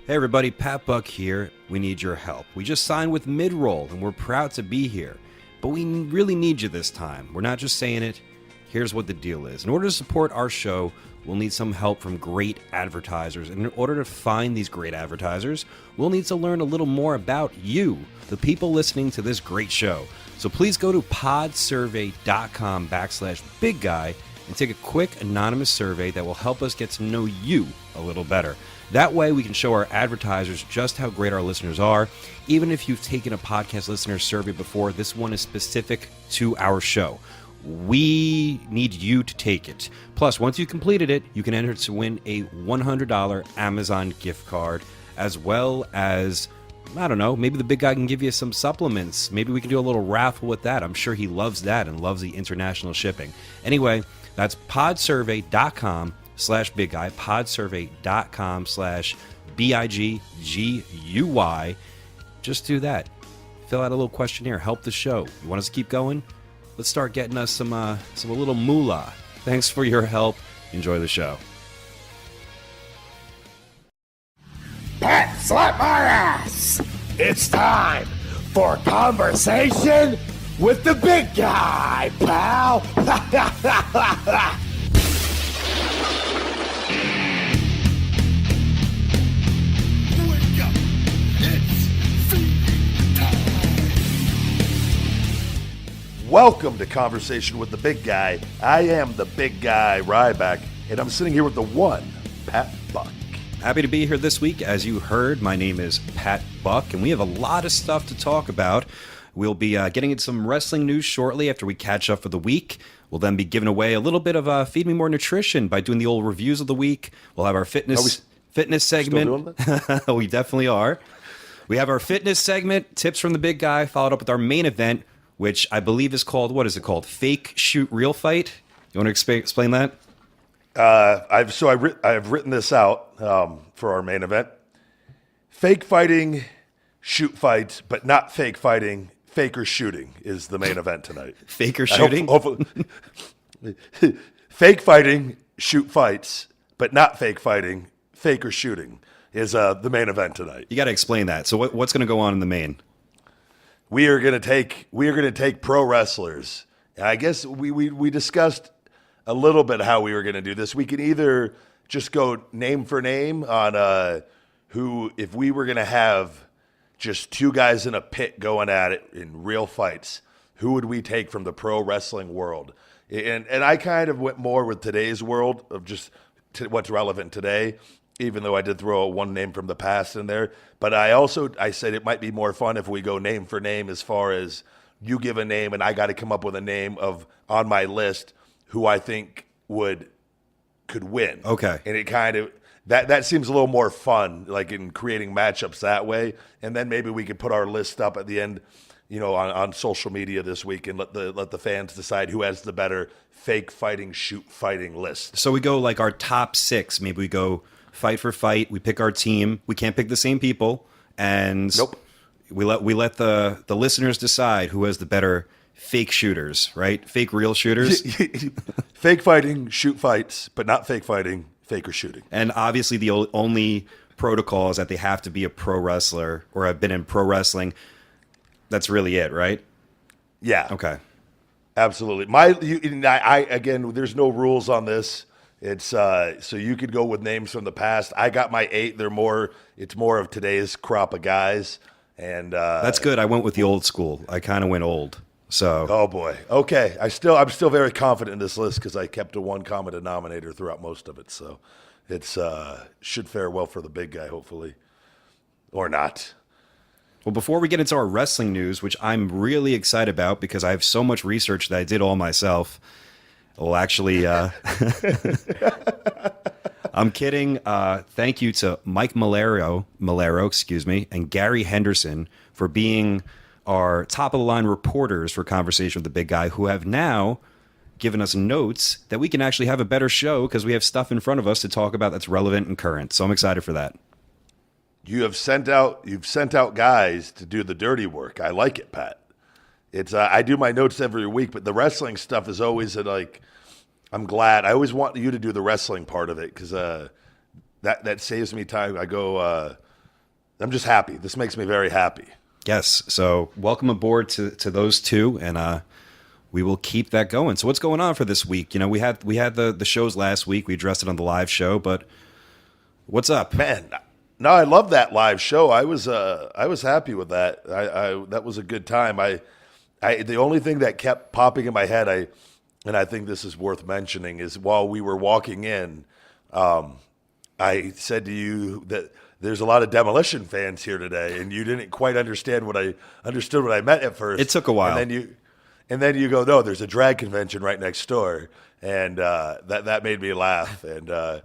Hey everybody, Pat Buck here. We need your help. We just signed with Midroll and we're proud to be here. But we really need you this time. We're not just saying it. Here's what the deal is. In order to support our show, we'll need some help from great advertisers. And in order to find these great advertisers, we'll need to learn a little more about you, the people listening to this great show. So please go to podsurvey.com/big guy and take a quick anonymous survey that will help us get to know you a little better. That way we can show our advertisers just how great our listeners are. Even if you've taken a podcast listener survey before, this one is specific to our show. We need you to take it. Plus, once you've completed it, you can enter to win a $100 Amazon gift card, as well as, I don't know, maybe the big guy can give you some supplements. Maybe we can do a little raffle with that. I'm sure he loves that and loves the international shipping. Anyway, that's podsurvey.com/big guy, podsurvey.com/BIGGUY. Just do that. Fill out a little questionnaire. Help the show. You want us to keep going? Let's start getting us some a little moolah. Thanks for your help. Enjoy the show. Pat, slap my ass! It's time for conversation with the big guy, pal! Welcome to Conversation with the Big Guy. I am the big guy, Ryback, and I'm sitting here with the one, Pat Buck. Happy to be here this week. As you heard, my name is Pat Buck, and we have a lot of stuff to talk about. We'll be getting into some wrestling news shortly after we catch up for the week. We'll then be giving away a little bit of Feed Me More Nutrition by doing the old reviews of the week. We'll have our fitness segment. We definitely are. We have our fitness segment, Tips from the Big Guy, followed up with our main event, which I believe is called, what is it called? Fake Shoot Real Fight? You want to explain that? I've written this out for our main event. Fake fighting, shoot fight, but not fake fighting. Faker shooting is the main event tonight. Faker shooting? Fake fighting, shoot fights, but not fake fighting. Faker shooting is the main event tonight. You got to explain that. So what's going to go on in the main? We are going to take pro wrestlers. And I guess we discussed a little bit how we were going to do this. We can either just go name for name on who, if we were going to have just two guys in a pit going at it in real fights, who would we take from the pro wrestling world? And I kind of went more with today's world of just what's relevant today, even though I did throw one name from the past in there. But I said it might be more fun if we go name for name, as far as you give a name and I got to come up with a name of on my list who I think could win. Okay. And it kind of that seems a little more fun, like in creating matchups that way. And then maybe we could put our list up at the end, on social media this week, and let the fans decide who has the better fake fighting, shoot fighting list. So we go like our top 6. Maybe we go fight for fight. We pick our team. We can't pick the same people, and nope. We let the listeners decide who has the better fake shooters, right? Fake real shooters. Fake fighting, shoot fights, but not fake fighting, faker shooting. And obviously the only protocol is that they have to be a pro wrestler or have been in pro wrestling. That's really it, right? Yeah. Okay. Absolutely. Again, there's no rules on this. It's so you could go with names from the past. I got my 8. It's more of today's crop of guys, and that's good. I went with the old school. I kind of went old. So. Oh boy. Okay. I'm still very confident in this list because I kept a one common denominator throughout most of it. So it's should fare well for the big guy, hopefully, or not. Well, before we get into our wrestling news, which I'm really excited about because I have so much research that I did all myself. Well, actually, I'm kidding. Thank you to Mike Malero, and Gary Henderson for being our top-of-the-line reporters for Conversation with the Big Guy, who have now given us notes that we can actually have a better show because we have stuff in front of us to talk about that's relevant and current. So I'm excited for that. You've sent out guys to do the dirty work. I like it, Pat. It's I do my notes every week, but the wrestling stuff is always I'm glad. I always want you to do the wrestling part of it because that saves me time. I go I'm just happy. This makes me very happy. Yes. So welcome aboard to those two, and we will keep that going. So what's going on for this week? You know, we had the shows last week. We addressed it on the live show, but what's up, Man, no, I love that live show. I was happy with that. I that was a good time. I the only thing that kept popping in my head, and I think this is worth mentioning, is while we were walking in, I said to you that there's a lot of Demolition fans here today, and you didn't quite understand what I meant at first. It took a while. And then you go, no, there's a drag convention right next door, and that made me laugh. And a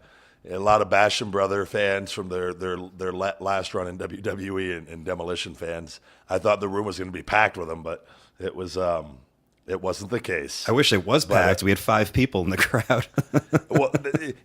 lot of Bash and Brother fans from their last run in WWE and Demolition fans. I thought the room was going to be packed with them, but it wasn't the case. I wish it was packed. We had 5 people in the crowd. Well,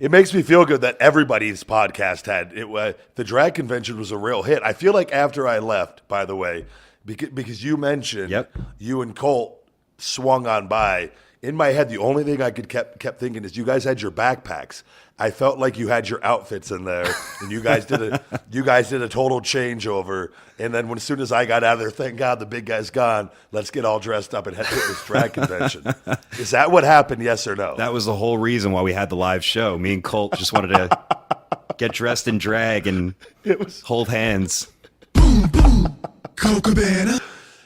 it makes me feel good that everybody's podcast had it. The drag convention was a real hit. I feel like after I left, by the way, because you mentioned you and Colt swung on by. In my head, the only thing I kept thinking is you guys had your backpacks. I felt like you had your outfits in there, and you guys did a total changeover. And then as soon as I got out of there, thank God the big guy's gone. Let's get all dressed up and head to this drag convention. Is that what happened? Yes or no? That was the whole reason why we had the live show. Me and Colt just wanted to get dressed in drag and hold hands. Boom, boom, Cocabana.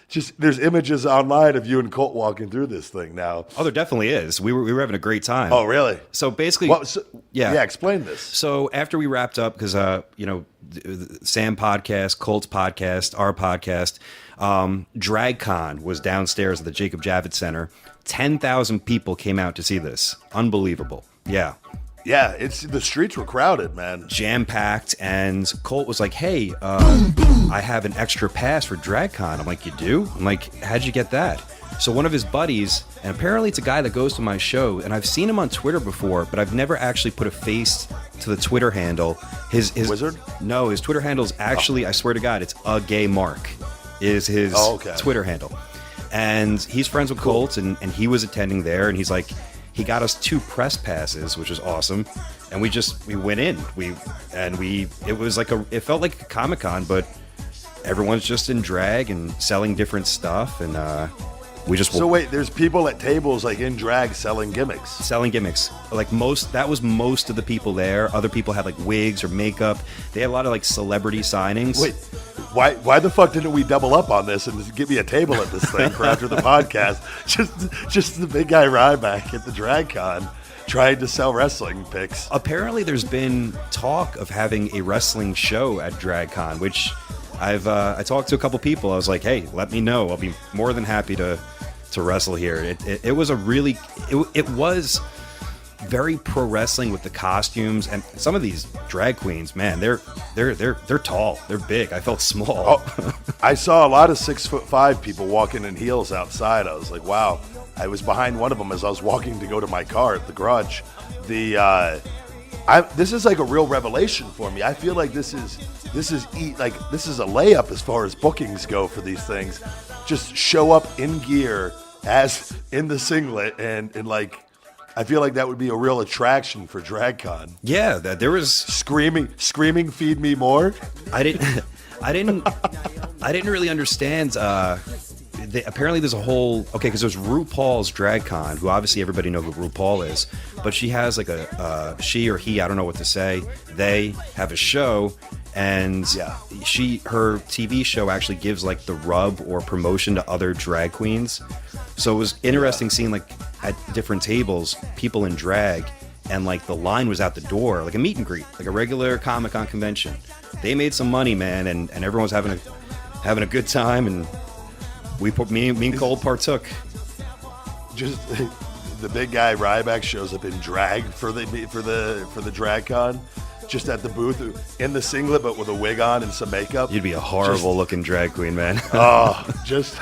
Just there's images online of you and Colt walking through this thing now. Oh, there definitely is. We were having a great time. Oh, really? So basically, yeah. Explain this. So after we wrapped up, because Sam podcast, Colt's podcast, our podcast, DragCon was downstairs at the Jacob Javits Center. 10,000 people came out to see this. Unbelievable. Yeah. Yeah, the streets were crowded, man. Jam-packed, and Colt was like, hey, I have an extra pass for DragCon. I'm like, you do? I'm like, how'd you get that? So one of his buddies, and apparently it's a guy that goes to my show, and I've seen him on Twitter before, but I've never actually put a face to the Twitter handle. His Wizard? No, his Twitter handle is actually, I swear to God, it's a gay Mark is his Twitter handle. And he's friends with Colt, and he was attending there, and he's like, he got us 2 press passes, which was awesome, and we went in. It felt like a Comic-Con, but everyone's just in drag and selling different stuff, and we just. So wait, there's people at tables like in drag selling gimmicks. Selling gimmicks, that was most of the people there. Other people had like wigs or makeup. They had a lot of like celebrity signings. Wait, why the fuck didn't we double up on this and give me a table at this thing for after the podcast? Just the big guy Ryback at the DragCon trying to sell wrestling picks. Apparently, there's been talk of having a wrestling show at DragCon, which I talked to a couple people. I was like, hey, let me know. I'll be more than happy to wrestle here. It was it was very pro wrestling with the costumes, and some of these drag queens, man, they're tall, they're big. I felt small. I saw a lot of 6'5" people walking in heels outside. I was like, wow. I was behind one of them as I was walking to go to my car at the garage. This is like a real revelation for me. I feel like this is a layup as far as bookings go for these things. Just show up in gear as in the singlet and like I feel like that would be a real attraction for DragCon. Yeah, there was screaming, "Feed me more." I didn't really understand. Apparently, there's a whole because there's RuPaul's DragCon, who obviously everybody know who RuPaul is, but she has like she or he, I don't know what to say. They have a show, and her TV show actually gives like the rub or promotion to other drag queens. So it was interesting seeing like at different tables people in drag, and like the line was out the door, like a meet and greet, like a regular Comic-Con convention. They made some money, man, and everyone was having a good time, and me and Cole partook. Just the big guy Ryback shows up in drag for the DragCon, just at the booth in the singlet but with a wig on and some makeup. You'd be a horrible looking drag queen, man. Just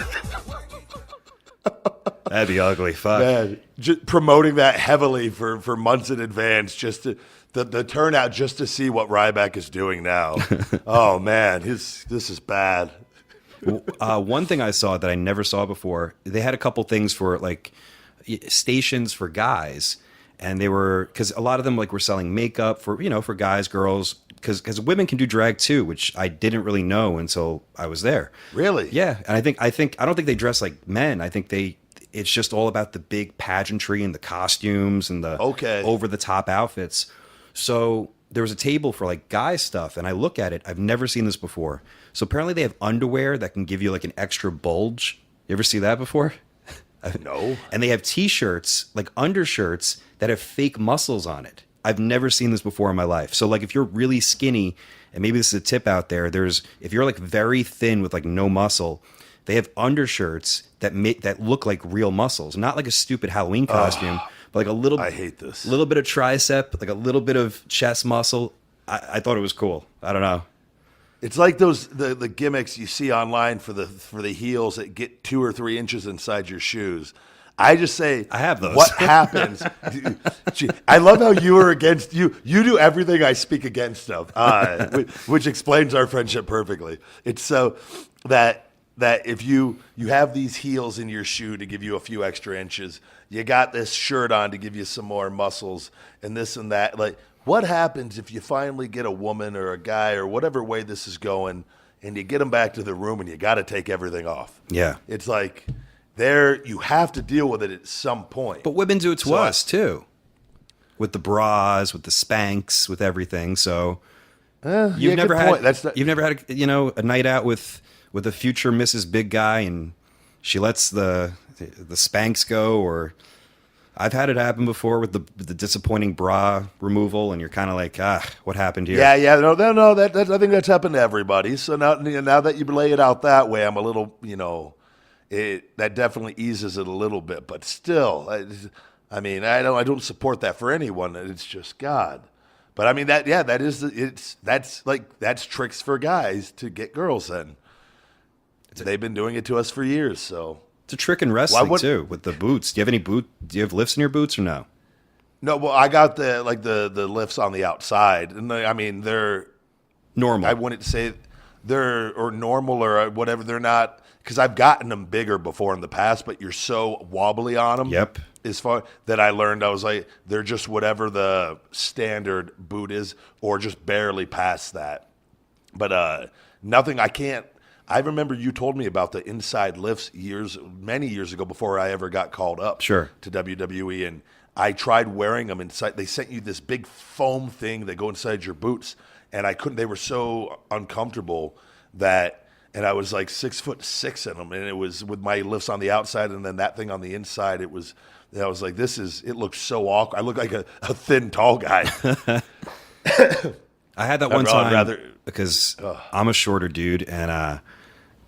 that'd be ugly. Fuck. Man, just promoting that heavily for months in advance, just to the turnout, just to see what Ryback is doing now. Oh man, this is bad. One thing I saw that I never saw before, they had a couple things for like stations for guys, and they were, because a lot of them like were selling makeup for, for guys, girls, because women can do drag too, which I didn't really know until I was there. Really? Yeah, and I don't think they dress like men. I think it's just all about the big pageantry and the costumes and the over the top outfits. So there was a table for like guy stuff, and I look at it. I've never seen this before. So apparently they have underwear that can give you like an extra bulge. You ever see that before? No. And they have t-shirts, like undershirts, that have fake muscles on it. I've never seen this before in my life. So like if you're really skinny, and maybe this is a tip out there, if you're like very thin with like no muscle, they have undershirts that look like real muscles, not like a stupid Halloween costume, but like a little. I hate this. Little bit of tricep, like a little bit of chest muscle. I thought it was cool. I don't know. It's like the gimmicks you see online for the heels that get 2 or 3 inches inside your shoes. I just say, I have those. What happens? I love how you are against you. You do everything I speak against of, which explains our friendship perfectly. It's so that if you have these heels in your shoe to give you a few extra inches, you got this shirt on to give you some more muscles, and this and that. Like, what happens if you finally get a woman or a guy or whatever way this is going, and you get them back to the room and you got to take everything off? Yeah, it's like. You have to deal with it at some point. But women do it to us too, with the bras, with the Spanx, with everything. So you've never had a night out with a future Mrs. Big Guy, and she lets the Spanx go, or I've had it happen before with the disappointing bra removal, and you're kind of like, what happened here? Yeah, no. That I think that's happened to everybody. So now that you lay it out that way, I'm a little, that definitely eases it a little bit, but still, I don't support that for anyone. It's just God. But I mean that's tricks for guys to get girls in. They've been doing it to us for years, so it's a trick in wrestling too with the boots. Do you have lifts in your boots or no? No, well, I got the lifts on the outside, and they're normal. I wouldn't say they're or normal or whatever. They're not. Because I've gotten them bigger before in the past, but you're so wobbly on them. Yep. As far that I learned, I was like, they're just whatever the standard boot is, or just barely past that. But nothing. I remember you told me about the inside lifts many years ago before I ever got called up. Sure. To WWE, and I tried wearing them inside. They sent you this big foam thing that go inside your boots, and I couldn't. They were so uncomfortable that. And I was like 6'6" in them, and it was with my lifts on the outside, and then that thing on the inside. I was like, it looks so awkward. I look like a thin, tall guy. I had that one time because I'm a shorter dude, and I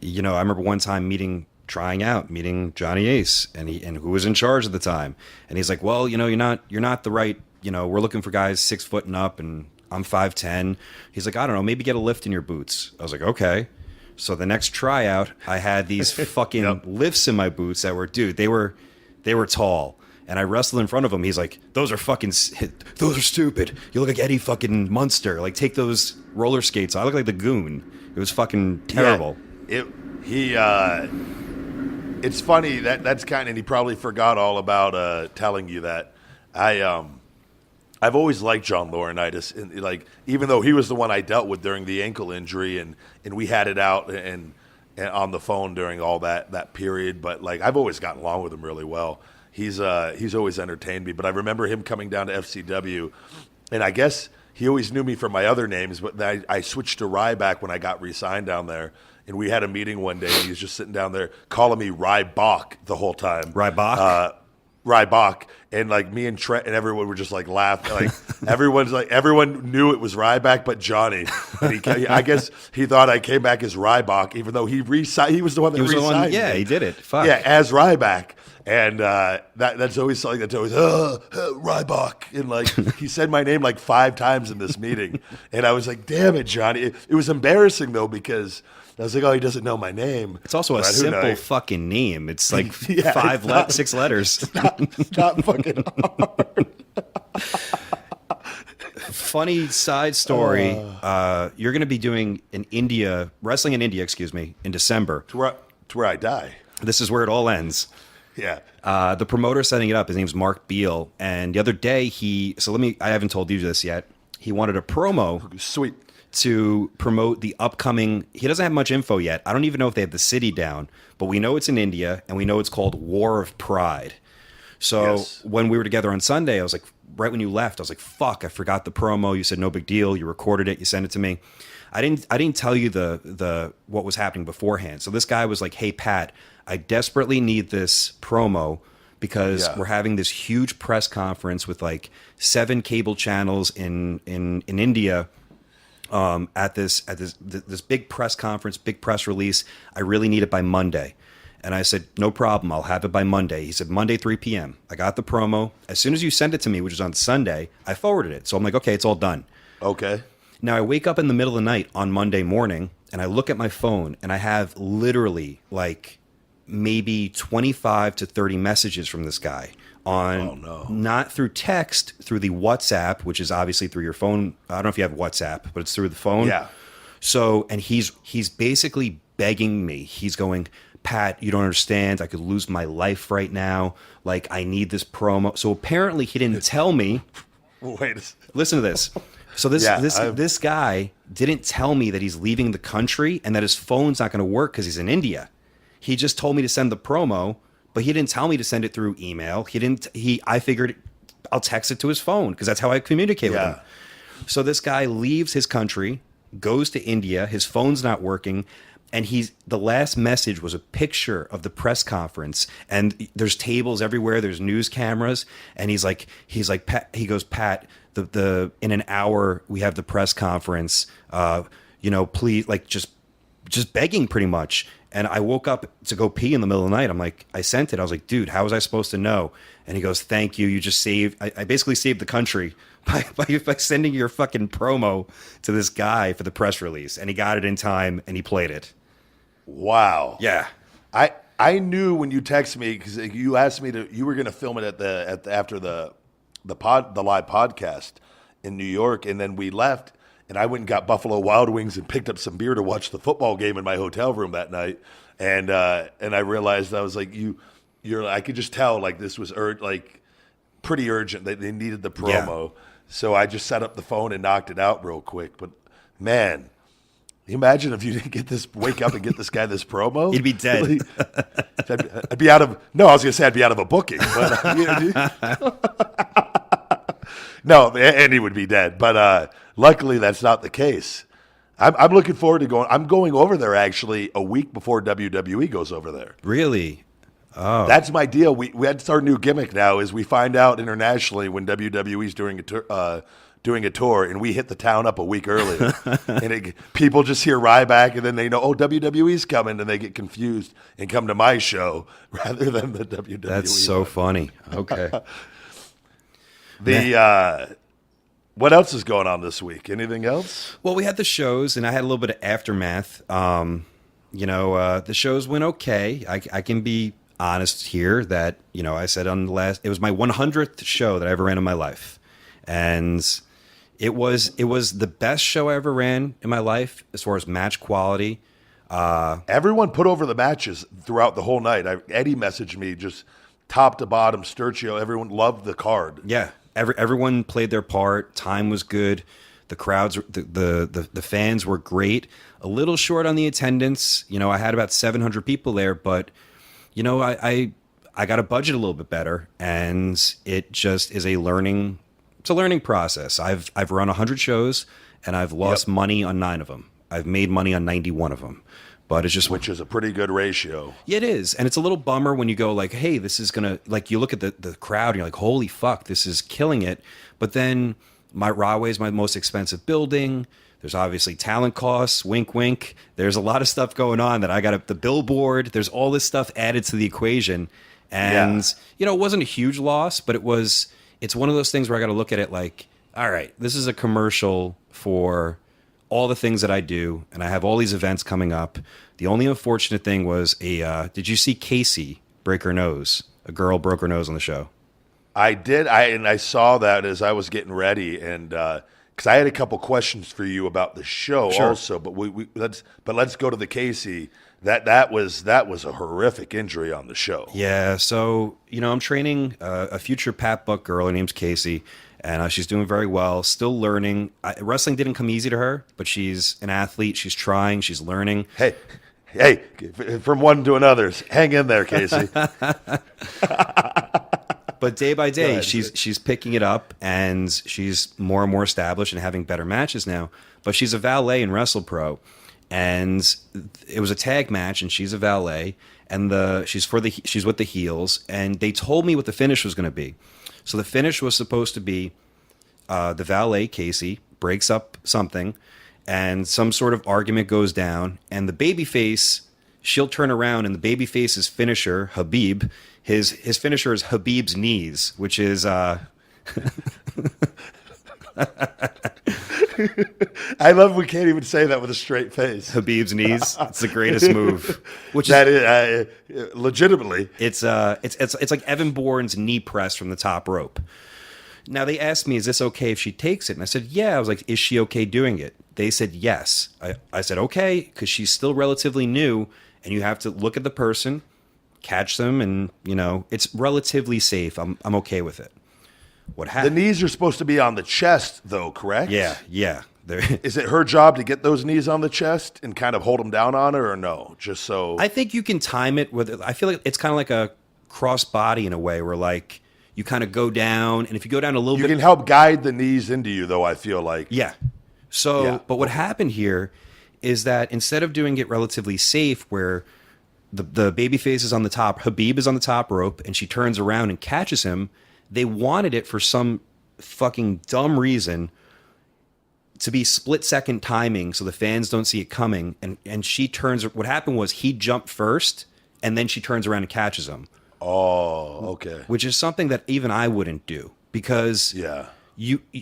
remember one time meeting Johnny Ace, and who was in charge at the time, and he's like, well, you're not the right, we're looking for guys 6 foot and up, and I'm 5'10". He's like, I don't know, maybe get a lift in your boots. I was like, okay. So the next tryout, I had these fucking lifts in my boots that were, dude, they were tall. And I wrestled in front of him. He's like, those are stupid. You look like Eddie fucking Munster. Like, take those roller skates. I look like the Goon. It was fucking terrible. Yeah, it's funny that's kind of, and he probably forgot all about telling you that. I've always liked John Laurinaitis, and like even though he was the one I dealt with during the ankle injury, and we had it out and on the phone during all that period. But like I've always gotten along with him really well. He's always entertained me. But I remember him coming down to FCW, and I guess he always knew me from my other names. But then I switched to Ryback when I got re-signed down there, and we had a meeting one day, and he was just sitting down there calling me Ryback the whole time. Ryback, and like me and Trent and everyone were just like laughing. Like everyone knew it was Ryback, but Johnny. And I guess he thought I came back as Ryback, even though he was the one that re-signed. Yeah, he did it. Fuck. Yeah, as Ryback, and that's always something that's always Ryback, and like he said my name like 5 times in this meeting, and I was like, damn it, Johnny. It was embarrassing though because. I was like, oh, he doesn't know my name. It's also a simple fucking name. It's like 6 letters. It's not fucking hard. Funny side story. You're going to be doing wrestling in India, in December. To where I die. This is where it all ends. Yeah. The promoter setting it up, his name's Mark Beal, and the other day I haven't told you this yet. He wanted a promo Sweet. to promote the upcoming. He doesn't have much info yet. I don't even know if they have the city down, but we know it's in India, and we know it's called War of Pride. So Yes. when we were together on Sunday, I was like, right when you left, I was like, fuck, I forgot the promo. You said no big deal. You recorded it. You sent it to me. I didn't tell you the what was happening beforehand. So this guy was like, hey, Pat, I desperately need this promo because we're having this huge press conference with like 7 cable channels in India at this big press conference, big press release. I really need it by Monday. And I said, no problem. I'll have it by Monday. He said, Monday, 3 p.m. I got the promo. As soon as you sent it to me, which was on Sunday, I forwarded it. So I'm like, okay, it's all done. Okay. Now I wake up in the middle of the night on Monday morning and I look at my phone and I have literally like maybe 25 to 30 messages from this guy on not through text, through the WhatsApp, which is obviously through your phone. I don't know if you have WhatsApp, but it's through the phone. Yeah. So, and he's basically begging me. He's going, Pat, you don't understand. I could lose my life right now. Like, I need this promo. So apparently he didn't tell me. Wait. Listen to this. So this guy didn't tell me that he's leaving the country and that his phone's not going to work because he's in India. He just told me to send the promo, but he didn't tell me to send it through email. I figured I'll text it to his phone because that's how I communicate with him. So this guy leaves his country, goes to India. His phone's not working. And the last message was a picture of the press conference, and there's tables everywhere. There's news cameras, and he's like, Pat, he goes, Pat, in an hour we have the press conference. Please, like just begging pretty much. And I woke up to go pee in the middle of the night. I'm like, I sent it. I was like, dude, how was I supposed to know? And he goes, thank you. You just saved. I basically saved the country by sending your fucking promo to this guy for the press release. And he got it in time and he played it. Wow. Yeah. I knew when you texted me because you asked me you were going to film it after the live podcast in New York, and then we left, and I went and got Buffalo Wild Wings and picked up some beer to watch the football game in my hotel room that night, and I realized I was like I could just tell like this was pretty urgent. They needed the promo, so I just set up the phone and knocked it out real quick. But man. Can you imagine if you didn't wake up and get this guy this promo? He'd be dead. I'd be out of. No, I was going to say I'd be out of a booking, but no, and he would be dead. But luckily, that's not the case. I'm looking forward to going. I'm going over there actually a week before WWE goes over there. Really? Oh, That's my deal. We had to start a new gimmick now. Is we find out internationally when WWE's doing a tour, and we hit the town up a week earlier. And people just hear Ryback, and then they know, WWE's coming, and they get confused and come to my show rather than the WWE. That's so funny. Okay. What else is going on this week? Anything else? Well, we had the shows, and I had a little bit of aftermath. The shows went okay. I can be honest here that, I said it was my 100th show that I ever ran in my life. And it was the best show I ever ran in my life as far as match quality. Everyone put over the matches throughout the whole night. Eddie messaged me just top to bottom, Sturgio. Everyone loved the card. Yeah, everyone played their part. Time was good. The crowds, the fans were great. A little short on the attendance. I had about 700 people there, but I got to budget a little bit better, and it just is a learning. It's a learning process. I've run 100 shows, and I've lost money on 9 of them. I've made money on 91 of them. But it's just... Which is a pretty good ratio. Yeah, it is. And it's a little bummer when you go like, hey, this is going to... Like, you look at the crowd, and you're like, holy fuck, this is killing it. But then my Rahway is my most expensive building. There's obviously talent costs, wink, wink. There's a lot of stuff going on that I got the billboard. There's all this stuff added to the equation. And, it wasn't a huge loss, but it's one of those things where I got to look at it like, all right, this is a commercial for all the things that I do, and I have all these events coming up. The only unfortunate thing was did you see Casey break her nose? A girl broke her nose on the show. I did. I saw that as I was getting ready, and because I had a couple questions for you about the show also. But let's go to the Casey. That was a horrific injury on the show. Yeah, so, I'm training a future Pat Buck girl. Her name's Casey, and she's doing very well, still learning. Wrestling didn't come easy to her, but she's an athlete. She's trying. She's learning. Hey, from one to another, hang in there, Casey. But day by day, she's picking it up, and she's more and more established and having better matches now. But she's a valet in WrestlePro, and it was a tag match, and she's a valet, and she's with the heels, and they told me what the finish was going to be. So the finish was supposed to be the valet Casey breaks up something, and some sort of argument goes down, and the babyface, she'll turn around, and the babyface's finisher, Habib, his finisher is Habib's knees, which is I love we can't even say that with a straight face. Habib's knees. It's the greatest move. Which that is legitimately. It's like Evan Bourne's knee press from the top rope. Now they asked me, is this okay if she takes it? And I said, yeah. I was like, is she okay doing it? They said yes. I said, okay, because she's still relatively new, and you have to look at the person, catch them, and it's relatively safe. I'm okay with it. What happened? The knees are supposed to be on the chest, though, correct? Yeah. Is it her job to get those knees on the chest and kind of hold them down on her, or no? Just so I think you can time it with. I feel like it's kind of like a cross body in a way, where like you kind of go down, and if you go down a little you bit, can help guide the knees into you, though. I feel like yeah. So, Yeah. But what happened here is that instead of doing it relatively safe, where the babyface is on the top, Habib is on the top rope, and she turns around and catches him. They wanted it for some fucking dumb reason to be split-second timing so the fans don't see it coming. And she turns... What happened was he jumped first, and then she turns around and catches him. Oh, okay. Which is something that even I wouldn't do. Because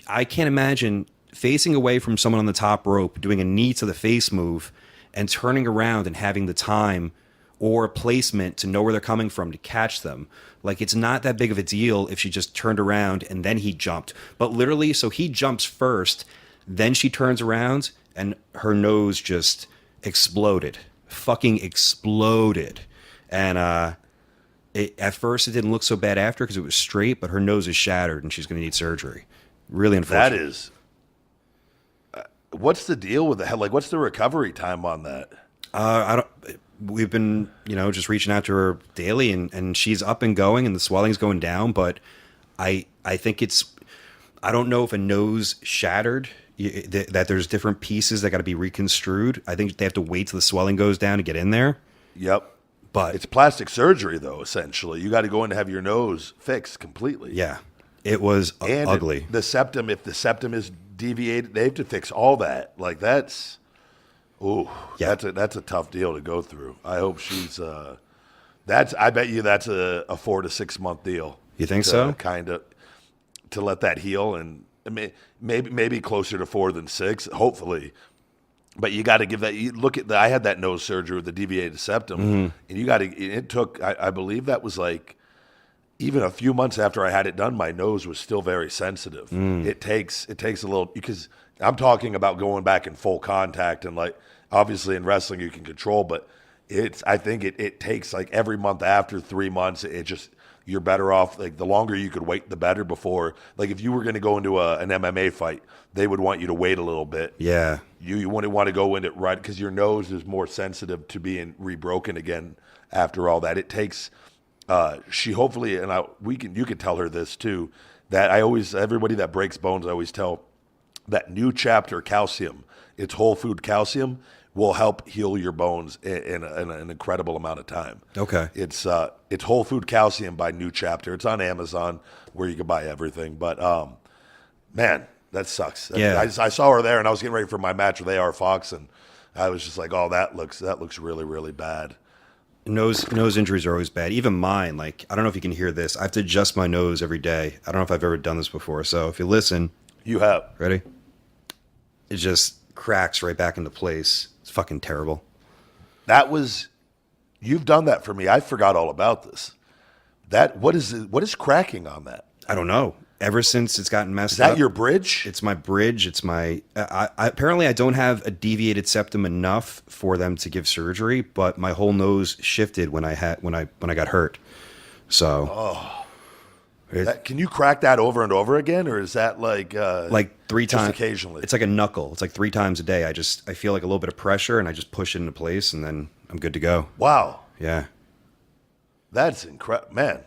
I can't imagine facing away from someone on the top rope, doing a knee to the face move, and turning around and having the time or placement to know where they're coming from to catch them. Like, it's not that big of a deal if she just turned around and then he jumped. But literally, so he jumps first, then she turns around, and her nose just exploded. Fucking exploded. And at first, it didn't look so bad after because it was straight, but her nose is shattered, and she's going to need surgery. Really unfortunate. That is... what's the deal with that? Like, what's the recovery time on that? We've been, just reaching out to her daily, and she's up and going, and the swelling's going down. But I think I don't know if a nose shattered, that there's different pieces that got to be reconstrued. I think they have to wait till the swelling goes down to get in there. Yep. But it's plastic surgery, though, essentially. You got to go in to have your nose fixed completely. Yeah. It was ugly. The septum, if the septum is deviated, they have to fix all that. Like, that's... Ooh, yeah. That's a tough deal to go through. I hope she's. I bet you that's a 4 to 6 month deal. You think so? Kind of to let that heal, and maybe closer to 4 than 6, hopefully. But you got to give that. You look at I had that nose surgery with the deviated septum, and you got to. It took. I believe that was like even a few months after I had it done. My nose was still very sensitive. It takes a little, because I'm talking about going back in full contact, and like. Obviously, in wrestling, you can control, but I think it takes like every month after 3 months, you're better off. Like, the longer you could wait, the better before. Like, if you were going to go into an MMA fight, they would want you to wait a little bit. Yeah. You wouldn't want to go in it right, because your nose is more sensitive to being rebroken again after all that. It takes, she hopefully, and you can tell her this too, that everybody that breaks bones, I always tell that New Chapter calcium, it's whole food calcium, will help heal your bones in an incredible amount of time. Okay. It's whole food calcium by New Chapter. It's on Amazon where you can buy everything. But man, that sucks. Yeah. I saw her there, and I was getting ready for my match with AR Fox, and I was just like, oh, that looks really, really bad. Nose injuries are always bad. Even mine. Like, I don't know if you can hear this. I have to adjust my nose every day. I don't know if I've ever done this before. So if you listen, you have. Ready? It just cracks right back into place. It's fucking terrible. You've done that for me. I forgot all about this. What is cracking on that? I don't know. ever since it's gotten messed Is that up. your bridge? It's my bridge. It's my. Apparently, I don't have a deviated septum enough for them to give surgery, but my whole nose shifted when I got hurt. So, Can you crack that over and over again, or is that like 3 just times occasionally? It's like a knuckle. It's like 3 times a day. I feel like a little bit of pressure, and I just push it into place, and then I'm good to go. Wow. Yeah. That's incredible, man.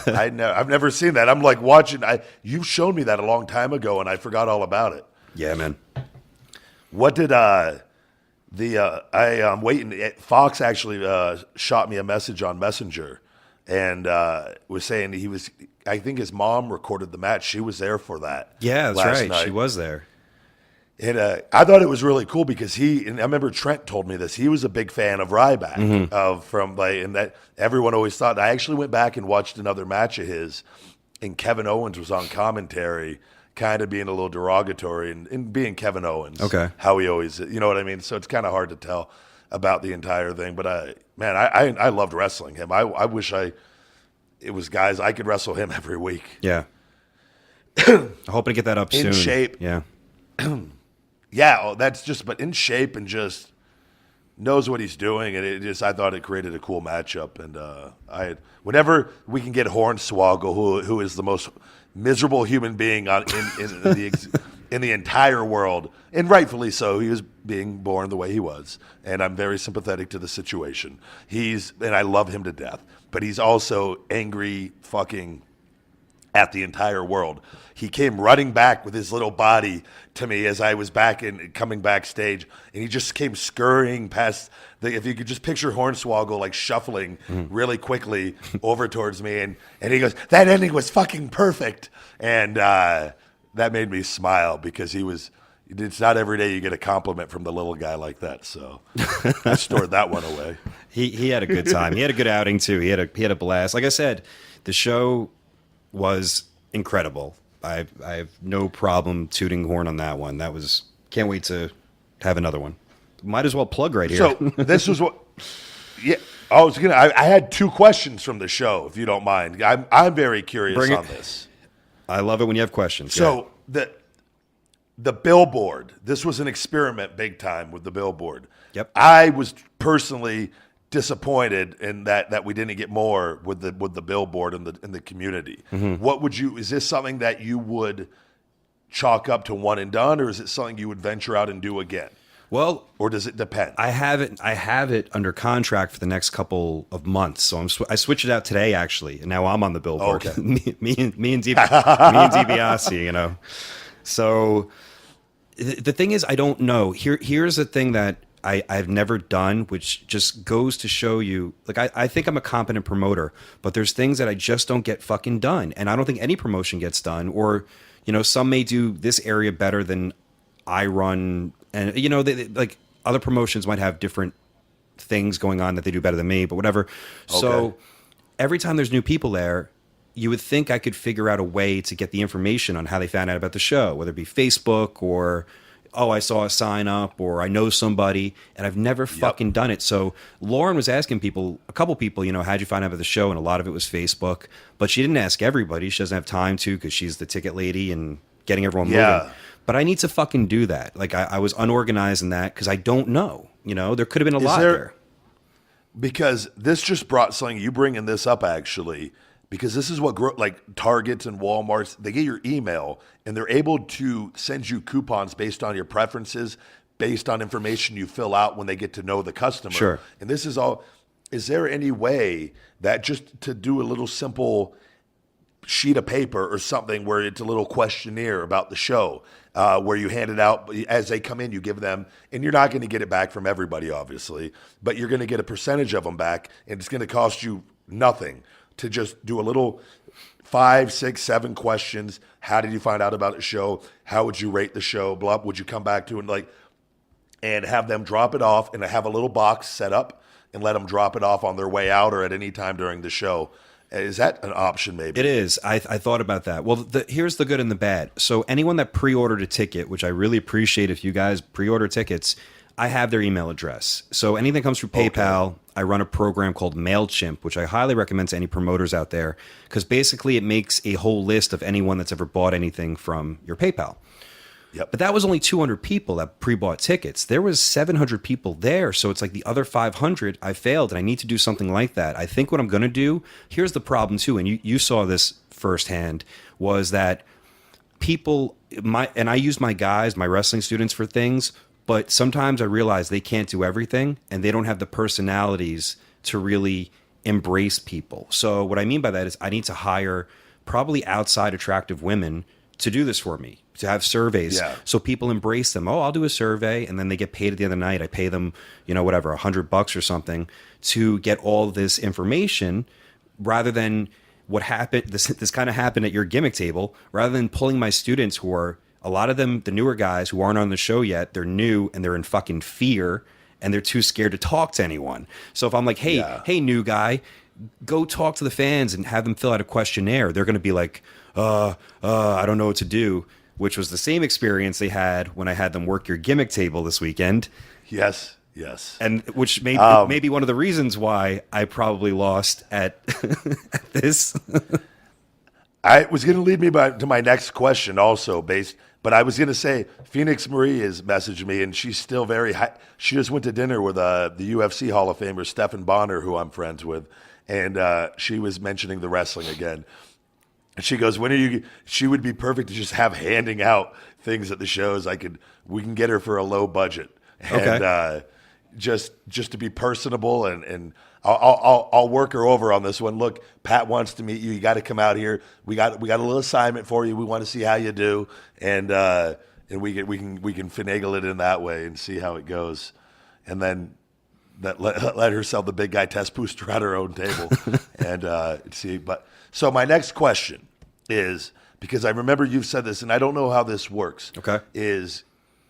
I've never seen that. I'm like watching. You've shown me that a long time ago, and I forgot all about it. Yeah, man. What did I'm waiting. Fox actually shot me a message on Messenger, and was saying I think his mom recorded the match. She was there for that. Yeah, that's last right. night. She was there. And I thought it was really cool because and I remember Trent told me this. He was a big fan of Ryback, and that everyone always thought. I actually went back and watched another match of his, and Kevin Owens was on commentary, kind of being a little derogatory and being Kevin Owens. Okay. How he always, you know what I mean? So it's kind of hard to tell about the entire thing. But I loved wrestling him. I wish it was guys I could wrestle him every week. Yeah. I'm hoping to get that up soon. In shape. Yeah. Yeah, but in shape and just knows what he's doing, and I thought it created a cool matchup. And whenever we can get Hornswoggle, who is the most miserable human being in the entire world, and rightfully so, he was being born the way he was, and I'm very sympathetic to the situation. And I love him to death, but he's also angry fucking at the entire world. He came running back with his little body to me as I was coming backstage, and he just came scurrying past if you could just picture Hornswoggle like shuffling really quickly over towards me, and he goes, "That ending was fucking perfect," and that made me smile because it's not every day you get a compliment from the little guy like that, so I stored that one away. He had a good time. He had a good outing too. He had a blast. Like I said, the show was incredible. I have no problem tooting horn on that one. Can't wait to have another one. Might as well plug right here. So this was what, yeah. I had 2 questions from the show, if you don't mind. I'm very curious on this. I love it when you have questions. So the billboard. This was an experiment, big time, with the billboard. Yep. I was personally disappointed in that we didn't get more with the billboard in the community. Is this something that you would chalk up to one and done, or is it something you would venture out and do again? Well, or does it depend? I have it under contract for the next couple of months, so I switched it out today actually, and now I'm on the billboard. Okay. me and DiBiase, you know. So the thing is, I don't know. Here's the thing that I've never done, which just goes to show you, like, I think I'm a competent promoter, but there's things that I just don't get fucking done. And I don't think any promotion gets done, or, you know, some may do this area better than I run. And, you know, like other promotions might have different things going on that they do better than me, but whatever. Okay. So every time there's new people there, you would think I could figure out a way to get the information on how they found out about the show, whether it be Facebook or, oh, I saw a sign up, or I know somebody, and I've never fucking done it. So Lauren was asking a couple people, you know, how'd you find out about the show? And a lot of it was Facebook, but she didn't ask everybody. She doesn't have time to, because she's the ticket lady and getting everyone moving. But I need to fucking do that. Like, I was unorganized in that because I don't know. You know, there could have been a lot there. Because this just brought something, you bringing this up actually, because this is what like Targets and Walmarts, they get your email and they're able to send you coupons based on your preferences, based on information you fill out when they get to know the customer. Sure. And this is all, is there any way that just to do a little simple sheet of paper or something where it's a little questionnaire about the show, where you hand it out as they come in, you give them, and you're not going to get it back from everybody, obviously, but you're going to get a percentage of them back, and it's going to cost you nothing to just do a little 5, 6, 7 questions. How did you find out about the show? How would you rate the show? Blah, would you come back to it? And have them drop it off, and have a little box set up and let them drop it off on their way out or at any time during the show. Is that an option maybe? It is. I thought about that. Well, here's the good and the bad. So anyone that pre-ordered a ticket, which I really appreciate if you guys pre-order tickets, I have their email address. So anything that comes through PayPal, I run a program called MailChimp, which I highly recommend to any promoters out there, because basically it makes a whole list of anyone that's ever bought anything from your PayPal. Yep. But that was only 200 people that pre-bought tickets. There was 700 people there, so it's like the other 500 I failed, and I need to do something like that. I think what I'm going to do, here's the problem too, and you saw this firsthand, was that people, and I use my guys, my wrestling students for things, but sometimes I realize they can't do everything, and they don't have the personalities to really embrace people. So what I mean by that is I need to hire probably outside attractive women to do this for me, to have surveys, so people embrace them. Oh, I'll do a survey, and then they get paid at the end of the night. I pay them, whatever, $100 or something to get all this information, rather than what happened. This kind of happened at your gimmick table. Rather than pulling my students, who are a lot of them, the newer guys who aren't on the show yet, they're new and they're in fucking fear and they're too scared to talk to anyone. So if I'm like, hey, new guy, go talk to the fans and have them fill out a questionnaire, they're going to be like, I don't know what to do, which was the same experience they had when I had them work your gimmick table this weekend. Yes. And which may be one of the reasons why I probably lost at this. I was going to lead me to my next question also, but I was going to say Phoenix Marie has messaged me, and she's still very high. She just went to dinner with the UFC Hall of Famer Stephan Bonner, who I'm friends with, and she was mentioning the wrestling again. And she goes, "When are you?" She would be perfect to just have handing out things at the shows. We can get her for a low budget, and just to be personable, and I'll work her over on this one. Look, Pat wants to meet you. You got to come out here. We got a little assignment for you. We want to see how you do, and we can finagle it in that way and see how it goes, and then let her sell the big guy test booster at her own table and see. But so my next question is, because I remember you've said this, and I don't know how this works. Okay, is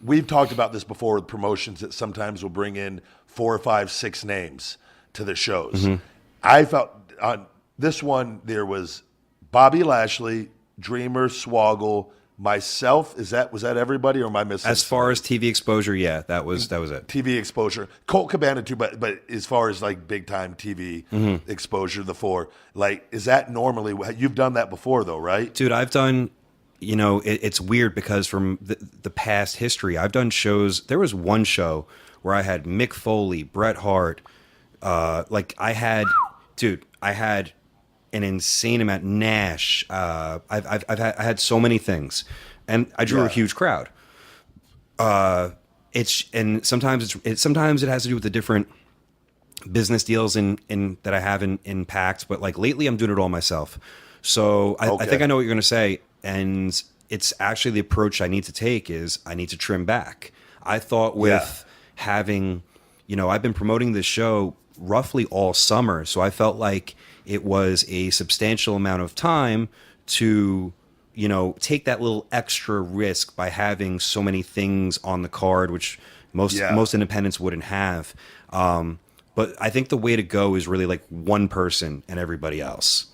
we've talked about this before with promotions that sometimes will bring in 4, 5, 6 names to the shows. Mm-hmm. I felt on this one there was Bobby Lashley, Dreamer, Swoggle, myself. Was that everybody, or am I missing? As far as TV exposure, yeah, that was it. TV exposure, Colt Cabana too, but as far as like big time TV exposure, the 4, like, is that normally you've done that before though, right? Dude, I've done. It's weird because from the past history, I've done shows. There was one show where I had Mick Foley, Bret Hart. I had an insane amount. Nash. I had so many things, and I drew a huge crowd. Sometimes it has to do with the different business deals in that I have in Pact. But like lately, I'm doing it all myself. So I think I know what you're going to say, and it's actually the approach I need to take is I need to trim back. I thought with having, I've been promoting this show roughly all summer, so I felt like it was a substantial amount of time to, take that little extra risk by having so many things on the card, which most independents wouldn't have. But I think the way to go is really like one person and everybody else.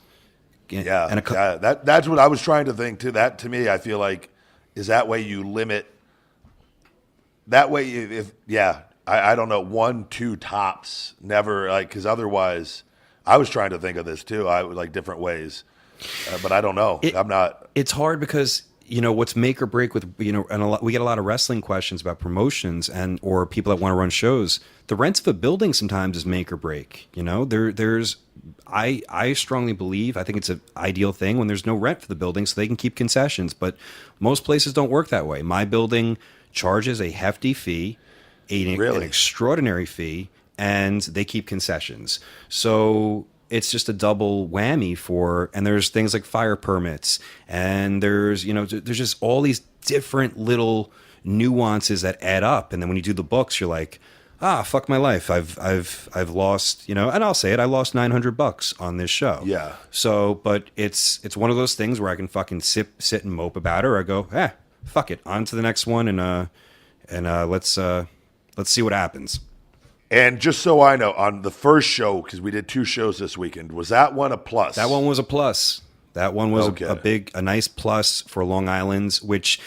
That's what I was trying to think too. That to me, I feel like is that way you limit. That way, I don't know, 1, 2 tops, never, like, because otherwise, I was trying to think of this too. I would like different ways, but I don't know. I'm not. It's hard because what's make or break with and we get a lot of wrestling questions about promotions or people that want to run shows. The rent of a building sometimes is make or break. There's. I strongly believe, I think it's an ideal thing when there's no rent for the building so they can keep concessions, but most places don't work that way. My building charges a hefty fee, an extraordinary fee, and they keep concessions. So it's just a double whammy and there's things like fire permits, and there's just all these different little nuances that add up. And then when you do the books, you're like, fuck my life. I've lost, and I'll say it, I lost $900 on this show. Yeah. So, but it's one of those things where I can fucking sit and mope about it, or I go, fuck it, on to the next one, and let's see what happens. And just so I know, on the first show, because we did 2 shows this weekend, was that one a plus? That one was a plus. That one was a nice plus for Long Island, which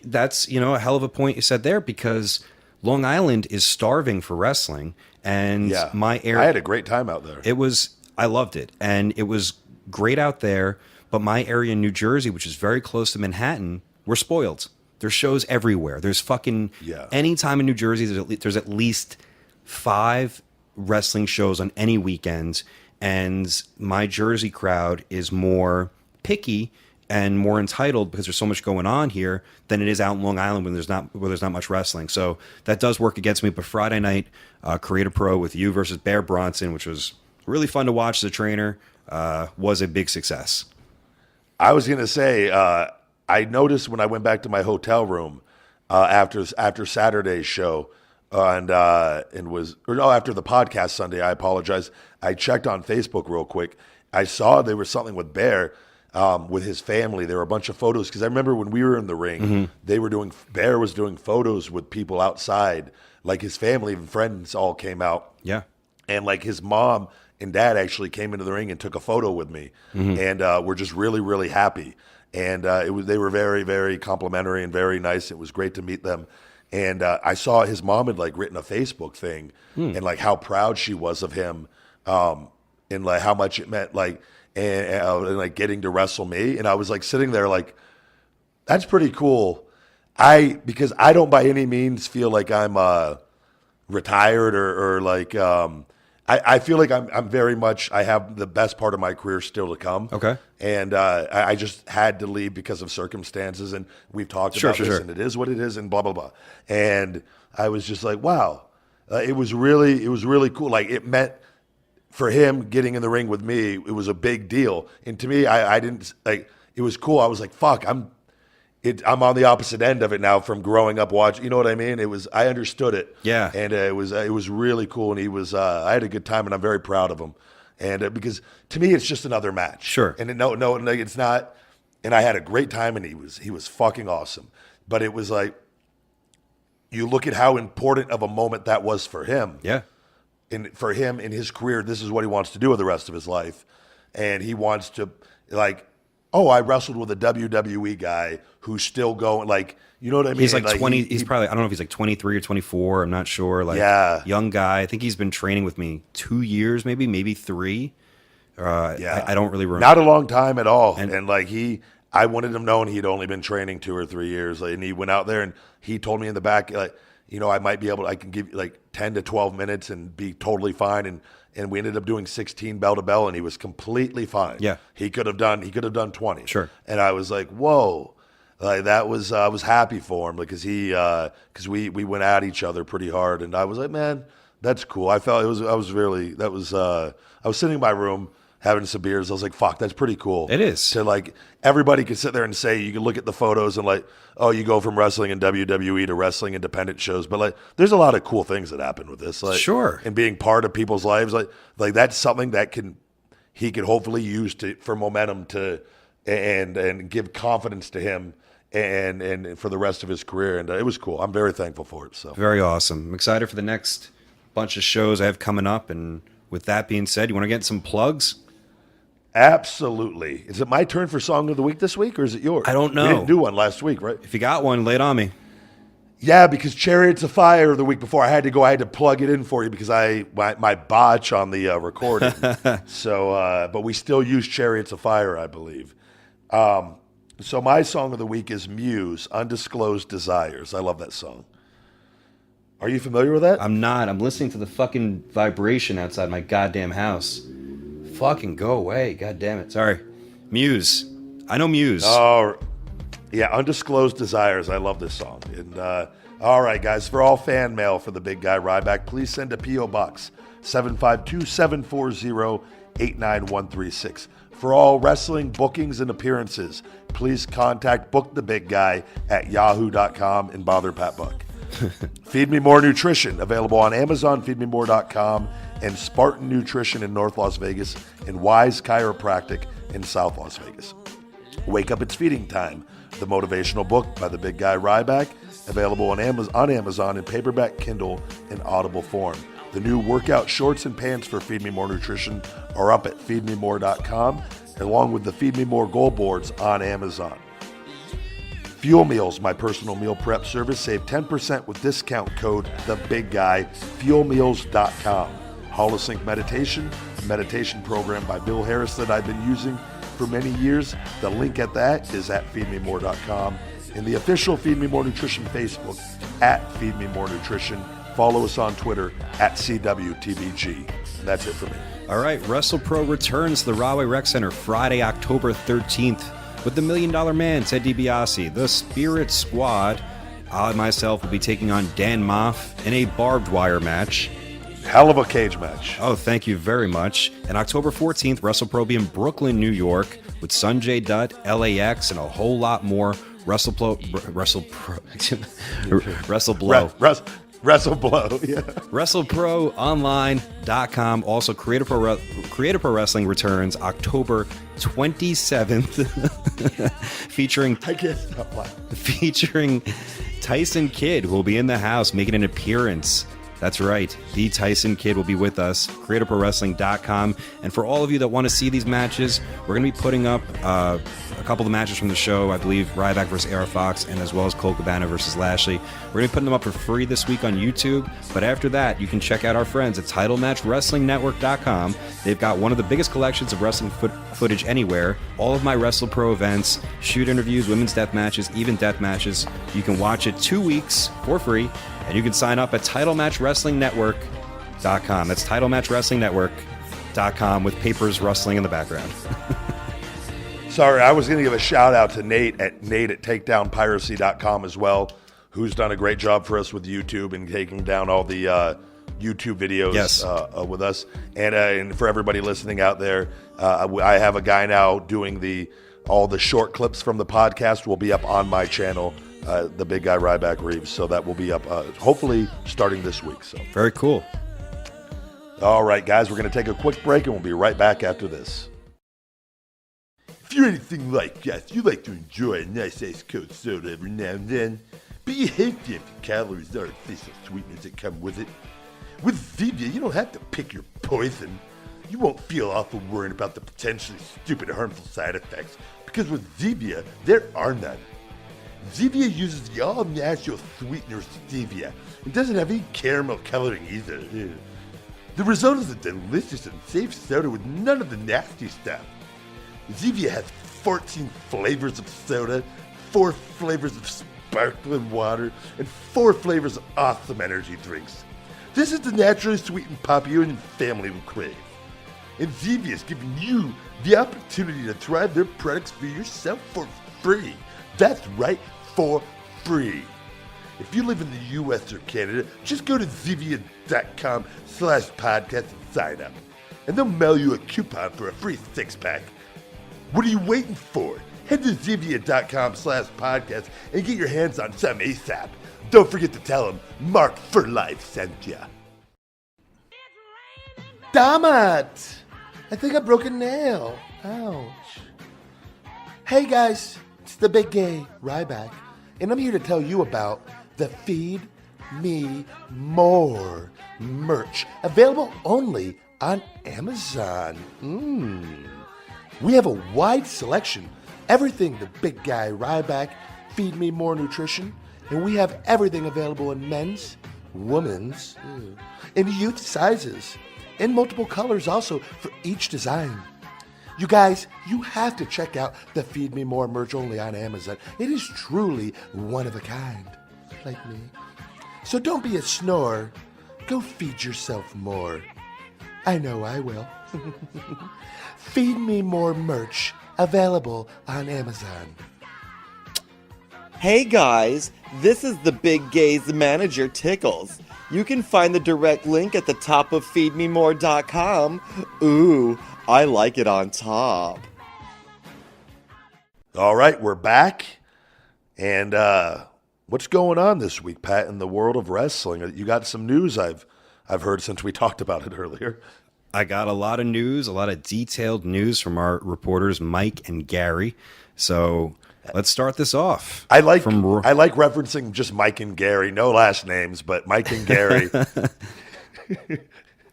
that's, a hell of a point you said there, because Long Island is starving for wrestling, and Yeah. my area. I had a great time out there. I loved it, and it was great out there. But my area in New Jersey, which is very close to Manhattan, we're spoiled. There's shows everywhere. There's fucking anytime in New Jersey, there's at least 5 wrestling shows on any weekend, and my Jersey crowd is more picky and more entitled because there's so much going on here than it is out in Long Island when there's not much wrestling. So that does work against me. But Friday night, Creative Pro with you versus Bear Bronson, which was really fun to watch as a trainer, was a big success. I was going to say, I noticed when I went back to my hotel room after Saturday's show after the podcast Sunday, I apologize. I checked on Facebook real quick. I saw there was something with Bear. With his family, there were a bunch of photos because I remember when we were in the ring, Bear was doing photos with people outside, like his family and friends all came out. Yeah, and like his mom and dad actually came into the ring and took a photo with me, and we're just really, really happy. And they were very, very complimentary and very nice. It was great to meet them. And I saw his mom had like written a Facebook thing and like how proud she was of him, and like how much it meant like. And like getting to wrestle me, and I was like sitting there like, that's pretty cool. Because I don't by any means feel like I'm retired or like I feel like I'm very much, I have the best part of my career still to come. Okay. And I just had to leave because of circumstances, and we've talked about this, and it is what it is, and blah blah blah. And I was just like, wow, it was really cool. Like it meant. For him getting in the ring with me, it was a big deal. And to me, I didn't like. It was cool. I was like, "Fuck, I'm on the opposite end of it now from growing up watching." You know what I mean? I understood it. Yeah. And it was really cool. And he was. I had a good time, and I'm very proud of him. And because to me, it's just another match. Sure. And it's not. And I had a great time, and he was fucking awesome. But it was like, you look at how important of a moment that was for him. Yeah. And for him in his career, this is what he wants to do with the rest of his life. And he wants to, like, I wrestled with a WWE guy who's still going, like, you know what I mean? He's like 20, he's probably, I don't know if he's like 23 or 24, I'm not sure. Like, young guy. I think he's been training with me 2 years, maybe 3. I don't really remember. Not a long time at all. And like, I wanted him known he'd only been training 2 or 3 years. And he went out there and he told me in the back, like, I might be I can give you like 10 to 12 minutes and be totally fine. And we ended up doing 16 bell to bell, and he was completely fine. Yeah. He could have done 20. Sure. And I was like, whoa. Like that was, I was happy for him because we went at each other pretty hard. And I was like, man, that's cool. I was sitting in my room having some beers. I was like, fuck, that's pretty cool. It is. To like, everybody could sit there and say, you can look at the photos and like, oh, you go from wrestling in WWE to wrestling independent shows. But like, there's a lot of cool things that happen with this. Like, sure. And being part of people's lives. Like that's something that he could hopefully use for momentum and give confidence to him and for the rest of his career. And it was cool. I'm very thankful for it. So very awesome. I'm excited for the next bunch of shows I have coming up. And with that being said, you want to get some plugs? Absolutely. Is it my turn for Song of the Week this week, or is it yours? I don't know. We didn't do one last week, right? If you got one, lay it on me. Yeah, because Chariots of Fire the week before, I had to plug it in for you because my botch on the recording. So, but we still use Chariots of Fire, I believe. So my Song of the Week is Muse, Undisclosed Desires. I love that song. Are you familiar with that? I'm not. I'm listening to the fucking vibration outside my goddamn house. Fucking go away. God damn it. Sorry. Muse. I know Muse. Oh, yeah. Undisclosed Desires. I love this song. And all right, guys, for all fan mail for the big guy Ryback, please send a P.O. Box 752-740-89136. For all wrestling bookings and appearances, please contact Book the Big Guy at yahoo.com and bother Pat Buck. Feed Me More Nutrition, available on Amazon, feedmemore.com, and Spartan Nutrition in North Las Vegas, and Wise Chiropractic in South Las Vegas. Wake Up, It's Feeding Time, the motivational book by the big guy Ryback, available on Amazon in paperback, Kindle, and Audible form. The new workout shorts and pants for Feed Me More Nutrition are up at feedmemore.com, along with the Feed Me More goal boards on Amazon. Fuel Meals, my personal meal prep service. Save 10% with discount code THEBIGGUY. FuelMeals.com. Holosync Meditation, a meditation program by Bill Harris that I've been using for many years. The link at that is at feedmemore.com. In the official Feed Me More Nutrition Facebook at Feed Me More Nutrition. Follow us on Twitter at CWTBG. And that's it for me. All right, WrestlePro returns to the Rahway Rec Center Friday, October 13th with the $1 Million Man, Ted DiBiase. The Spirit Squad, I myself will be taking on Dan Moff in a barbed wire match. Hell of a cage match. Oh, thank you very much. And October 14th, WrestlePro will be in Brooklyn, New York with Sanjay Dutt, LAX, and a whole lot more. WrestleBlow. WrestleBlow, yeah. WrestleProOnline.com. Also, Creative Pro Wrestling returns October 27th, featuring I can't stop laughing. Featuring Tyson Kidd, who will be in the house making an appearance. That's right. The Tyson Kidd will be with us. CreativeProWrestling.com. And for all of you that want to see these matches, we're going to be putting up a couple of the matches from the show. I believe Ryback versus AR Fox, and as well as Cole Cabana versus Lashley. We're going to be putting them up for free this week on YouTube. But after that, you can check out our friends at TitleMatchWrestlingNetwork.com. They've got one of the biggest collections of wrestling footage anywhere. All of my WrestlePro events, shoot interviews, women's death matches, even death matches. You can watch it 2 weeks for free. And you can sign up at TitleMatchWrestlingNetwork.com. That's TitleMatchWrestlingNetwork.com with papers rustling in the background. Sorry, I was going to give a shout out to Nate at TakedownPiracy.com as well, who's done a great job for us with YouTube and taking down all the YouTube videos with us. And for everybody listening out there, I have a guy now doing all the short clips from the podcast will be up on my channel. The big guy Ryback Reeves, so that will be up hopefully starting this week. So very cool. All right, guys, we're going to take a quick break and we'll be right back after this. If you're anything like us, you like to enjoy a nice ice cold soda every now and then, but you hate the empty calories and artificial sweeteners that come with it. With Zevia, you don't have to pick your poison. You won't feel awful worrying about the potentially stupid harmful side effects, because with Zevia, there are none. Zevia uses the all-natural sweetener stevia and doesn't have any caramel coloring either. The result is a delicious and safe soda with none of the nasty stuff. Zevia has 14 flavors of soda, 4 flavors of sparkling water, and 4 flavors of awesome energy drinks. This is the naturally sweetened pop you and your family will crave. And Zevia is giving you the opportunity to try their products for yourself for free. That's right, for free. If you live in the U.S. or Canada, just go to Zevia.com/podcast and sign up. And they'll mail you a coupon for a free 6-pack. What are you waiting for? Head to Zevia.com/podcast and get your hands on some ASAP. Don't forget to tell them Mark for Life sent ya. Damn it! I think I broke a nail. Ouch. Hey guys. It's the big gay Ryback, and I'm here to tell you about the Feed Me More merch, available only on Amazon. We have a wide selection, everything the big guy Ryback, Feed Me More Nutrition, and we have everything available in men's, women's, and youth sizes, in multiple colors also for each design. You guys, you have to check out the Feed Me More merch only on Amazon. It is truly one of a kind, like me. So don't be a snore. Go feed yourself more. I know I will. Feed Me More merch, available on Amazon. Hey guys, this is the Big Gay's manager, Tickles. You can find the direct link at the top of feedmemore.com. Ooh, I like it on top. All right, we're back. And what's going on this week, Pat, in the world of wrestling? You got some news I've heard since we talked about it earlier. I got a lot of news, a lot of detailed news from our reporters, Mike and Gary. So let's start this off. I like referencing just Mike and Gary, no last names, but Mike and Gary.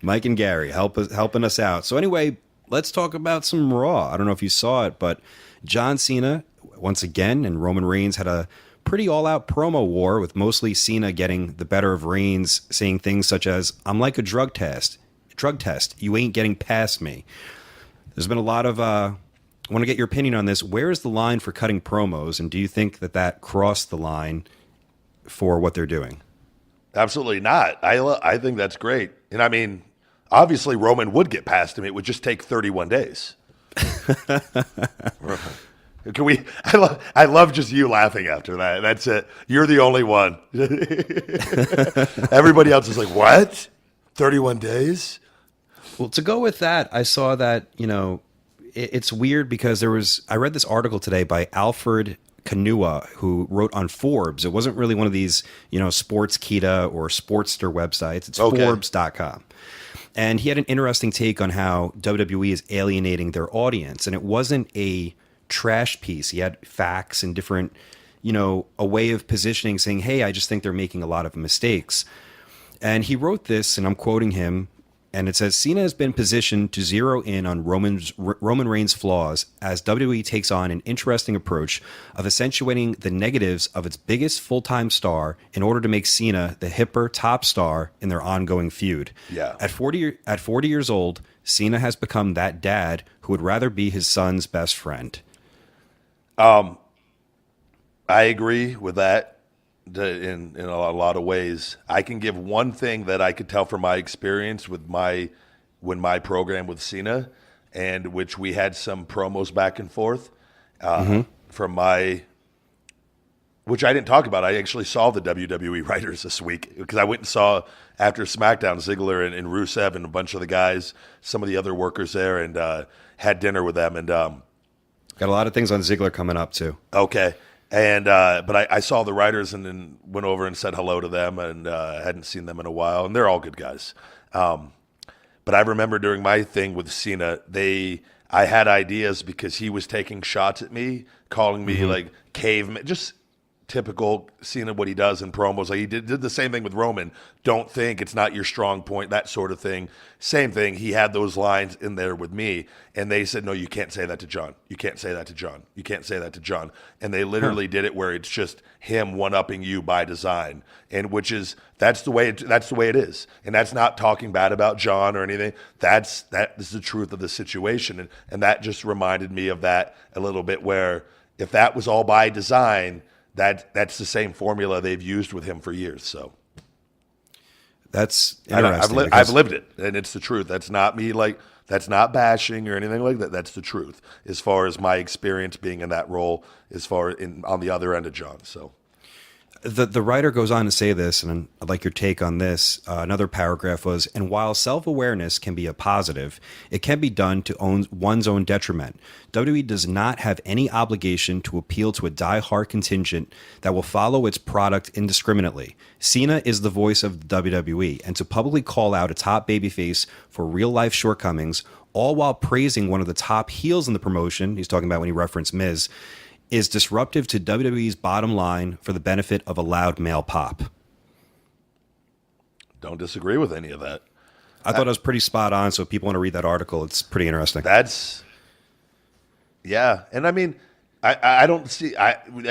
Mike and Gary helping us out. So anyway, let's talk about some Raw. I don't know if you saw it, but John Cena once again and Roman Reigns had a pretty all-out promo war with mostly Cena getting the better of Reigns, saying things such as, "I'm like a drug test. You ain't getting past me." There's been a lot of... I want to get your opinion on this. Where is the line for cutting promos, and do you think that crossed the line for what they're doing? Absolutely not. I think that's great. And I mean, obviously Roman would get past him. It would just take 31 days. Can we? I love just you laughing after that. That's it. You're the only one. Everybody else is like, what? 31 days? Well, to go with that, I saw that, it's weird because I read this article today by Alfred Kanua, who wrote on Forbes. It wasn't really one of these, Sportskeeda or Sportster websites. It's Okay. Forbes.com. And he had an interesting take on how WWE is alienating their audience. And it wasn't a trash piece. He had facts and different, a way of positioning, saying, hey, I just think they're making a lot of mistakes. And he wrote this, and I'm quoting him, and it says, Cena has been positioned to zero in on Roman Reigns' flaws as WWE takes on an interesting approach of accentuating the negatives of its biggest full-time star in order to make Cena the hipper top star in their ongoing feud. Yeah. At 40 years old, Cena has become that dad who would rather be his son's best friend. I agree with that in a lot of ways. I can give one thing that I could tell from my experience with my program with Cena, and which we had some promos back and forth which I didn't talk about. I actually saw the WWE writers this week because I went and saw after SmackDown Ziggler and Rusev and a bunch of the guys, some of the other workers there, and had dinner with them. And got a lot of things on Ziggler coming up too. Okay. And but I saw the writers and then went over and said hello to them, and hadn't seen them in a while, and they're all good guys. But I remember during my thing with Cena, I had ideas because he was taking shots at me, calling me like caveman, just typical Cena, what he does in promos. Like he did the same thing with Roman. Don't think it's not your strong point, that sort of thing. Same thing. He had those lines in there with me, and they said, no, you can't say that to John. You can't say that to John. You can't say that to John. And they literally did it where it's just him one-upping you by design, and that's the way it is. And that's not talking bad about John or anything. This is the truth of the situation, and that just reminded me of that a little bit. Where if that was all by design, that's the same formula they've used with him for years. So that's interesting. I've lived it, and it's the truth. That's not me, that's not bashing or anything like that. That's the truth as far as my experience being in that role, on the other end of John. So the writer goes on to say this, and I'd like your take on this. Another paragraph was, and while self-awareness can be a positive, it can be done to one's own detriment. WWE does not have any obligation to appeal to a die-hard contingent that will follow its product indiscriminately. Cena is the voice of the WWE, and to publicly call out a top babyface for real-life shortcomings, all while praising one of the top heels in the promotion, he's talking about when he referenced Miz, is disruptive to WWE's bottom line for the benefit of a loud male pop. don't disagree with any of that. I thought it was pretty spot on, so if people want to read that article, it's pretty interesting. Yeah. And I mean, I don't see,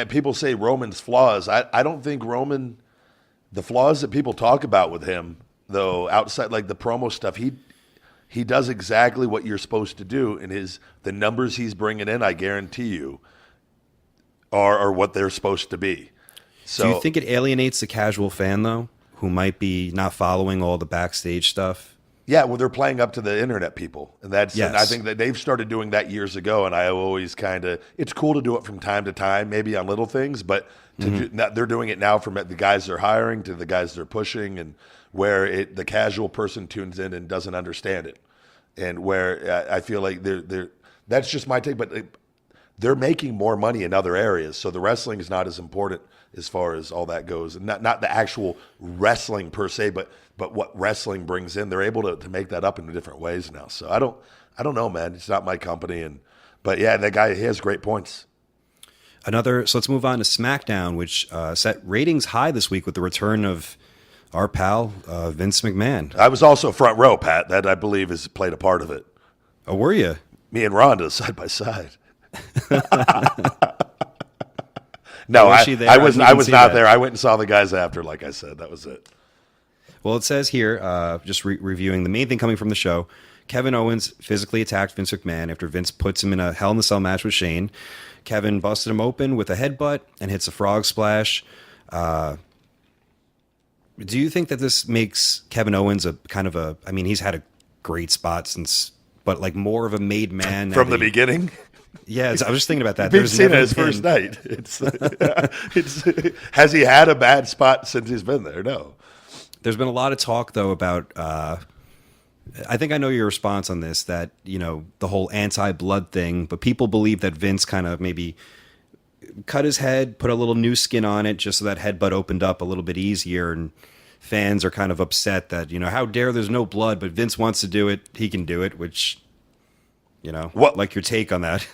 people say Roman's flaws. I don't think the flaws that people talk about with him, though, outside like the promo stuff, he does exactly what you're supposed to do. And the numbers he's bringing in, I guarantee you, are what they're supposed to be. So, do you think it alienates the casual fan, though, who might be not following all the backstage stuff? Yeah, well, they're playing up to the internet people, and Yes. and I think that they've started doing that years ago. And I always it's cool to do it from time to time, maybe on little things, but they're doing it now from the guys they're hiring to the guys they're pushing, and where the casual person tunes in and doesn't understand it, and where I feel like that's just my take, but they're making more money in other areas, so the wrestling is not as important as far as all that goes, and not the actual wrestling per se, but what wrestling brings in. They're able to make that up in different ways now. So I don't know, man. It's not my company, but yeah, that guy, he has great points. So let's move on to SmackDown, which set ratings high this week with the return of our pal Vince McMahon. I was also front row, Pat. That I believe has played a part of it. Oh, were you? Me and Rhonda side by side. No, Was she there? I I was didn't even I was see not that. there. I went and saw the guys after. Like I said, that was it. Well, it says here, just reviewing the main thing coming from the show, Kevin Owens physically attacked Vince McMahon after Vince puts him in a Hell in a Cell match with Shane. Kevin busted him open with a headbutt and hits a frog splash. Do you think that this makes Kevin Owens a kind of a, I mean, he's had a great spot since, but like more of a made man now From that the beginning. Yeah, I was just thinking about that. Big There's Cena never his been- first night. It's has he had a bad spot since he's been there? No. There's been a lot of talk though about I think I know your response on this, that, you know, the whole anti-blood thing, but people believe that Vince kind of maybe cut his head, put a little new skin on it just so that headbutt opened up a little bit easier, and fans are kind of upset that, you know, how dare there's no blood, but Vince wants to do it, he can do it, which, you know, What- like your take on that.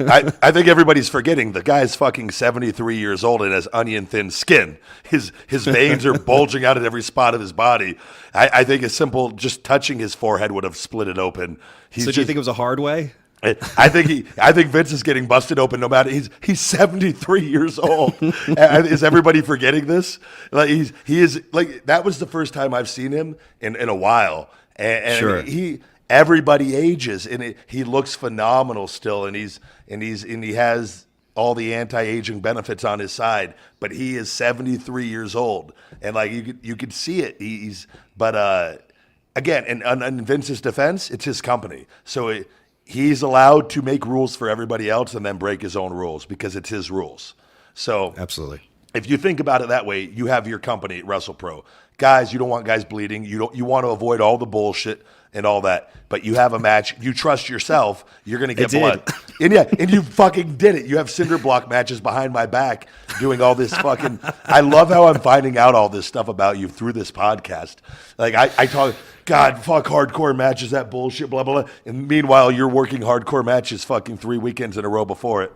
I think everybody's forgetting the guy's fucking 73 years old and has onion thin skin. His veins are bulging out at every spot of his body. I think a simple just touching his forehead would have split it open. So do you think it was a hard way? I think Vince is getting busted open no matter. He's 73 years old. Is everybody forgetting this? Like he is like, that was the first time I've seen him in a while. And Sure. everybody ages, and he looks phenomenal still, and he has all the anti-aging benefits on his side, but he is 73 years old, and like you could see it. Again, in Vince's defense, it's his company, so he's allowed to make rules for everybody else and then break his own rules because it's his rules. So Absolutely. if you think about it that way, you have your company, WrestlePro. Guys, you don't want guys bleeding. You want to avoid all the bullshit and all that. But you have a match. You trust yourself. You're going to get I did. blood. And you fucking did it. You have cinder block matches behind my back doing all this fucking. I love how I'm finding out all this stuff about you through this podcast. Like I talk, God, fuck hardcore matches, that bullshit, blah, blah, blah. And meanwhile, you're working hardcore matches fucking 3 weekends in a row before it.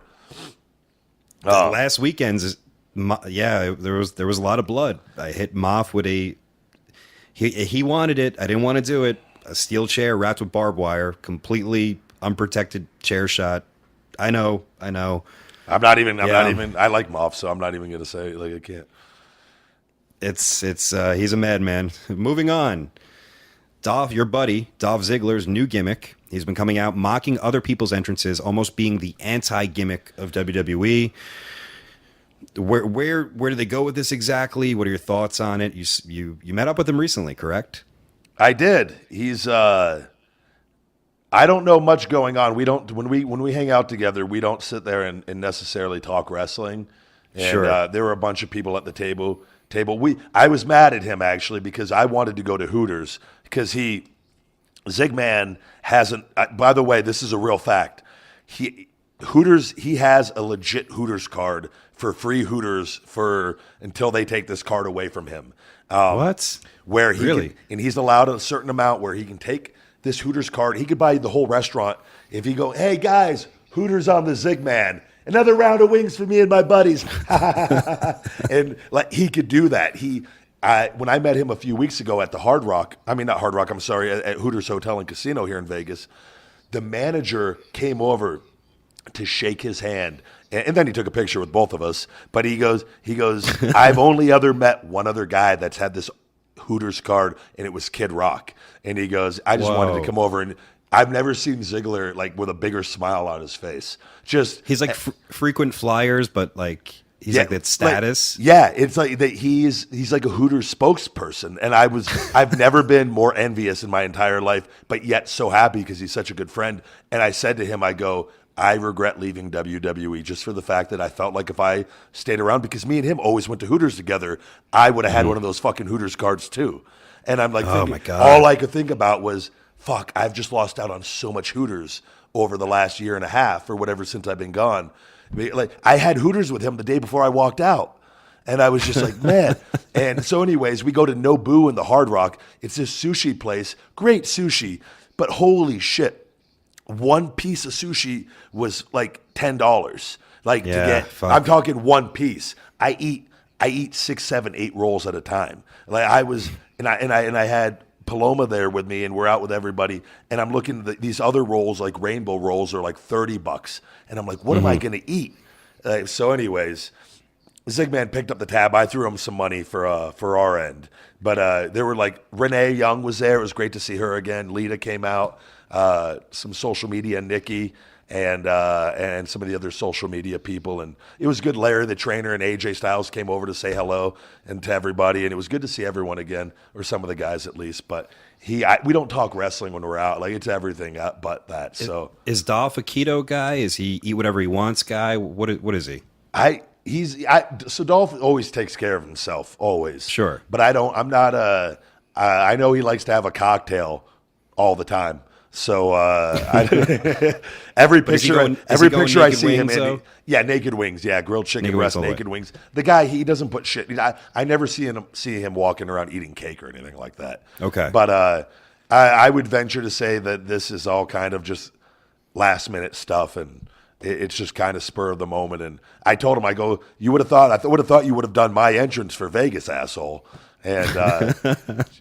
Last weekend's, there was a lot of blood. I hit Moff with he wanted it. I didn't want to do it. A steel chair wrapped with barbed wire, completely unprotected chair shot. I know. I'm not even. I like Moff, so I'm not even gonna say, like, I can't. It's he's a madman. Moving on. Your buddy, Dolph Ziggler's new gimmick. He's been coming out mocking other people's entrances, almost being the anti-gimmick of WWE. Where do they go with this exactly? What are your thoughts on it? You met up with him recently, correct? I did. He's. I don't know much going on. We don't when we hang out together. We don't sit there and necessarily talk wrestling. And, Sure. There were a bunch of people at the table. I was mad at him actually because I wanted to go to Hooters because Zigman hasn't. By the way, this is a real fact. He has a legit Hooters card for free Hooters until they take this card away from him. What? Where he Really? and he's allowed a certain amount where he can take this Hooters card. He could buy the whole restaurant if he go, hey guys, Hooters on the Zigman. Another round of wings for me and my buddies. And like he could do that. When I met him a few weeks ago at the at Hooters Hotel and Casino here in Vegas, the manager came over to shake his hand. And then he took a picture with both of us. But he goes, I've only met one other guy that's had this Hooters card, and it was Kid Rock. And he goes, I just wanted to come over, and I've never seen Ziggler like with a bigger smile on his face. He's like frequent flyers, but like he's like that status. It's like that. He's like a Hooters spokesperson, and I've never been more envious in my entire life, but yet so happy because he's such a good friend. And I said to him, I regret leaving WWE just for the fact that I felt like if I stayed around, because me and him always went to Hooters together, I would have had one of those fucking Hooters cards too. And I'm like, Oh my God. all I could think about was, fuck, I've just lost out on so much Hooters over the last year and a half or whatever since I've been gone. Like I had Hooters with him the day before I walked out. And I was just like, man. And so anyways, we go to Nobu in the Hard Rock. It's this sushi place. Great sushi. But holy shit. One piece of sushi was like $10. Like to get, fuck. I'm talking one piece. I eat 6, 7, 8 rolls at a time. Like I had Paloma there with me, and we're out with everybody. And I'm looking at these other rolls, like rainbow rolls, are like $30, and I'm like, what am I going to eat? So, anyways, Zigman picked up the tab. I threw him some money for our end, but there were like Renee Young was there. It was great to see her again. Lita came out. Some social media, Nikki, and some of the other social media people, and it was good. Larry the trainer and AJ Styles came over to say hello and to everybody, and it was good to see everyone again, or some of the guys at least. But we don't talk wrestling when we're out. Like, it's everything but that. So is Dolph a keto guy? Is he eat whatever he wants guy? What is he? So Dolph always takes care of himself, always. Sure. But I'm not I know he likes to have a cocktail all the time. So every picture I see him in, naked wings, grilled chicken breast, naked wings. The guy, he doesn't put shit. I never see him walking around eating cake or anything like that. Okay. But I would venture to say that this is all kind of just last minute stuff, and it's just kind of spur of the moment. And I told him, I would have thought you would have done my entrance for Vegas, asshole. And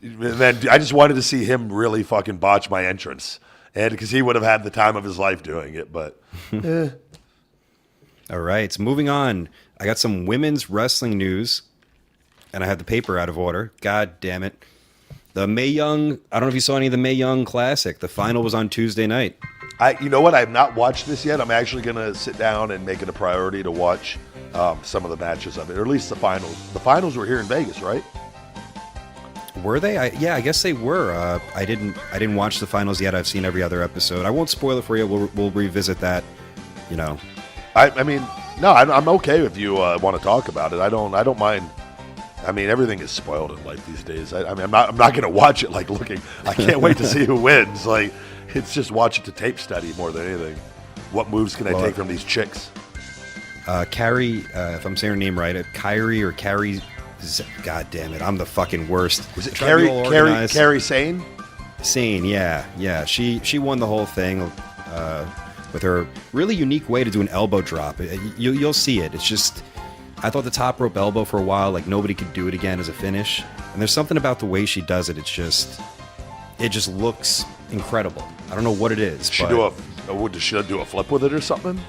then I just wanted to see him really fucking botch my entrance, and because he would have had the time of his life doing it. But All right, so moving on. I got some women's wrestling news, and I had the paper out of order. God damn it! The Mae Young. I don't know if you saw any of the Mae Young Classic. The final was on Tuesday night. You know what? I have not watched this yet. I'm actually going to sit down and make it a priority to watch some of the matches of it, or at least the finals. The finals were here in Vegas, right? Were they? I guess they were. I didn't watch the finals yet. I've seen every other episode. I won't spoil it for you. We'll revisit that. You know. I mean, no, I'm okay if you want to talk about it. I don't mind. I mean, everything is spoiled in life these days. I mean, I'm not going to watch it like looking. I can't wait to see who wins. Like, it's just watch it to tape study more than anything. What moves can I take from these chicks? Carrie, if I'm saying her name right, Kyrie or Carrie. God damn it, I'm the fucking worst. Was it Carrie Sane? Sane, yeah. She won the whole thing with her really unique way to do an elbow drop. You'll see it. It's just, I thought the top rope elbow for a while, like nobody could do it again as a finish. And there's something about the way she does it. It just looks incredible. I don't know what it is. Does she do a flip with it or something?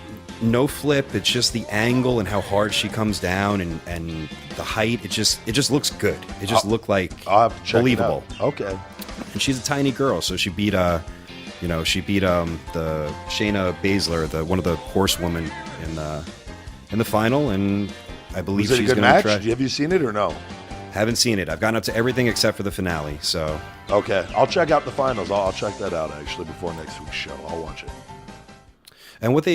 No flip. It's just the angle and how hard she comes down and the height. It just looks good. It just looked like I'll have to check believable. It out. Okay. And she's a tiny girl, so she beat the Shayna Baszler, one of the horsewomen in the final, and I believe she's going to match. Have you seen it or no? Haven't seen it. I've gotten up to everything except for the finale. So okay, I'll check out the finals. I'll check that out actually before next week's show. I'll watch it. And with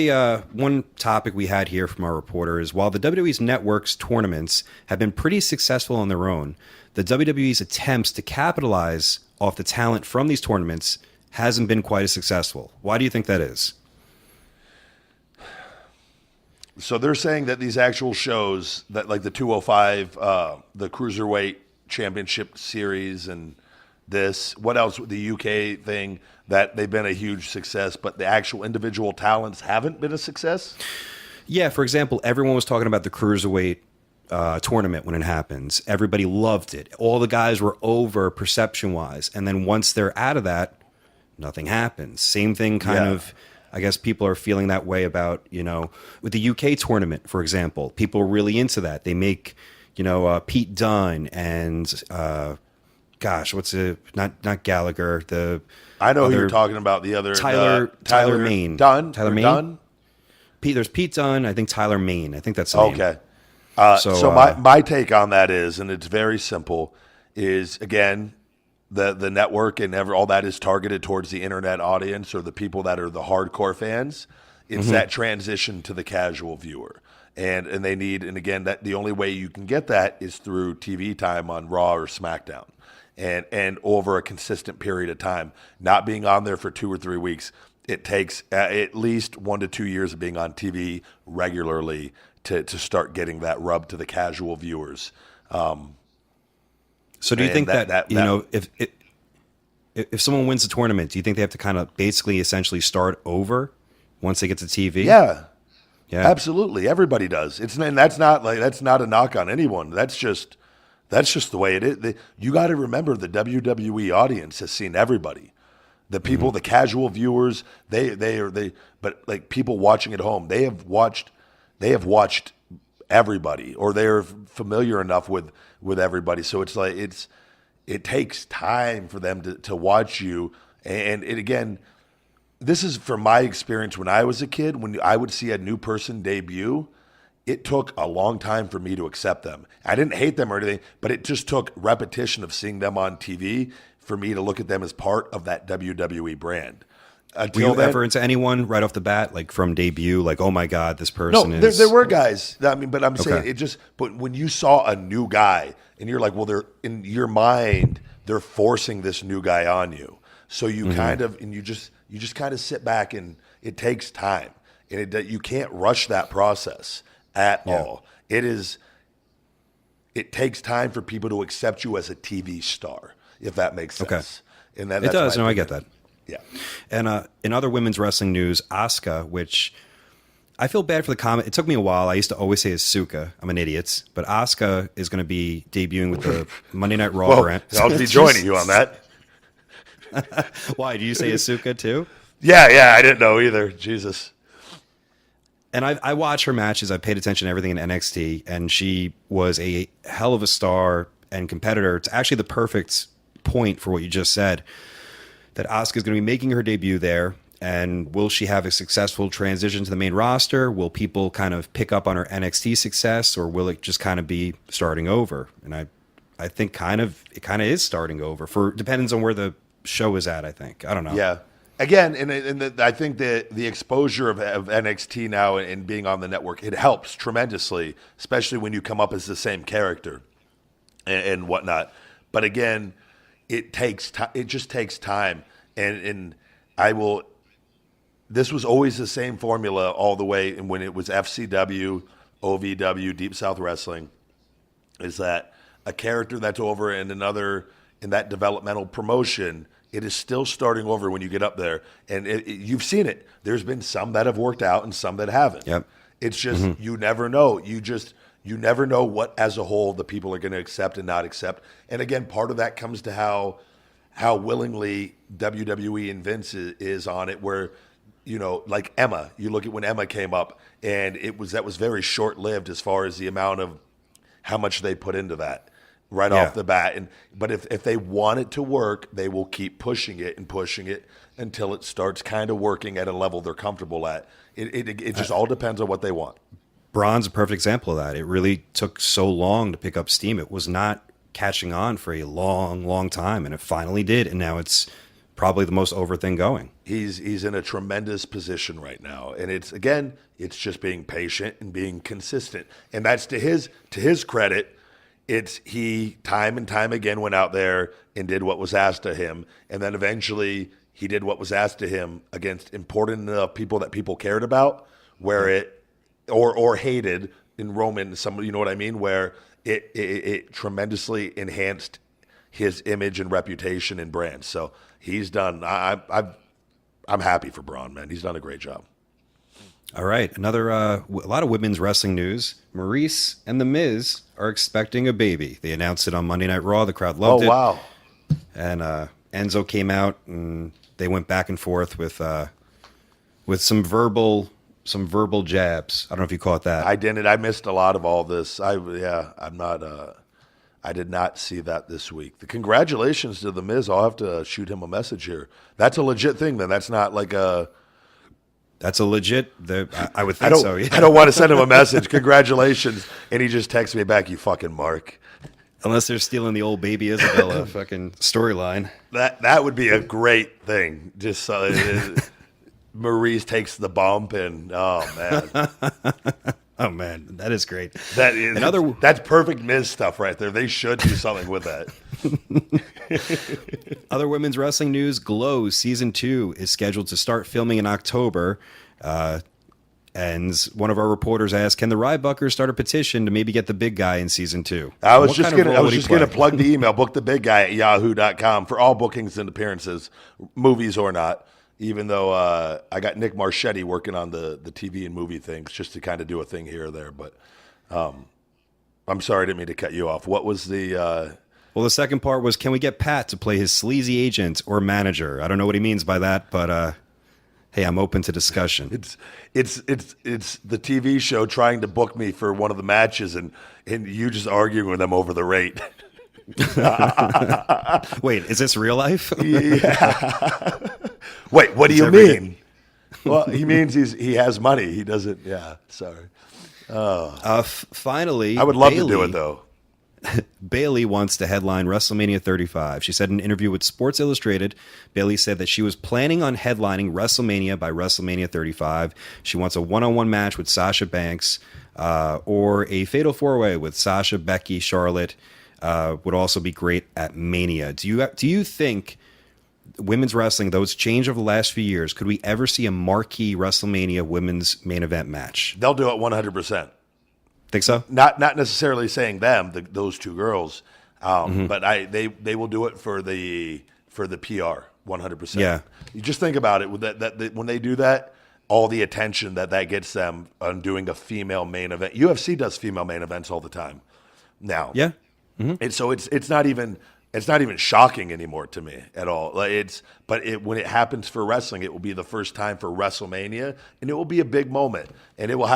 one topic we had here from our reporter is, while the WWE's network's tournaments have been pretty successful on their own, the WWE's attempts to capitalize off the talent from these tournaments hasn't been quite as successful. Why do you think that is? So they're saying that these actual shows, that like the 205, the Cruiserweight Championship Series, and what else, the UK thing, that they've been a huge success, but the actual individual talents haven't been a success? Yeah, for example, everyone was talking about the Cruiserweight tournament when it happens. Everybody loved it. All the guys were over perception-wise. And then once they're out of that, nothing happens. Same thing kind of, I guess people are feeling that way about, with the UK tournament, for example. People are really into that. They make, Pete Dunne and, what's it? Not Gallagher, I know who you're talking about. The other Tyler Mane. Tyler Mane. There's Pete Dunne. I think Tyler Mane. I think that's the name. Okay. So my take on that is, and it's very simple, is again the network and all that is targeted towards the internet audience or the people that are the hardcore fans. It's that transition to the casual viewer, and they need, and again, that the only way you can get that is through TV time on Raw or SmackDown. And over a consistent period of time, not being on there for 2 or 3 weeks, it takes at least 1 to 2 years of being on TV regularly to start getting that rub to the casual viewers. So do you think that if someone wins the tournament, do you think they have to kind of basically essentially start over once they get to TV? Yeah, absolutely. Everybody does. And that's not a knock on anyone. That's just the way it is. You got to remember, the WWE audience has seen everybody. The people, the casual viewers, but like people watching at home, they have watched everybody, or they're familiar enough with everybody. So it's like it takes time for them to watch you. And it, again, this is from my experience when I was a kid. When I would see a new person debut, it took a long time for me to accept them. I didn't hate them or anything, but it just took repetition of seeing them on TV for me to look at them as part of that WWE brand. Were you ever into anyone right off the bat, like from debut, like, oh my God, this person no, is... there were guys. I mean, but I'm saying Okay. it just, but when you saw a new guy and you're like, well, they're in your mind, they're forcing this new guy on you. So you kind of, and you just kind of sit back, and it takes time, and you can't rush that process at all. It takes time for people to accept you as a TV star, if that makes sense. Okay. And that, It that's does. my No, I get opinion. that. Yeah. And in other women's wrestling news, Asuka, which I feel bad for the comment. It took me a while. I used to always say Asuka. I'm an idiot. But Asuka is going to be debuting with the Monday Night Raw Well, brand. I'll be joining you on that. Why? Do you say Asuka too? Yeah, I didn't know either. Jesus. And I watch her matches. I paid attention to everything in NXT, and she was a hell of a star and competitor. It's actually the perfect point for what you just said, that Asuka is going to be making her debut there. And will she have a successful transition to the main roster? Will people kind of pick up on her NXT success, or will it just kind of be starting over? And I think it kind of is starting over. Depends on where the show is at, I think. I don't know. Yeah. Again, I think the exposure of NXT now and being on the network, it helps tremendously, especially when you come up as the same character and whatnot. But again, it takes time. It just takes time. And this was always the same formula all the way. And when it was FCW, OVW, Deep South Wrestling, is that a character that's over in that developmental promotion, it is still starting over when you get up there. And you've seen it. There's been some that have worked out and some that haven't. Yep. It's just, you never know. You never know what, as a whole, the people are going to accept and not accept. And again, part of that comes to how willingly WWE and Vince is on it, where, like Emma, you look at when Emma came up, and that was very short-lived as far as the amount of how much they put into that right off the bat. But if they want it to work, they will keep pushing it until it starts kind of working at a level they're comfortable at. It just all depends on what they want. Braun's a perfect example of that. It really took so long to pick up steam. It was not catching on for a long, long time, and it finally did. And now it's probably the most over thing going. He's in a tremendous position right now, and it's just being patient and being consistent, and that's to his credit. He time and time again went out there and did what was asked of him, and then eventually he did what was asked of him against important enough people that people cared about, where it or hated in Roman. You know what I mean? Where it tremendously enhanced his image and reputation and brand. So he's done. I'm happy for Braun, man. He's done a great job. All right. Another, a lot of women's wrestling news. Maurice and The Miz are expecting a baby. They announced it on Monday Night Raw. The crowd loved it. Oh, wow. And Enzo came out, and they went back and forth with some verbal jabs. I don't know if you caught that. I didn't. I missed a lot of all this. I did not see that this week. The congratulations to The Miz. I'll have to shoot him a message here. That's a legit thing, then. That's not like a... That's a legit. I would think so. Yeah. I don't want to send him a message. Congratulations. And he just texts me back, you fucking mark. Unless they're stealing the old baby Isabella fucking storyline. That would be a great thing. Just Maurice takes the bump, and oh man. Oh man, that is great. That's perfect Miz stuff right there. They should do something with that. Other women's wrestling news: Glow season 2 is scheduled to start filming in October. And one of our reporters asked, "Can the Rybackers start a petition to maybe get the big guy in season 2?" I was just going to plug the email. Book the big guy at yahoo.com for all bookings and appearances, movies or not. Even though I got Nick Marchetti working on the TV and movie things, just to kind of do a thing here or there. But I'm sorry, I didn't mean to cut you off. What was the... Well, the second part was, can we get Pat to play his sleazy agent or manager? I don't know what he means by that, but hey, I'm open to discussion. It's the TV show trying to book me for one of the matches, and you just arguing with them over the rate. Wait, is this real life? Yeah. Wait, what do you mean? Well, he means he has money. He doesn't. Yeah. Sorry. Finally, I would love to do it though. Bailey wants to headline WrestleMania 35. She said in an interview with Sports Illustrated, Bailey said that she was planning on headlining WrestleMania by WrestleMania 35. She wants a one-on-one match with Sasha Banks or a fatal four-way with Sasha, Becky, Charlotte would also be great at Mania. Do you think women's wrestling, though it's changed over the last few years, could we ever see a marquee WrestleMania women's main event match? They'll do it 100%. Think so? Not necessarily saying them, those two girls, but they will do it for the PR 100%. Yeah. You just think about it that when they do that, all the attention that gets them on doing a female main event. UFC does female main events all the time now. Yeah. And so it's not even shocking anymore to me at all. When it happens for wrestling, it will be the first time for WrestleMania, and it will be a big moment, and it will.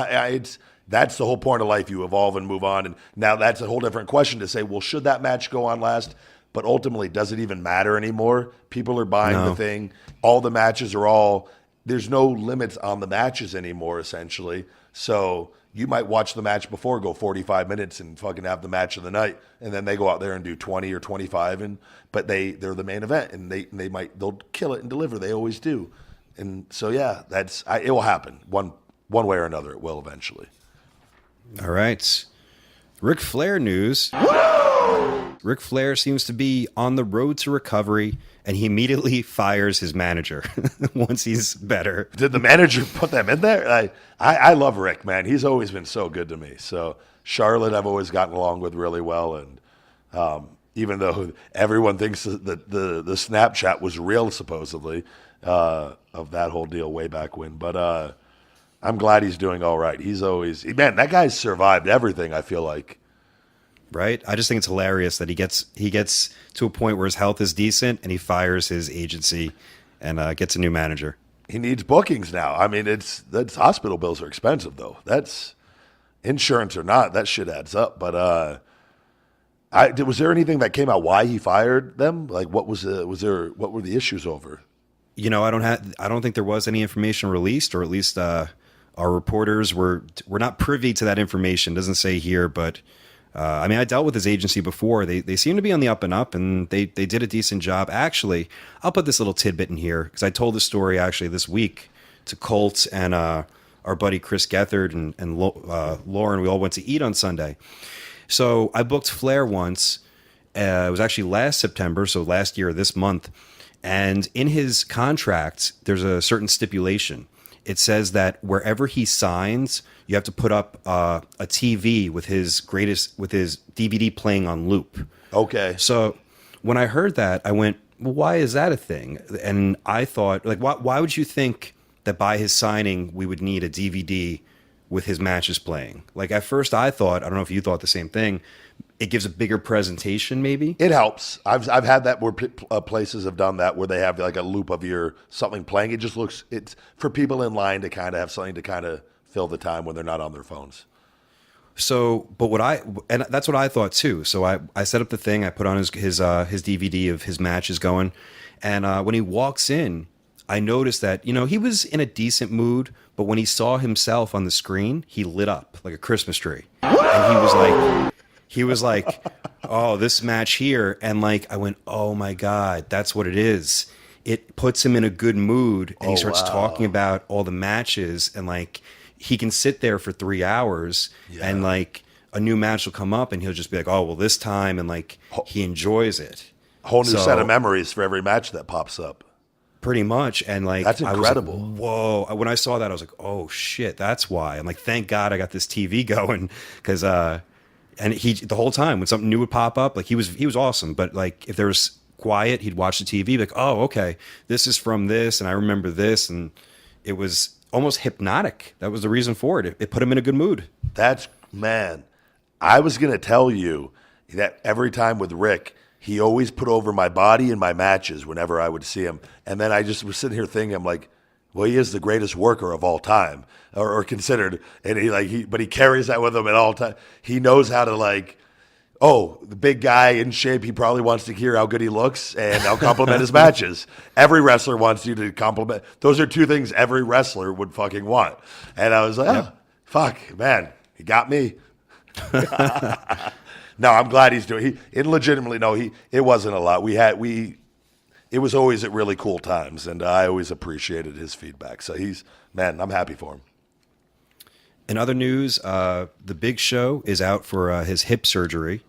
That's the whole point of life. You evolve and move on, and now that's a whole different question to say. Well, should that match go on last? But ultimately, does it even matter anymore? People are buying the thing. All the matches are there's no limits on the matches anymore, essentially. So you might watch the match before, go 45 minutes and fucking have the match of the night, and then they go out there and do 20 or 25, but they're the main event, and they'll kill it and deliver. They always do. And so yeah, it will happen one way or another. It will eventually. All right. Ric Flair news. Ric Flair seems to be on the road to recovery, and he immediately fires his manager once he's better. Did the manager put them in there? I love Rick, man. He's always been so good to me. So Charlotte, I've always gotten along with really well, and even though everyone thinks that the Snapchat was real, supposedly, of that whole deal way back when, but I'm glad he's doing all right. That guy's survived everything, I feel like. Right? I just think it's hilarious that he gets to a point where his health is decent and he fires his agency and gets a new manager. He needs bookings now. I mean, that's hospital bills are expensive though. That's insurance or not, that shit adds up. But was there anything that came out why he fired them? Like what were the issues over? I don't think there was any information released, or at least our reporters were not privy to that information. It doesn't say here, but I dealt with his agency before. They seem to be on the up and up, and they did a decent job. Actually, I'll put this little tidbit in here because I told the story actually this week to Colt and our buddy Chris Gethard and Lauren. We all went to eat on Sunday. So I booked Flair once. It was actually last September, so last year, this month. And in his contract, there's a certain stipulation. It says that wherever he signs, you have to put up a TV with his DVD playing on loop. Okay. So when I heard that, I went, well, why is that a thing? And I thought, like, why would you think that by his signing, we would need a DVD with his matches playing? Like, at first I thought, I don't know if you thought the same thing, it gives a bigger presentation, maybe. It helps. I've had that where places have done that, where they have like a loop of something playing. It just looks, it's for people in line to kind of have something to kind of fill the time when they're not on their phones. So, and that's what I thought too. So I set up the thing. I put on his DVD of his matches going, and when he walks in, I noticed that he was in a decent mood, but when he saw himself on the screen, he lit up like a Christmas tree, and he was like, oh, this match here, and like I went, oh my God, that's what it is. It puts him in a good mood, and he starts talking about all the matches, and like he can sit there for 3 hours, and like a new match will come up, and he'll just be like, oh, well, this time, and like he enjoys it. A whole new set of memories for every match that pops up. Pretty much, and like that's incredible. I was like, whoa! When I saw that, I was like, oh shit, that's why. I'm like, thank God I got this TV going, because and he the whole time when something new would pop up, like he was awesome. But like if there was quiet, he'd watch the TV, like, oh, okay, this is from this, and I remember this, and it was almost hypnotic. That was the reason for it. It put him in a good mood. Man, I was gonna tell you that every time with Rick, he always put over my body in my matches whenever I would see him, and then I just was sitting here thinking, I'm like, Well, he is the greatest worker of all time, or considered, and but he carries that with him at all time. He knows how to the big guy in shape. He probably wants to hear how good he looks, and I'll compliment his matches. Every wrestler wants you to compliment. Those are two things every wrestler would fucking want. And I was like, fuck, man, he got me. No, I'm glad he's doing. It wasn't a lot. It was always at really cool times, and I always appreciated his feedback. So I'm happy for him. In other news, the Big Show is out for his hip surgery.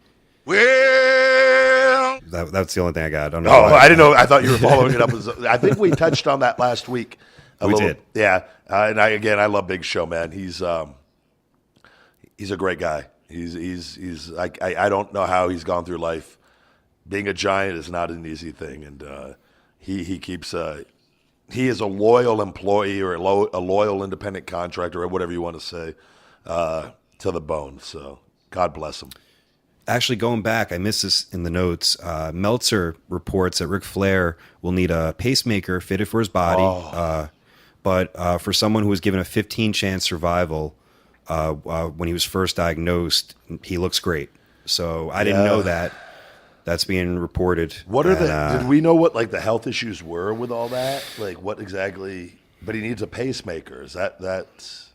Well, that's the only thing I got. I don't know. I didn't know. I thought you were following it up. I think we touched on that last week. We did. Yeah. And I love Big Show, man. He's a great guy. I don't know how he's gone through life. Being a giant is not an easy thing, and he keeps. He is a loyal employee or a loyal independent contractor or whatever you want to say to the bone. So God bless him. Actually, going back, I missed this in the notes. Meltzer reports that Ric Flair will need a pacemaker fitted for his body, but for someone who was given a 15-chance survival when he was first diagnosed, he looks great. So I didn't know that. That's being reported. What are did we know what the health issues were with all that? Like what exactly? But he needs a pacemaker. Is that's?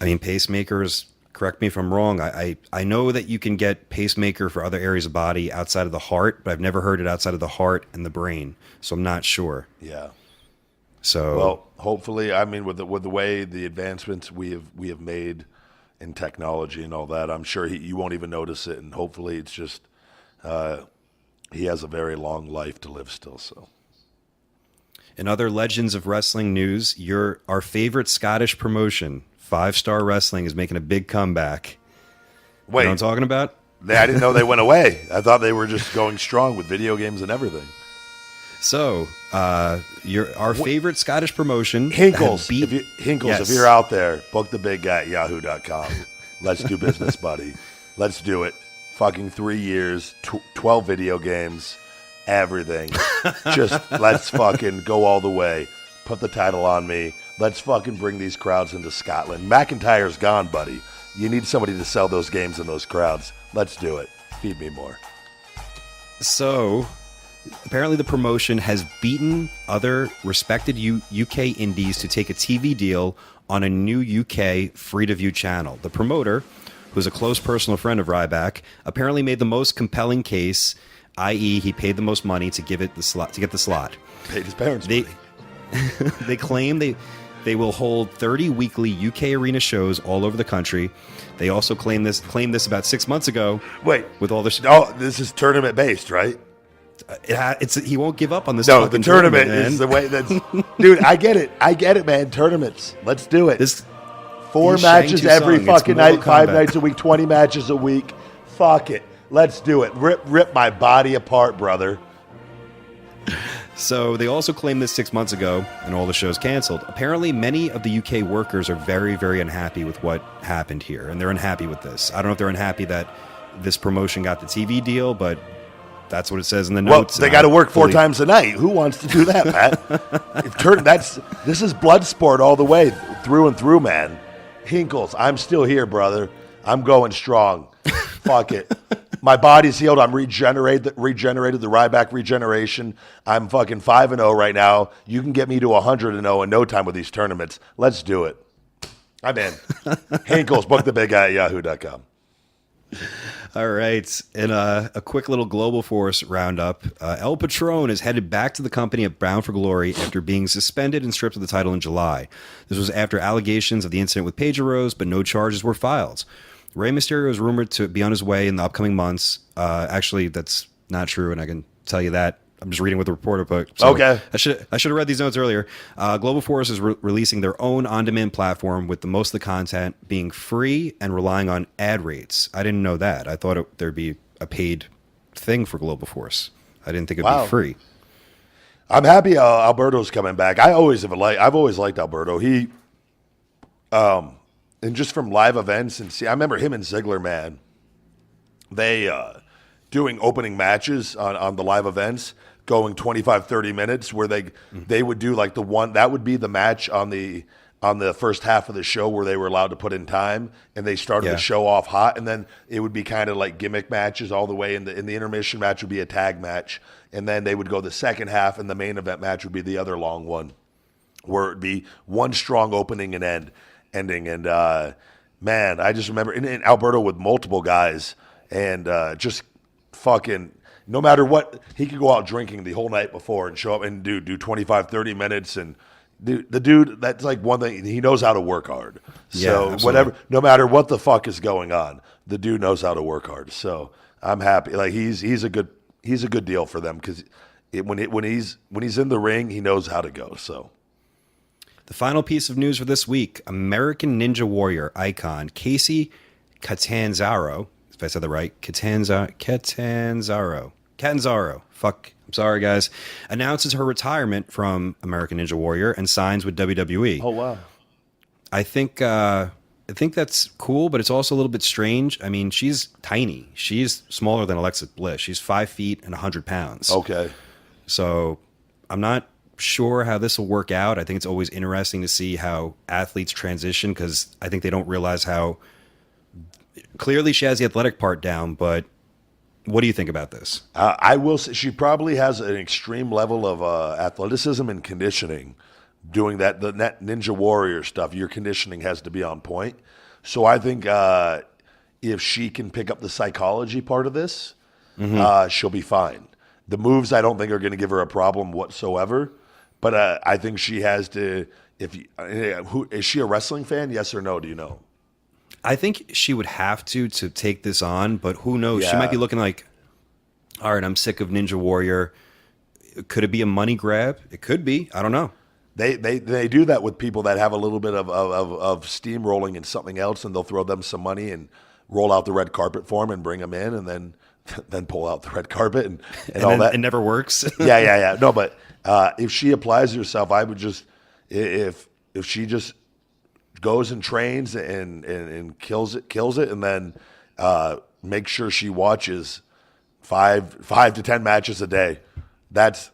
I mean, pacemakers. Correct me if I'm wrong. I know that you can get pacemaker for other areas of body outside of the heart, but I've never heard it outside of the heart and the brain. So I'm not sure. Yeah. So well, hopefully, I mean, with the way the advancements we have made in technology and all that, I'm sure you won't even notice it, and hopefully, it's just. He has a very long life to live still. So, in other Legends of Wrestling news, our favorite Scottish promotion, 5 Star Wrestling, is making a big comeback. Wait, you know what I'm talking about? I didn't know they went away. I thought they were just going strong with video games and everything. So, our favorite Scottish promotion, Hinkles. Yes. If you're out there, book the big guy at yahoo.com. Let's do business, buddy. Let's do it. Fucking 3 years, 12 video games, everything. Just let's fucking go all the way. Put the title on me. Let's fucking bring these crowds into Scotland. McIntyre's gone, buddy. You need somebody to sell those games in those crowds. Let's do it. Feed me more. So, apparently the promotion has beaten other respected UK indies to take a TV deal on a new UK free-to-view channel. The promoter, who's a close personal friend of Ryback, apparently made the most compelling case, i.e., he paid the most money to get the slot. Paid his parents money. They claim they will hold 30 weekly UK arena shows all over the country. They also claimed this about 6 months ago. Wait, with all this. This is tournament based, right? He won't give up on this. No, the tournament is the way. That's dude. I get it, man. Tournaments. Let's do it. 4 matches every fucking night, 5 nights a week, 20 matches a week. Fuck it. Let's do it. Rip my body apart, brother. So they also claimed this 6 months ago, and all the shows canceled. Apparently, many of the UK workers are very, very unhappy with what happened here, and they're unhappy with this. I don't know if they're unhappy that this promotion got the TV deal, but that's what it says in the notes. Well, they got to work 4 times a night. Who wants to do that, Matt? This is blood sport all the way through and through, man. Hinkles, I'm still here, brother. I'm going strong. Fuck it. My body's healed. I'm regenerated. The Ryback regeneration. I'm fucking 5-0 right now. You can get me to 100-0 in no time with these tournaments. Let's do it. I'm in. Hinkles, book the big guy at yahoo.com. All right. And a quick little Global Force roundup. El Patron is headed back to the company at Bound for Glory after being suspended and stripped of the title in July. This was after allegations of the incident with Paige arose, but no charges were filed. Rey Mysterio is rumored to be on his way in the upcoming months. Actually, that's not true, and I can tell you that. I'm just reading what the reporter put. So okay. I should have read these notes earlier. Global Force is releasing their own on-demand platform with the most of the content being free and relying on ad rates. I didn't know that. I thought there'd be a paid thing for Global Force. I didn't think it'd be free. I'm happy Alberto's coming back. I've always liked Alberto. He, and just from live events and I remember him and Ziggler, man. They doing opening matches on the live events. going 25, 30 minutes where they would do like the one that would be the match on the first half of the show where they were allowed to put in time, and they started the show off hot, and then it would be kind of like gimmick matches all the way. In the intermission match would be a tag match, and then they would go the second half, and the main event match would be the other long one, where it'd be one strong opening and ending. And man, I just remember in Alberta with multiple guys, and just fucking. No matter what, he could go out drinking the whole night before and show up and do 25, 30 minutes. And the dude, that's like one thing, he knows how to work hard. So whatever, no matter what the fuck is going on, the dude knows how to work hard. So I'm happy. Like he's a good deal for them because when he's in the ring, he knows how to go. So the final piece of news for this week: American Ninja Warrior icon Casey Catanzaro. If I said that right, Catanzaro. Fuck. I'm sorry, guys. Announces her retirement from American Ninja Warrior and signs with WWE. Oh wow. I think that's cool, but it's also a little bit strange. I mean, she's tiny. She's smaller than Alexa Bliss. She's 5 feet and 100 pounds. Okay. So I'm not sure how this will work out. I think it's always interesting to see how athletes transition because I think they don't realize how clearly she has the athletic part down, but what do you think about this? I will say she probably has an extreme level of athleticism and conditioning. Doing that Ninja Warrior stuff, your conditioning has to be on point. So I think if she can pick up the psychology part of this, she'll be fine. The moves I don't think are going to give her a problem whatsoever. But I think she has to. Is she a wrestling fan? Yes or no? Do you know? I think she would have to take this on, but who knows? Yeah. She might be looking like, all right, I'm sick of Ninja Warrior. Could it be a money grab? It could be. I don't know. They do that with people that have a little bit of steamrolling in something else, and they'll throw them some money and roll out the red carpet for them and bring them in, and then pull out the red carpet and all that. It never works. Yeah. No, but if she applies herself, I would just if she just goes and trains and kills it, and then make sure she watches 5 to 10 matches a day. That's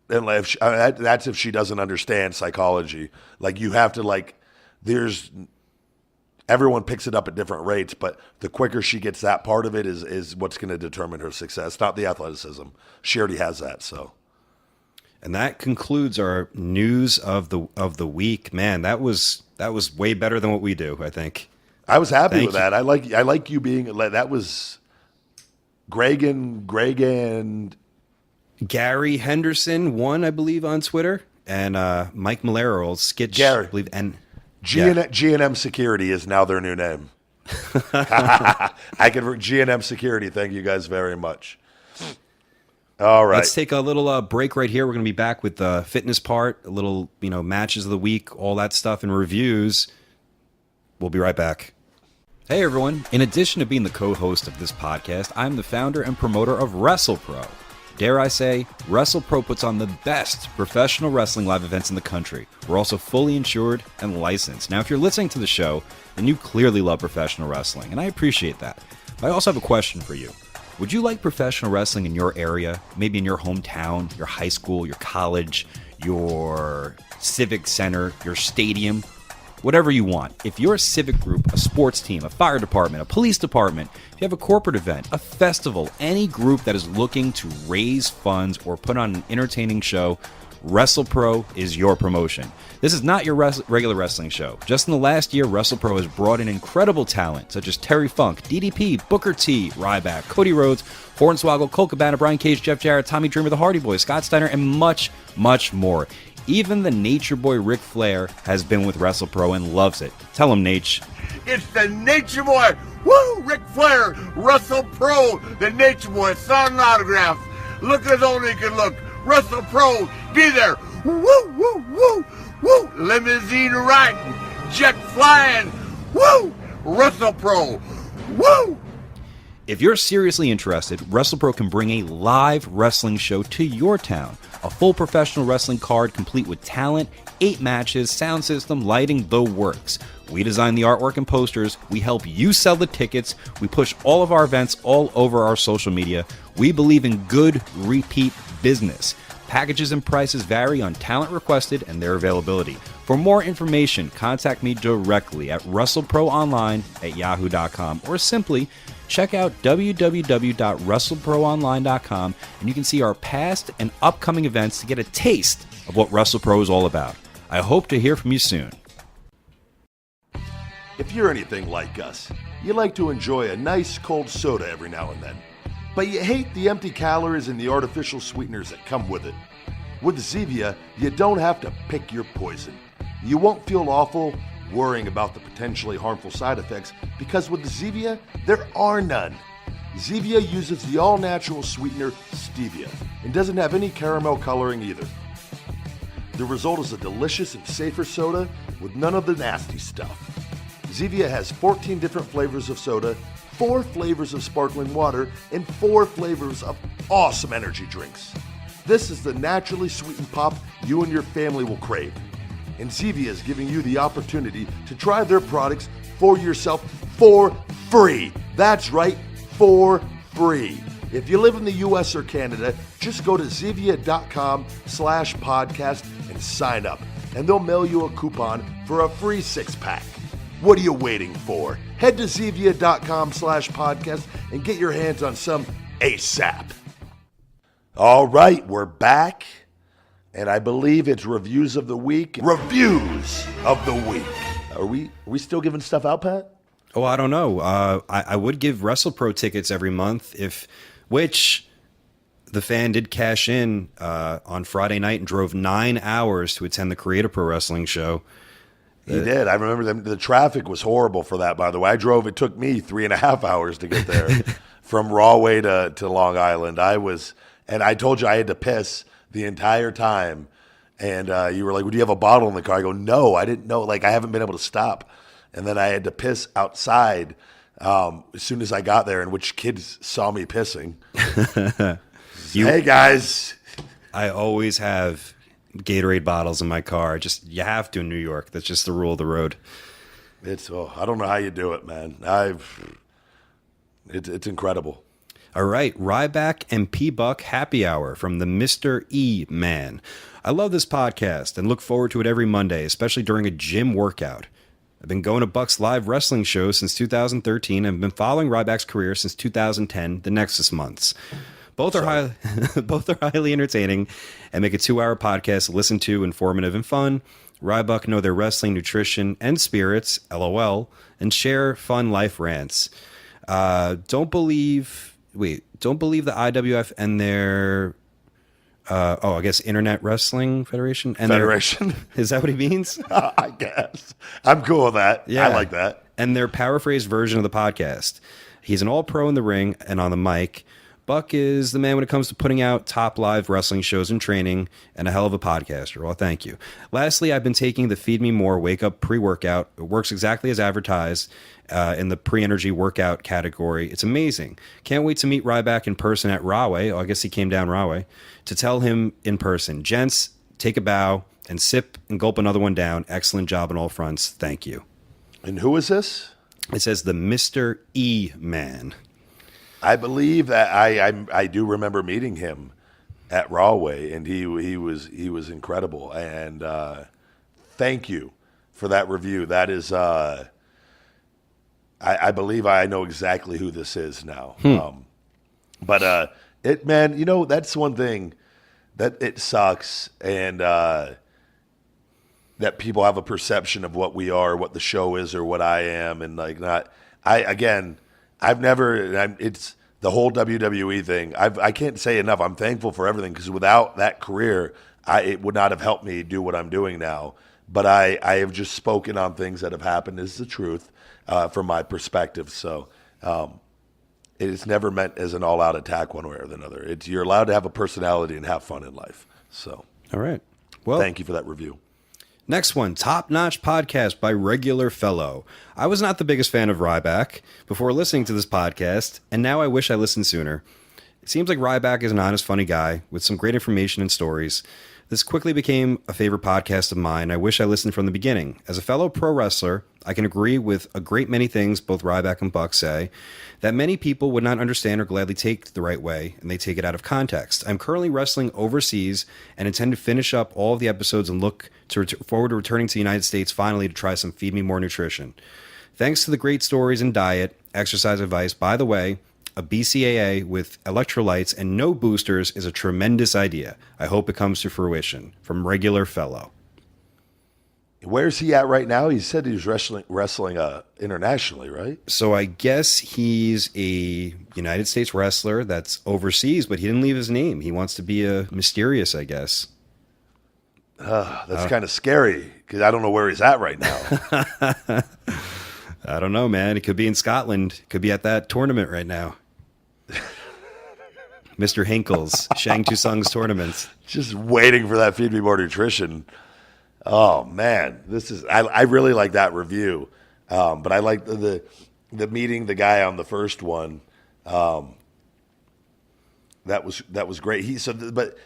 if she doesn't understand psychology. Like you have to everyone picks it up at different rates, but the quicker she gets that part of it is what's going to determine her success, not the athleticism. She already has that. So. And that concludes our news of the week. Man, that was way better than what we do, I think. I was happy with that. I like you being that was Greg and Gary Henderson won, I believe, on Twitter, and Mike Malero, Skitch, Gary, I believe, and G&M Security is now their new name. G&M Security. Thank you guys very much. All right. Let's take a little break right here. We're going to be back with the fitness part, a little, matches of the week, all that stuff, and reviews. We'll be right back. Hey, everyone. In addition to being the co-host of this podcast, I'm the founder and promoter of WrestlePro. Dare I say, WrestlePro puts on the best professional wrestling live events in the country. We're also fully insured and licensed. Now, if you're listening to the show, then you clearly love professional wrestling, and I appreciate that. But I also have a question for you. Would you like professional wrestling in your area, maybe in your hometown, your high school, your college, your civic center, your stadium, whatever you want? If you're a civic group, a sports team, a fire department, a police department, if you have a corporate event, a festival, any group that is looking to raise funds or put on an entertaining show, WrestlePro is your promotion. This is not your regular wrestling show. Just in the last year, WrestlePro has brought in incredible talent such as Terry Funk, DDP, Booker T, Ryback, Cody Rhodes, Hornswoggle, Colt Cabana, Brian Cage, Jeff Jarrett, Tommy Dreamer, the Hardy Boys, Scott Steiner, and much, much more. Even the Nature Boy Ric Flair has been with WrestlePro and loves it. Tell him, Nate. It's the Nature Boy. Woo! Ric Flair, WrestlePro, the Nature Boy, signing autographs. Look as only you can look. WrestlePro, be there. Woo, woo, woo, woo. Limousine riding, jet flying. Woo! WrestlePro. Woo! If you're seriously interested, WrestlePro can bring a live wrestling show to your town. A full professional wrestling card complete with talent, 8 matches, sound system, lighting, the works. We design the artwork and posters. We help you sell the tickets. We push all of our events all over our social media. We believe in good repeat business. Packages and prices vary on talent requested and their availability. For more information, contact me directly at WrestleProOnline@yahoo.com or simply check out www.WrestleProOnline.com and you can see our past and upcoming events to get a taste of what WrestlePro is all about. I hope to hear from you soon. If you're anything like us, you like to enjoy a nice cold soda every now and then, but you hate the empty calories and the artificial sweeteners that come with it. With Zevia, you don't have to pick your poison. You won't feel awful worrying about the potentially harmful side effects because with Zevia, there are none. Zevia uses the all-natural sweetener stevia and doesn't have any caramel coloring either. The result is a delicious and safer soda with none of the nasty stuff. Zevia has 14 different flavors of soda, 4 flavors of sparkling water, and 4 flavors of awesome energy drinks. This is the naturally sweetened pop you and your family will crave. And Zevia is giving you the opportunity to try their products for yourself for free. That's right, for free. If you live in the US or Canada, just go to Zevia.com/podcast and sign up. And they'll mail you a coupon for a free 6-pack. What are you waiting for? Head to Zevia.com/podcast and get your hands on some ASAP. All right, we're back. And I believe it's reviews of the week. Reviews of the week. Are we still giving stuff out, Pat? Oh, I don't know. I would give WrestlePro tickets every month, which the fan did cash in on Friday night and drove 9 hours to attend the Creator Pro Wrestling show. He did. I remember the traffic was horrible for that, by the way. It took me 3.5 hours to get there from Rahway to Long Island. And I told you I had to piss the entire time. And you were like, well, do you have a bottle in the car? I go, no, I didn't know. Like, I haven't been able to stop. And then I had to piss outside as soon as I got there, in which kids saw me pissing. Hey, guys. I always have Gatorade bottles in my car. You have to in New York. That's just the rule of the road. I don't know how you do it, man. It's incredible. All right, Ryback and P-Buck Happy Hour from the Mr. E Man. I love this podcast and look forward to it every Monday, especially during a gym workout. I've been going to Buck's live wrestling shows since 2013 and have been following Ryback's career since 2010, the Nexus months. Both are highly entertaining and make a 2-hour podcast to listen to, informative and fun. Ryback know their wrestling, nutrition, and spirits, LOL, and share fun life rants. Don't believe the IWF and their I guess Internet Wrestling Federation. And Federation. Is that what he means? I guess. I'm cool with that. Yeah. I like that. And their paraphrased version of the podcast. He's an all-pro in the ring and on the mic. Buck is the man when it comes to putting out top live wrestling shows and training, and a hell of a podcaster. Well, thank you. Lastly, I've been taking the Feed Me More Wake Up pre-workout. It works exactly as advertised in the pre-energy workout category. It's amazing. Can't wait to meet Ryback in person at Rahway. Oh, I guess he came down Rahway. To tell him in person, gents, take a bow and sip and gulp another one down. Excellent job on all fronts. Thank you. And who is this? It says the Mr. E Man. I believe that I do remember meeting him at Rahway, and he was incredible. And thank you for that review. That is, I believe I know exactly who this is now. But that's one thing that it sucks, and that people have a perception of what we are, what the show is, or what I am, and like not. It's the whole WWE thing. I can't say enough. I'm thankful for everything because without that career, it would not have helped me do what I'm doing now. But I have just spoken on things that have happened as the truth from my perspective. So it is never meant as an all-out attack one way or another. You're allowed to have a personality and have fun in life. So all right. Well, thank you for that review. Next one, Top Notch Podcast by Regular Fellow. I was not the biggest fan of Ryback before listening to this podcast, and now I wish I listened sooner. It seems like Ryback is an honest, funny guy with some great information and stories. This quickly became a favorite podcast of mine. I wish I listened from the beginning. As a fellow pro wrestler, I can agree with a great many things both Ryback and Buck say that many people would not understand or gladly take the right way, and they take it out of context. I'm currently wrestling overseas and intend to finish up all of the episodes and look forward to returning to the United States finally to try some Feed Me More nutrition. Thanks to the great stories and diet, exercise advice. By the way, a BCAA with electrolytes and no boosters is a tremendous idea. I hope it comes to fruition. From Regular Fellow. Where's he at right now? He said he was wrestling internationally, right? So I guess he's a United States wrestler that's overseas, but he didn't leave his name. He wants to be a mysterious, I guess. That's kind of scary because I don't know where he's at right now. I don't know, man. It could be in Scotland. Could be at that tournament right now. Mr. Hinkle's Shang Tsung's tournament. Just waiting for that Feed Me More Nutrition. Oh man, I really like that review. But I like the meeting the guy on the first one. That was great.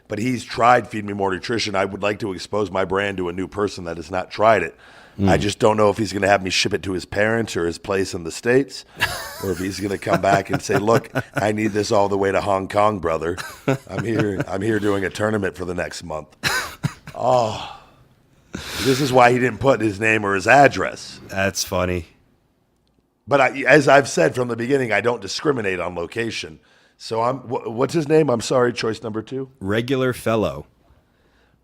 But he's tried Feed Me More Nutrition. I would like to expose my brand to a new person that has not tried it. I just don't know if he's going to have me ship it to his parents or his place in the States, or if he's going to come back and say, "Look, I need this all the way to Hong Kong, brother. I'm here doing a tournament for the next month." Oh, this is why he didn't put his name or his address. That's funny. But as I've said from the beginning, I don't discriminate on location. So what's his name? I'm sorry, choice number 2. Regular Fellow.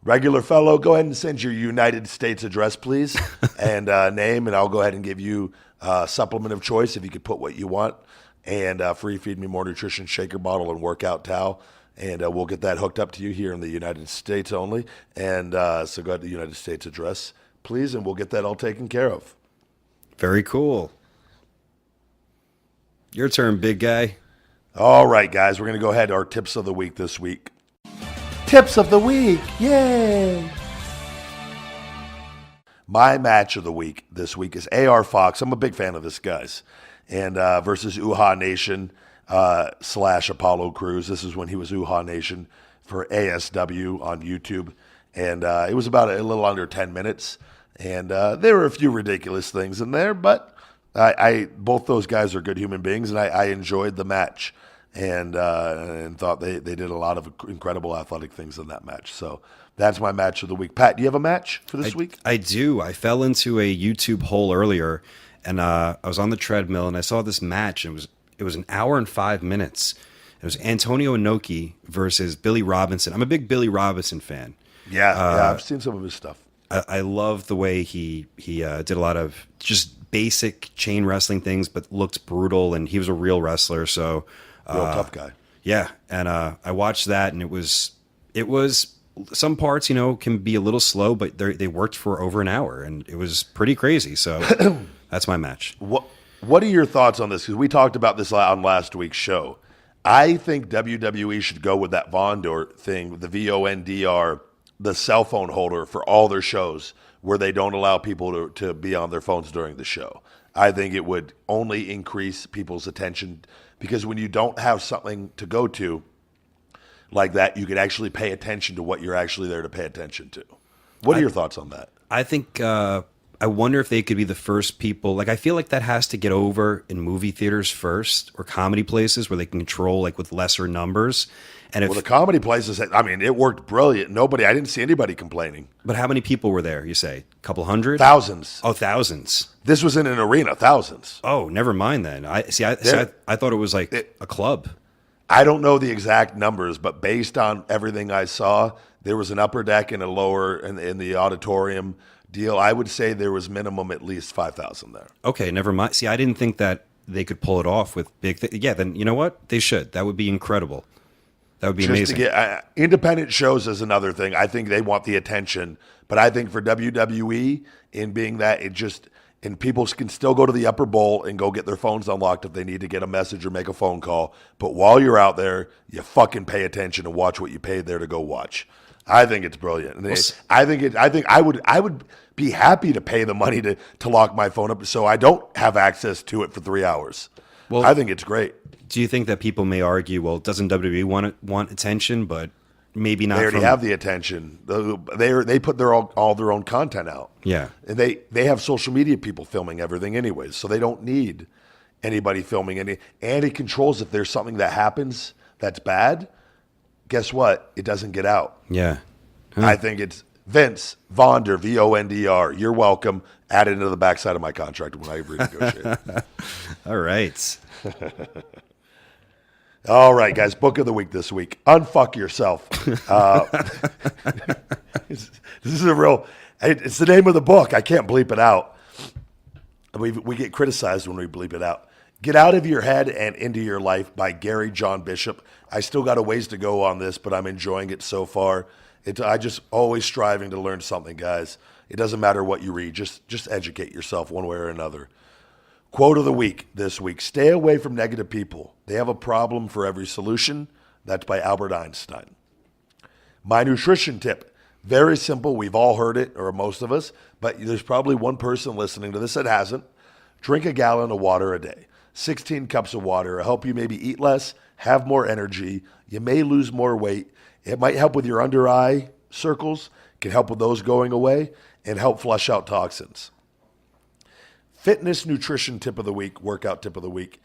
Regular Fellow, go ahead and send your United States address, please, and name, and I'll go ahead and give you a supplement of choice if you could put what you want, and free Feed Me More Nutrition shaker bottle and workout towel, and we'll get that hooked up to you here in the United States only. And so go ahead to the United States address, please, and we'll get that all taken care of. Very cool. Your turn, big guy. All right, guys, we're going to go ahead to our tips of the week this week. Tips of the week. Yay. My match of the week this week is AR Fox. I'm a big fan of this, guys. And versus Uha Nation / Apollo Crews. This is when he was Uha Nation for ASW on YouTube. And it was about a little under 10 minutes. And there were a few ridiculous things in there, but both those guys are good human beings, and I enjoyed the match. And thought they did a lot of incredible athletic things in that match. So that's my match of the week. Pat, do you have a match for this week? I do. I fell into a YouTube hole earlier, and I was on the treadmill, and I saw this match. And it was an hour and 5 minutes. It was Antonio Inoki versus Billy Robinson. I'm a big Billy Robinson fan. Yeah, I've seen some of his stuff. I love the way he did a lot of just basic chain wrestling things, but looked brutal, and he was a real wrestler. So. Real tough guy. Yeah, and I watched that, and it was some parts, can be a little slow, but they worked for over an hour, and it was pretty crazy. So that's my match. What are your thoughts on this? Because we talked about this on last week's show. I think WWE should go with that Vondor thing, the VONDR, the cell phone holder for all their shows, where they don't allow people to be on their phones during the show. I think it would only increase people's attention, because when you don't have something to go to like that, you can actually pay attention to what you're actually there to pay attention to. What are your thoughts on that? I think I wonder if they could be the first people. Like, I feel like that has to get over in movie theaters first, or comedy places where they can control, like, with lesser numbers. And the comedy places, I mean, it worked brilliant. I didn't see anybody complaining. But how many people were there, you say? A couple hundred? Thousands. Oh, thousands. This was in an arena, thousands. Oh, never mind then. I thought it was like a club. I don't know the exact numbers, but based on everything I saw, there was an upper deck and a lower in the auditorium deal. I would say there was minimum at least 5,000 there. Okay, never mind. See, I didn't think that they could pull it off with big yeah, then you know what? They should. That would be incredible. That would be amazing. To get, independent shows is another thing. I think they want the attention. But I think for WWE, in being that, and people can still go to the upper bowl and go get their phones unlocked if they need to get a message or make a phone call. But while you're out there, you fucking pay attention and watch what you paid there to go watch. I think it's brilliant. And I think I would be happy to pay the money to lock my phone up so I don't have access to it for 3 hours. Well, I think it's great. Do you think that people may argue, well, doesn't WWE want attention, but maybe not. They already have the attention. They put all their own content out. Yeah. And they have social media people filming everything anyways, so they don't need anybody filming any. And it controls if there's something that happens that's bad. Guess what? It doesn't get out. Yeah. I think it's Vince Vonder, Vondr. You're welcome. Add it into the backside of my contract when I renegotiate. All right. All right, guys. Book of the week this week. Unfuck yourself. This is a real. It's the name of the book. I can't bleep it out. We get criticized when we bleep it out. Get Out of Your Head and Into Your Life by Gary John Bishop. I still got a ways to go on this, but I'm enjoying it so far. I just always striving to learn something, guys. It doesn't matter what you read. Just educate yourself one way or another. Quote of the week this week. Stay away from negative people. They have a problem for every solution. That's by Albert Einstein. My nutrition tip. Very simple. We've all heard it, or most of us, but there's probably one person listening to this that hasn't. Drink a gallon of water a day. 16 cups of water will help you maybe eat less, have more energy. You may lose more weight. It might help with your under eye circles, can help with those going away, and help flush out toxins. Fitness nutrition tip of the week, workout tip of the week.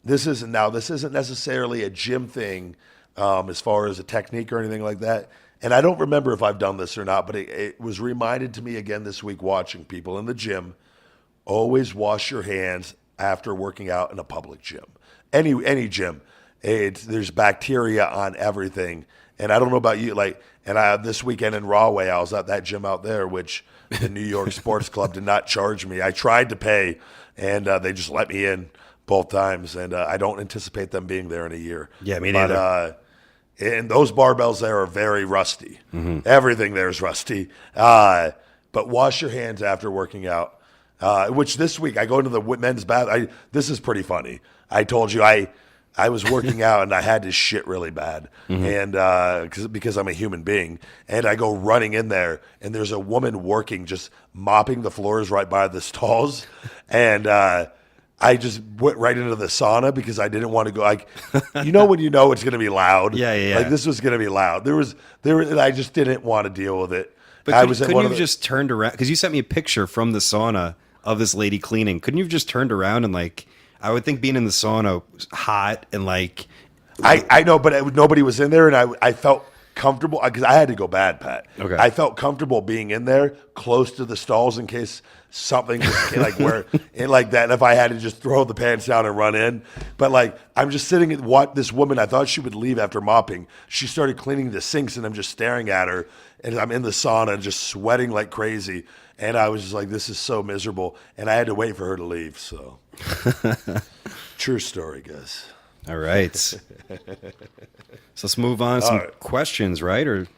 This isn't necessarily a gym thing as far as a technique or anything like that. And I don't remember if I've done this or not, but it was reminded to me again this week watching people in the gym. Always wash your hands after working out in a public gym. Any gym. There's bacteria on everything. And I don't know about you, this weekend in Rahway, I was at that gym out there, which the New York Sports Club did not charge me. I tried to pay, and they just let me in both times. And I don't anticipate them being there in a year. Yeah, me neither. And those barbells there are very rusty. Mm-hmm. Everything there is rusty. But wash your hands after working out. Which this week I go into the men's bath. This is pretty funny. I told you I was working out and I had to shit really bad, and because I'm a human being, and I go running in there and there's a woman working, just mopping the floors right by the stalls, and I just went right into the sauna because I didn't want to go. When you know it's going to be loud. Yeah. Like this was going to be loud. I just didn't want to deal with it. But couldn't you just turned around? Because you sent me a picture from the sauna of this lady cleaning. Couldn't you have just turned around and I would think being in the sauna was hot and I know, but nobody was in there, and I felt comfortable because I had to go bad, Pat. Okay. I felt comfortable being in there close to the stalls in case something like that. And if I had to just throw the pants down and run in, but I'm just sitting at this woman. I thought she would leave after mopping. She started cleaning the sinks, and I'm just staring at her, and I'm in the sauna just sweating like crazy. And I was just like, this is so miserable. And I had to wait for her to leave. So, true story, guys. All right. So let's move on to some questions, right? Or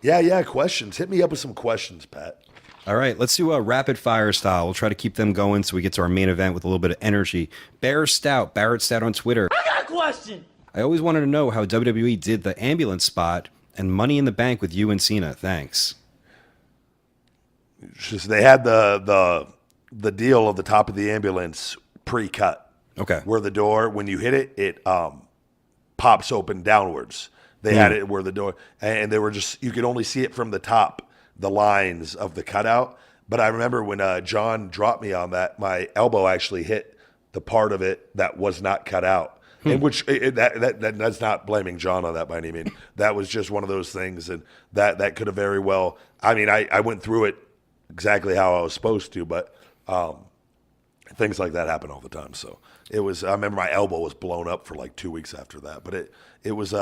yeah, questions. Hit me up with some questions, Pat. All right, let's do a rapid fire style. We'll try to keep them going so we get to our main event with a little bit of energy. Barrett Stout on Twitter. I got a question. I always wanted to know how WWE did the ambulance spot and Money in the Bank with you and Cena. Thanks. Just, they had the deal of the top of the ambulance pre-cut. Okay. Where the door, when you hit it pops open downwards. They had it where the door, and they were just, you could only see it from the top, the lines of the cutout. But I remember when John dropped me on that, my elbow actually hit the part of it that was not cut out. In which that's not blaming John on that by any means. That was just one of those things, and that could have very well. I mean, I went through it exactly how I was supposed to, but things like that happen all the time. So it was. I remember my elbow was blown up for like 2 weeks after that, but it was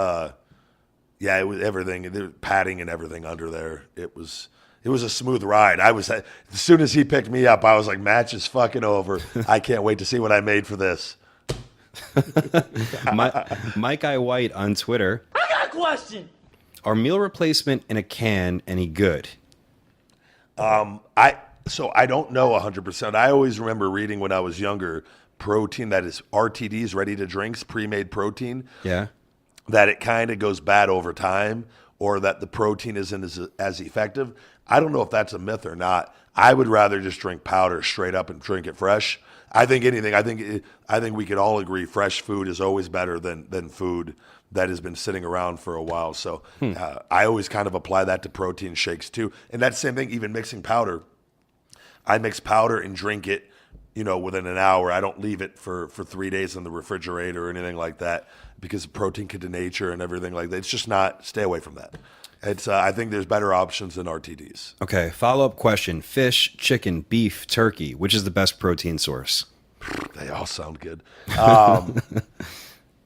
it was everything, there was padding and everything under there. It was a smooth ride. As soon as he picked me up, I was like, match is fucking over. I can't wait to see what I made for this. Mike I. White on Twitter. I got a question. Are meal replacement in a can any good? I don't know 100%. I always remember reading when I was younger, protein, that is RTDs, ready to drinks, pre-made protein. Yeah. That it kind of goes bad over time, or that the protein isn't as effective. I don't know if that's a myth or not. I would rather just drink powder straight up and drink it fresh. I think we could all agree fresh food is always better than food that has been sitting around for a while. So I always kind of apply that to protein shakes too. And that's the same thing, even mixing powder. I mix powder and drink it, within an hour. I don't leave it for 3 days in the refrigerator or anything like that because protein can denature and everything like that. It's just not, stay away from that. It's I think there's better options than RTDs. Okay, follow-up question. Fish, chicken, beef, turkey, which is the best protein source? They all sound good.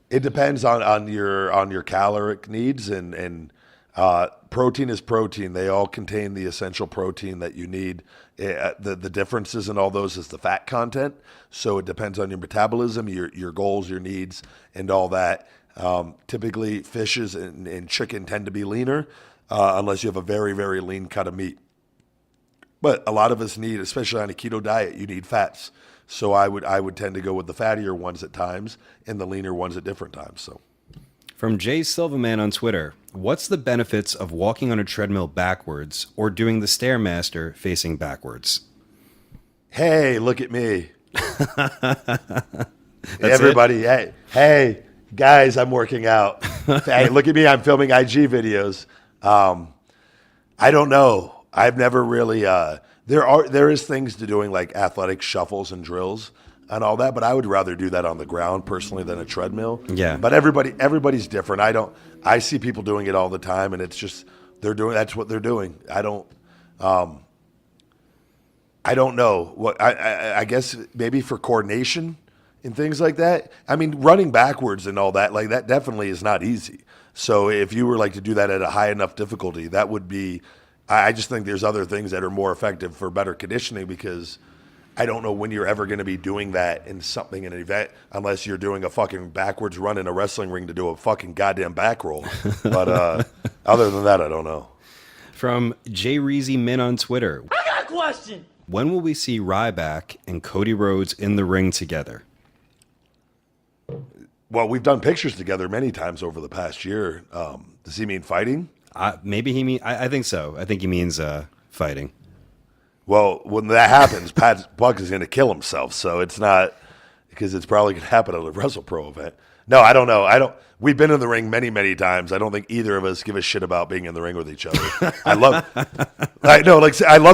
It depends on your caloric needs and protein is protein. They all contain the essential protein that you need. The differences in all those is the fat content. So it depends on your metabolism, your goals, your needs, and all that. Typically, fishes and chicken tend to be leaner unless you have a very, very lean cut of meat. But a lot of us need, especially on a keto diet, you need fats. So I would tend to go with the fattier ones at times and the leaner ones at different times. So. From Jay Silverman on Twitter, what's the benefits of walking on a treadmill backwards or doing the Stairmaster facing backwards? Hey, look at me. Everybody, hey, guys, I'm working out. Hey, look at me, I'm filming IG videos. I don't know. I've never really there is things to doing like athletic shuffles and drills and all that, but I would rather do that on the ground personally than a treadmill. Yeah. But everybody's different. I see people doing it all the time, and it's just that's what they're doing. I don't know what I guess maybe for coordination and things like that. I mean, running backwards and all that, like that definitely is not easy. So if you were like to do that at a high enough difficulty, that would be. I just think there's other things that are more effective for better conditioning because I don't know when you're ever going to be doing that in an event unless you're doing a fucking backwards run in a wrestling ring to do a fucking goddamn back roll. But other than that, I don't know. From J Reezy Min on Twitter. I got a question. When will we see Ryback and Cody Rhodes in the ring together? Well, we've done pictures together many times over the past year. Does he mean fighting? Maybe he mean. I think so. I think he means fighting. Well, when that happens, Pat Buck is going to kill himself. So it's not because it's probably going to happen at a WrestlePro event. No, I don't know. We've been in the ring many, many times. I don't think either of us give a shit about being in the ring with each other. I love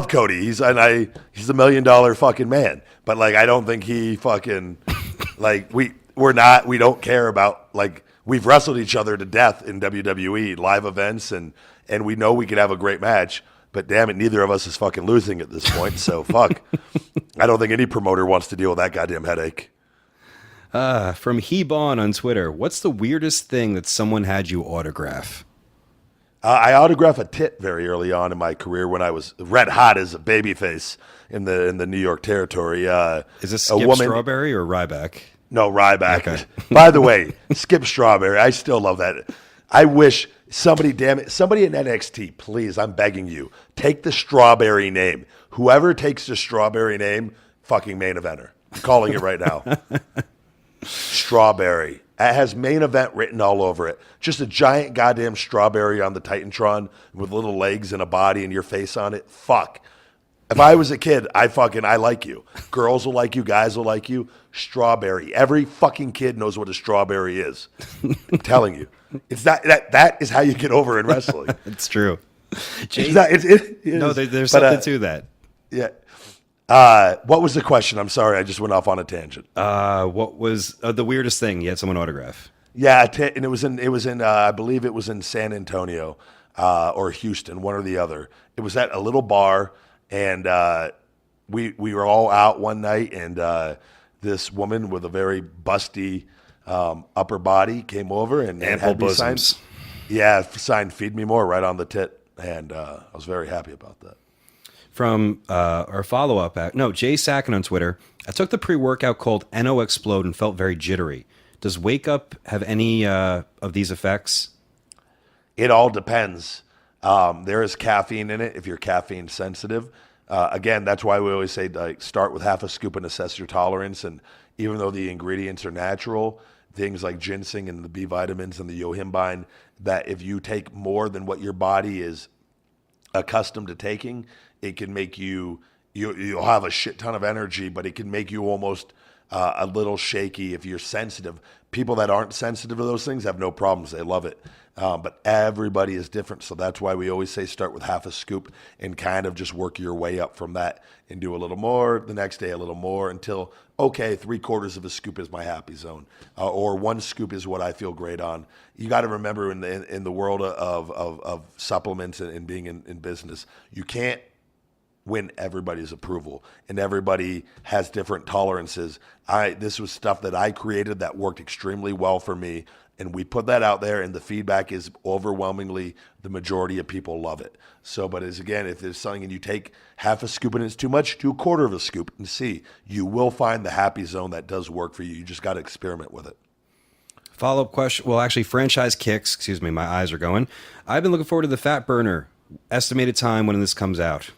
Cody. He's a $1 million fucking man. But like, I don't think he fucking like we don't care about like. We've wrestled each other to death in WWE live events, and we know we could have a great match. But damn it, neither of us is fucking losing at this point. So fuck. I don't think any promoter wants to deal with that goddamn headache. From Hebon on Twitter, what's the weirdest thing that someone had you autograph? I autographed a tit very early on in my career when I was red hot as a babyface in the New York territory. Is this Skip Strawberry or Ryback? No, Ryback. Okay. By the way, Skip Strawberry. I still love that. I wish somebody in NXT, please, I'm begging you, take the Strawberry name. Whoever takes the Strawberry name, fucking main eventer. I'm calling it right now. Strawberry. It has main event written all over it. Just a giant goddamn strawberry on the Titantron with little legs and a body and your face on it. Fuck. If I was a kid, I like you. Girls will like you. Guys will like you. Strawberry. Every fucking kid knows what a strawberry is. I'm telling you. It's not, that is how you get over in wrestling. It's true. No, there's something to that. Yeah. What was the question? I'm sorry. I just went off on a tangent. What was the weirdest thing you had someone autograph? Yeah, and it was in I believe it was in San Antonio or Houston, one or the other. It was at a little bar. And we were all out one night, and this woman with a very busty upper body came over and had me sign. Yeah, signed "Feed Me More" right on the tit, and I was very happy about that. From our follow-up, Jay Sacken on Twitter, I took the pre-workout called NO Explode and felt very jittery. Does Wake Up have any of these effects? It all depends. There is caffeine in it if you're caffeine sensitive. Again, that's why we always say like start with half a scoop and assess your tolerance. And even though the ingredients are natural, things like ginseng and the B vitamins and the yohimbine, that if you take more than what your body is accustomed to taking, it can make you'll have a shit ton of energy, but it can make you almost a little shaky if you're sensitive. People that aren't sensitive to those things have no problems. They love it. But everybody is different. So that's why we always say start with half a scoop and kind of just work your way up from that and do a little more, the next day a little more until, okay, 3/4 of a scoop is my happy zone. Or 1 scoop is what I feel great on. You got to remember in the world of supplements and being in business, you can't win everybody's approval, and everybody has different tolerances. This was stuff that I created that worked extremely well for me, and we put that out there, and the feedback is overwhelmingly the majority of people love it. So, but as again, if there's something and you take half a scoop and it's too much, do 1/4 of a scoop and see. You will find the happy zone that does work for you. You just got to experiment with it. Follow-up question. Well, actually, franchise kicks. Excuse me, my eyes are going. I've been looking forward to the Fat Burner. Estimated time when this comes out.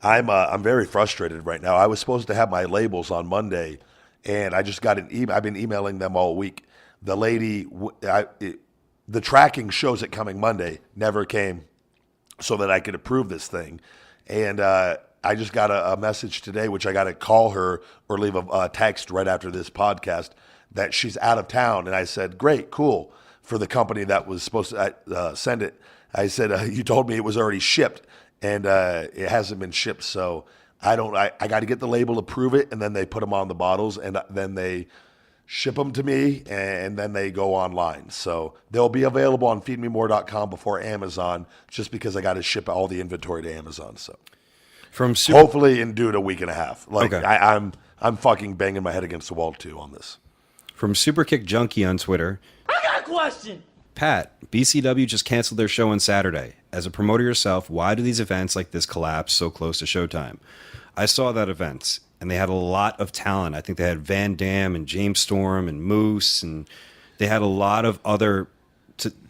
I'm very frustrated right now. I was supposed to have my labels on Monday, and I just got an email. I've been emailing them all week. The lady, the tracking shows it coming Monday, never came, so that I could approve this thing. And I just got a message today, which I got to call her or leave a text right after this podcast, that she's out of town. And I said, great, cool, for the company that was supposed to send it. I said, you told me it was already shipped. And it hasn't been shipped, so I got to get the label to prove it, and then they put them on the bottles, and then they ship them to me, and then they go online. So they'll be available on feedmemore.com before Amazon, just because I got to ship all the inventory to Amazon. So hopefully in due to a week and a half. Like okay. I'm fucking banging my head against the wall too on this. From Superkick Junkie on Twitter. I got a question. Pat, BCW just canceled their show on Saturday. As a promoter yourself, why do these events like this collapse so close to showtime? I saw that event, and they had a lot of talent. I think they had Van Dam and James Storm and Moose, and they had a lot of other,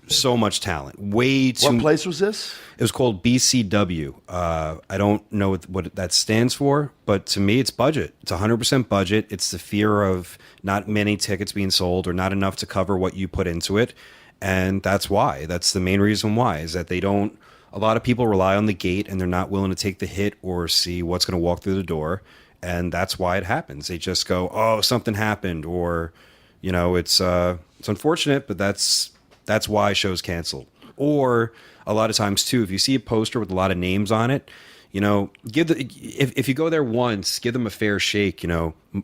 so much talent. Way too. What place was this? It was called BCW. I don't know what that stands for, but to me, it's budget. It's 100% budget. It's the fear of not many tickets being sold or not enough to cover what you put into it. And that's why. That's the main reason why, is that they don't. A lot of people rely on the gate, and they're not willing to take the hit or see what's going to walk through the door. And that's why it happens. They just go, oh, something happened, or, it's unfortunate, but that's why shows canceled. Or a lot of times too, if you see a poster with a lot of names on it, if you go there once, give them a fair shake.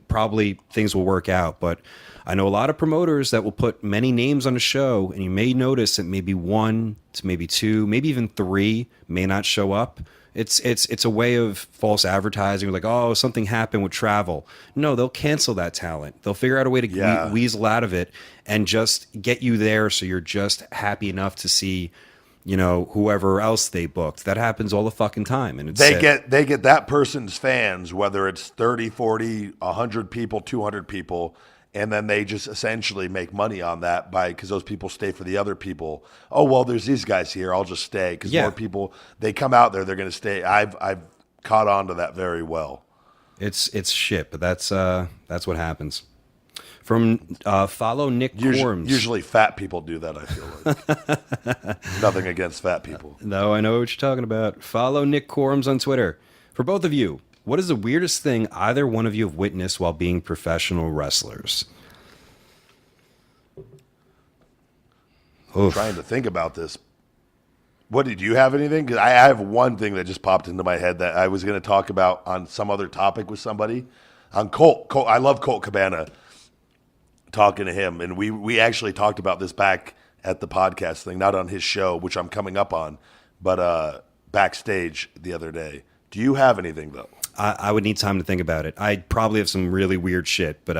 Probably things will work out, but. I know a lot of promoters that will put many names on a show, and you may notice that maybe 1 to maybe 2, maybe even 3 may not show up. It's a way of false advertising. Like, oh, something happened with travel. No, they'll cancel that talent. They'll figure out a way to weasel out of it and just get you there so you're just happy enough to see, whoever else they booked. That happens all the fucking time. And they get that person's fans, whether it's 30, 40, 100 people, 200 people. And then they just essentially make money on that because those people stay for the other people. Oh, well, there's these guys here. I'll just stay because more people, they come out there, they're going to stay. I've caught on to that very well. It's shit, but that's what happens. From follow Nick Corms. Usually fat people do that, I feel like. Nothing against fat people. No, I know what you're talking about. Follow Nick Corms on Twitter. For both of you, what is the weirdest thing either one of you have witnessed while being professional wrestlers? I'm trying to think about this. What did you have anything? Because I have one thing that just popped into my head that I was going to talk about on some other topic with somebody. On Colt. I love Colt Cabana. Talking to him, and we actually talked about this back at the podcast thing, not on his show, which I'm coming up on, but backstage the other day. Do you have anything though? I would need time to think about it. I probably have some really weird shit, but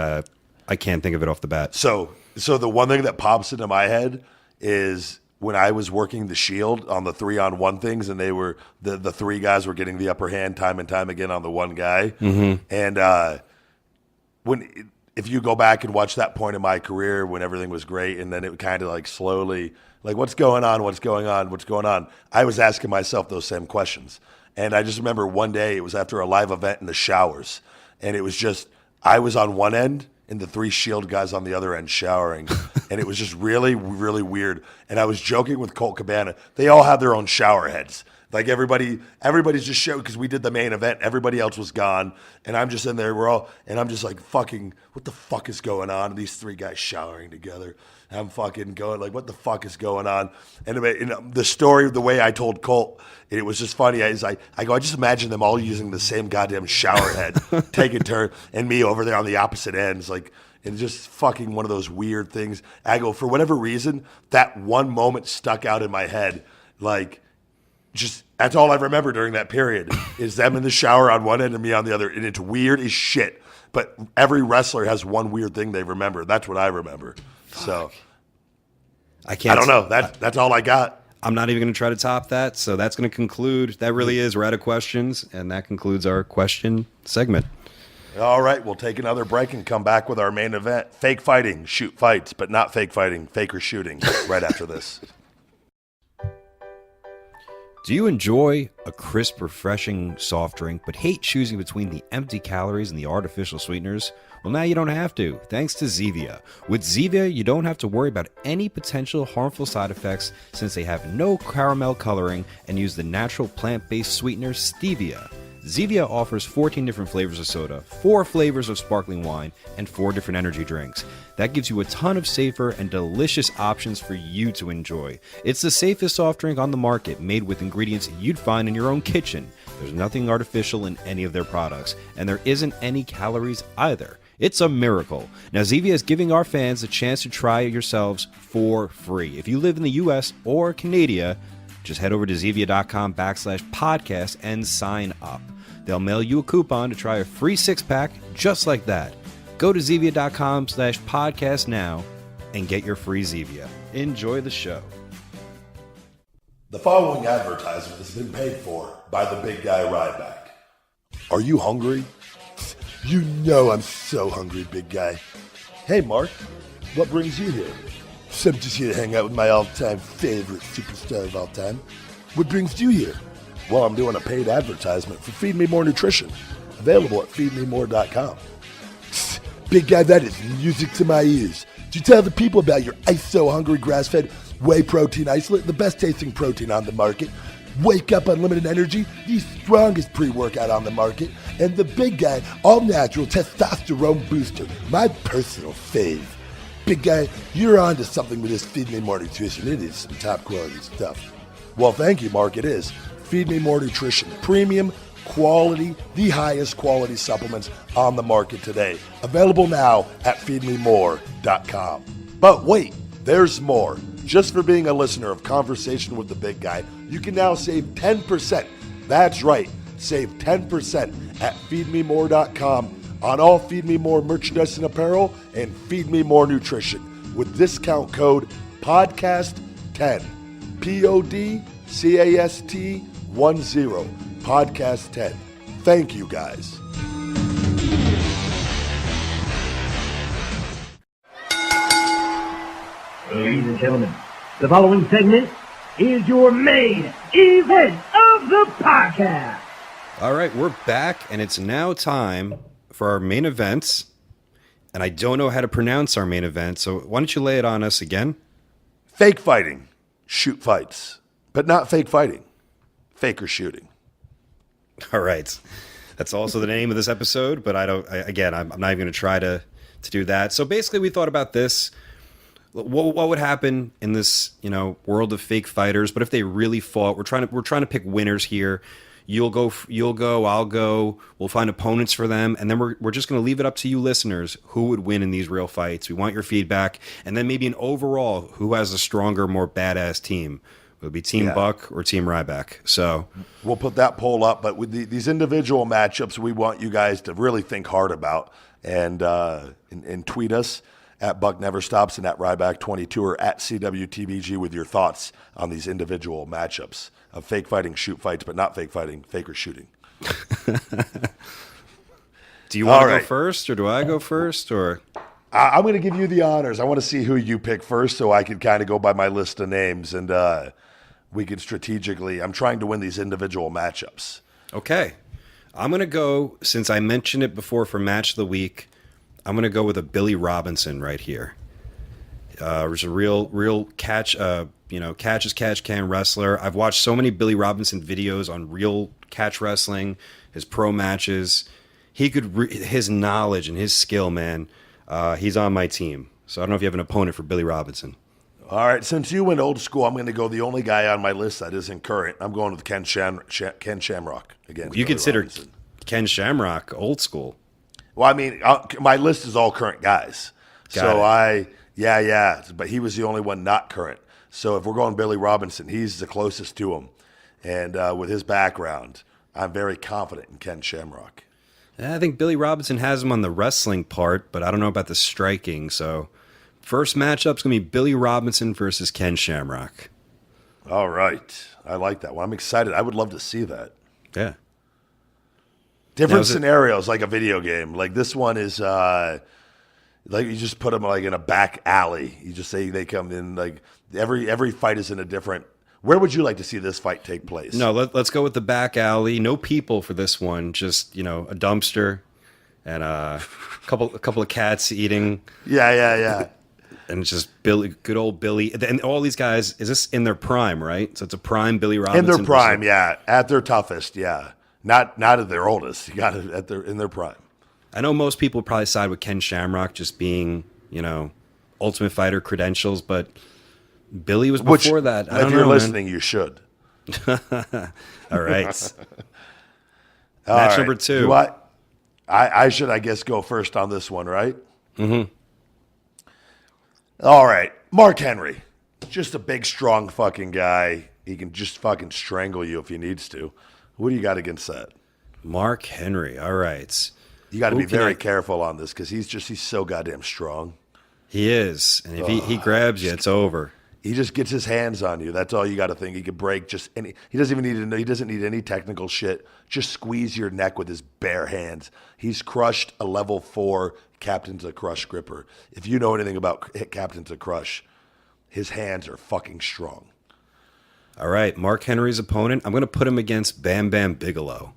I can't think of it off the bat. So the one thing that pops into my head is when I was working the Shield on the 3-on-1 things, and they were the 3 guys were getting the upper hand time and time again on the one guy. Mm-hmm. And if you go back and watch that point in my career when everything was great, and then it kind of like slowly, like, what's going on? What's going on? What's going on? I was asking myself those same questions. And I just remember one day, it was after a live event in the showers, and it was just, I was on one end and the 3 Shield guys on the other end showering. And it was just really, really weird. And I was joking with Colt Cabana. They all have their own shower heads. Like everybody's just showing, because we did the main event. Everybody else was gone. And I'm just in there. And I'm just like, fucking, what the fuck is going on? And these 3 guys showering together. And I'm fucking going like, what the fuck is going on? And the story, the way I told Colt, it was just funny. I go, I just imagine them all using the same goddamn shower head, taking turn, and me over there on the opposite ends, like, and just fucking one of those weird things. I go, for whatever reason, that one moment stuck out in my head, like, just that's all I remember during that period is them in the shower on one end and me on the other, and it's weird as shit. But every wrestler has one weird thing they remember. That's what I remember. Fuck. So I don't know. That's all I got. I'm not even going to try to top that. So that's going to conclude. That really is. We're out of questions, and that concludes our question segment. All right, we'll take another break and come back with our main event: fake fighting, shoot fights, but not fake fighting, fake or shooting. Right after this. Do you enjoy a crisp, refreshing soft drink, but hate choosing between the empty calories and the artificial sweeteners? Well, now you don't have to, thanks to Zevia. With Zevia, you don't have to worry about any potential harmful side effects since they have no caramel coloring and use the natural plant-based sweetener stevia. Zevia offers 14 different flavors of soda, 4 flavors of sparkling wine, and 4 different energy drinks. That gives you a ton of safer and delicious options for you to enjoy. It's the safest soft drink on the market, made with ingredients you'd find in your own kitchen. There's nothing artificial in any of their products, and there isn't any calories either. It's a miracle. Now, Zevia is giving our fans a chance to try it yourselves for free. If you live in the US or Canada, just head over to Zevia.com/podcast and sign up. They'll mail you a coupon to try a free 6-pack just like that. Go to Zevia.com/podcast now and get your free Zevia. Enjoy the show. The following advertisement has been paid for by the big guy Ryback. Are you hungry? You know I'm so hungry, big guy. Hey, Mark, what brings you here? So I'm just here to hang out with my all-time favorite superstar of all time. What brings you here? Well, I'm doing a paid advertisement for Feed Me More Nutrition, available at feedmemore.com. Big guy, that is music to my ears. Did you tell the people about your Ice So Hungry grass-fed whey protein isolate, the best tasting protein on the market? Wake Up Unlimited Energy, the strongest pre-workout on the market, and the big guy all-natural testosterone booster, my personal fave. Big guy, you're on to something with this Feed Me More Nutrition. It is some top quality stuff. Well, thank you, Mark. It is. Feed Me More Nutrition. Premium, quality, the highest quality supplements on the market today. Available now at feedmemore.com. But wait, there's more. Just for being a listener of Conversation with the Big Guy, you can now save 10%. That's right. Save 10% at feedmemore.com on all Feed Me More merchandise and apparel and Feed Me More Nutrition with discount code PODCAST10. PODCAST10. Podcast 10. Thank you, guys. Ladies and gentlemen, the following segment is your main event of the podcast. All right, we're back, and it's now time for our main events. And I don't know how to pronounce our main event, so why don't you lay it on us again? Fake fighting. Shoot fights. But not fake fighting. Fake or shooting. All right. That's also the name of this episode, but I'm not even going to try to do that. So basically, we thought about this. What would happen in this, world of fake fighters? But if they really fought, we're trying to pick winners here. You'll go, I'll go. We'll find opponents for them, and then we're just going to leave it up to you listeners who would win in these real fights. We want your feedback, and then maybe an overall who has a stronger, more badass team. It would be Team Buck or Team Ryback. So we'll put that poll up, but with these individual matchups, we want you guys to really think hard about and tweet us at Buck Never Stops and at Ryback22 or at CWTBG with your thoughts on these individual matchups of fake fighting, shoot fights, but not fake fighting, fake or shooting. Do you want to go first, or do I go first, or? I'm going to give you the honors. I want to see who you pick first so I can kind of go by my list of names, and we can strategically. I'm trying to win these individual matchups. Okay. I'm going to go, since I mentioned it before for Match of the Week, I'm going to go with a Billy Robinson right here. There's a real catch, catch as catch can wrestler. I've watched so many Billy Robinson videos on real catch wrestling, his pro matches. His knowledge and his skill, man. He's on my team. So I don't know if you have an opponent for Billy Robinson. All right, since you went old school, I'm going to go the only guy on my list that isn't current. I'm going with Ken Shamrock again. You consider Ken Shamrock old school? Well, I mean, my list is all current guys. Got it. But he was the only one not current. So if we're going Billy Robinson, he's the closest to him. And with his background, I'm very confident in Ken Shamrock. I think Billy Robinson has him on the wrestling part, but I don't know about the striking. So first matchup's going to be Billy Robinson versus Ken Shamrock. All right. I like that one. I'm excited. I would love to see that. Yeah. Different scenarios, like a video game. Like this one is like you just put them like in a back alley. You just say they come in like every fight is in a different. Where would you like to see this fight take place? No, let's go with the back alley. No people for this one. Just a dumpster and a couple of cats eating. Yeah. And it's just good old Billy. And all these guys, is this in their prime, right? So it's a prime Billy Robinson. In their prime, yeah. At their toughest, yeah. Not at their oldest. You got it in their prime. I know most people probably side with Ken Shamrock just being, Ultimate Fighter credentials, but Billy was before that. If you're listening, you should. All right. Match number 2. I should, I guess, go first on this one, right? Mm-hmm. All right. Mark Henry. Just a big, strong fucking guy. He can just fucking strangle you if he needs to. What do you got against that? Mark Henry. All right. You got to be very careful on this because he's so goddamn strong. He is. And if he grabs you, it's over. He just gets his hands on you. That's all you got to think. He could break he doesn't even need to know. He doesn't need any technical shit. Just squeeze your neck with his bare hands. He's crushed a level 4 Captain to Crush gripper. If you know anything about Captain to Crush, his hands are fucking strong. All right, Mark Henry's opponent, I'm going to put him against Bam Bam Bigelow.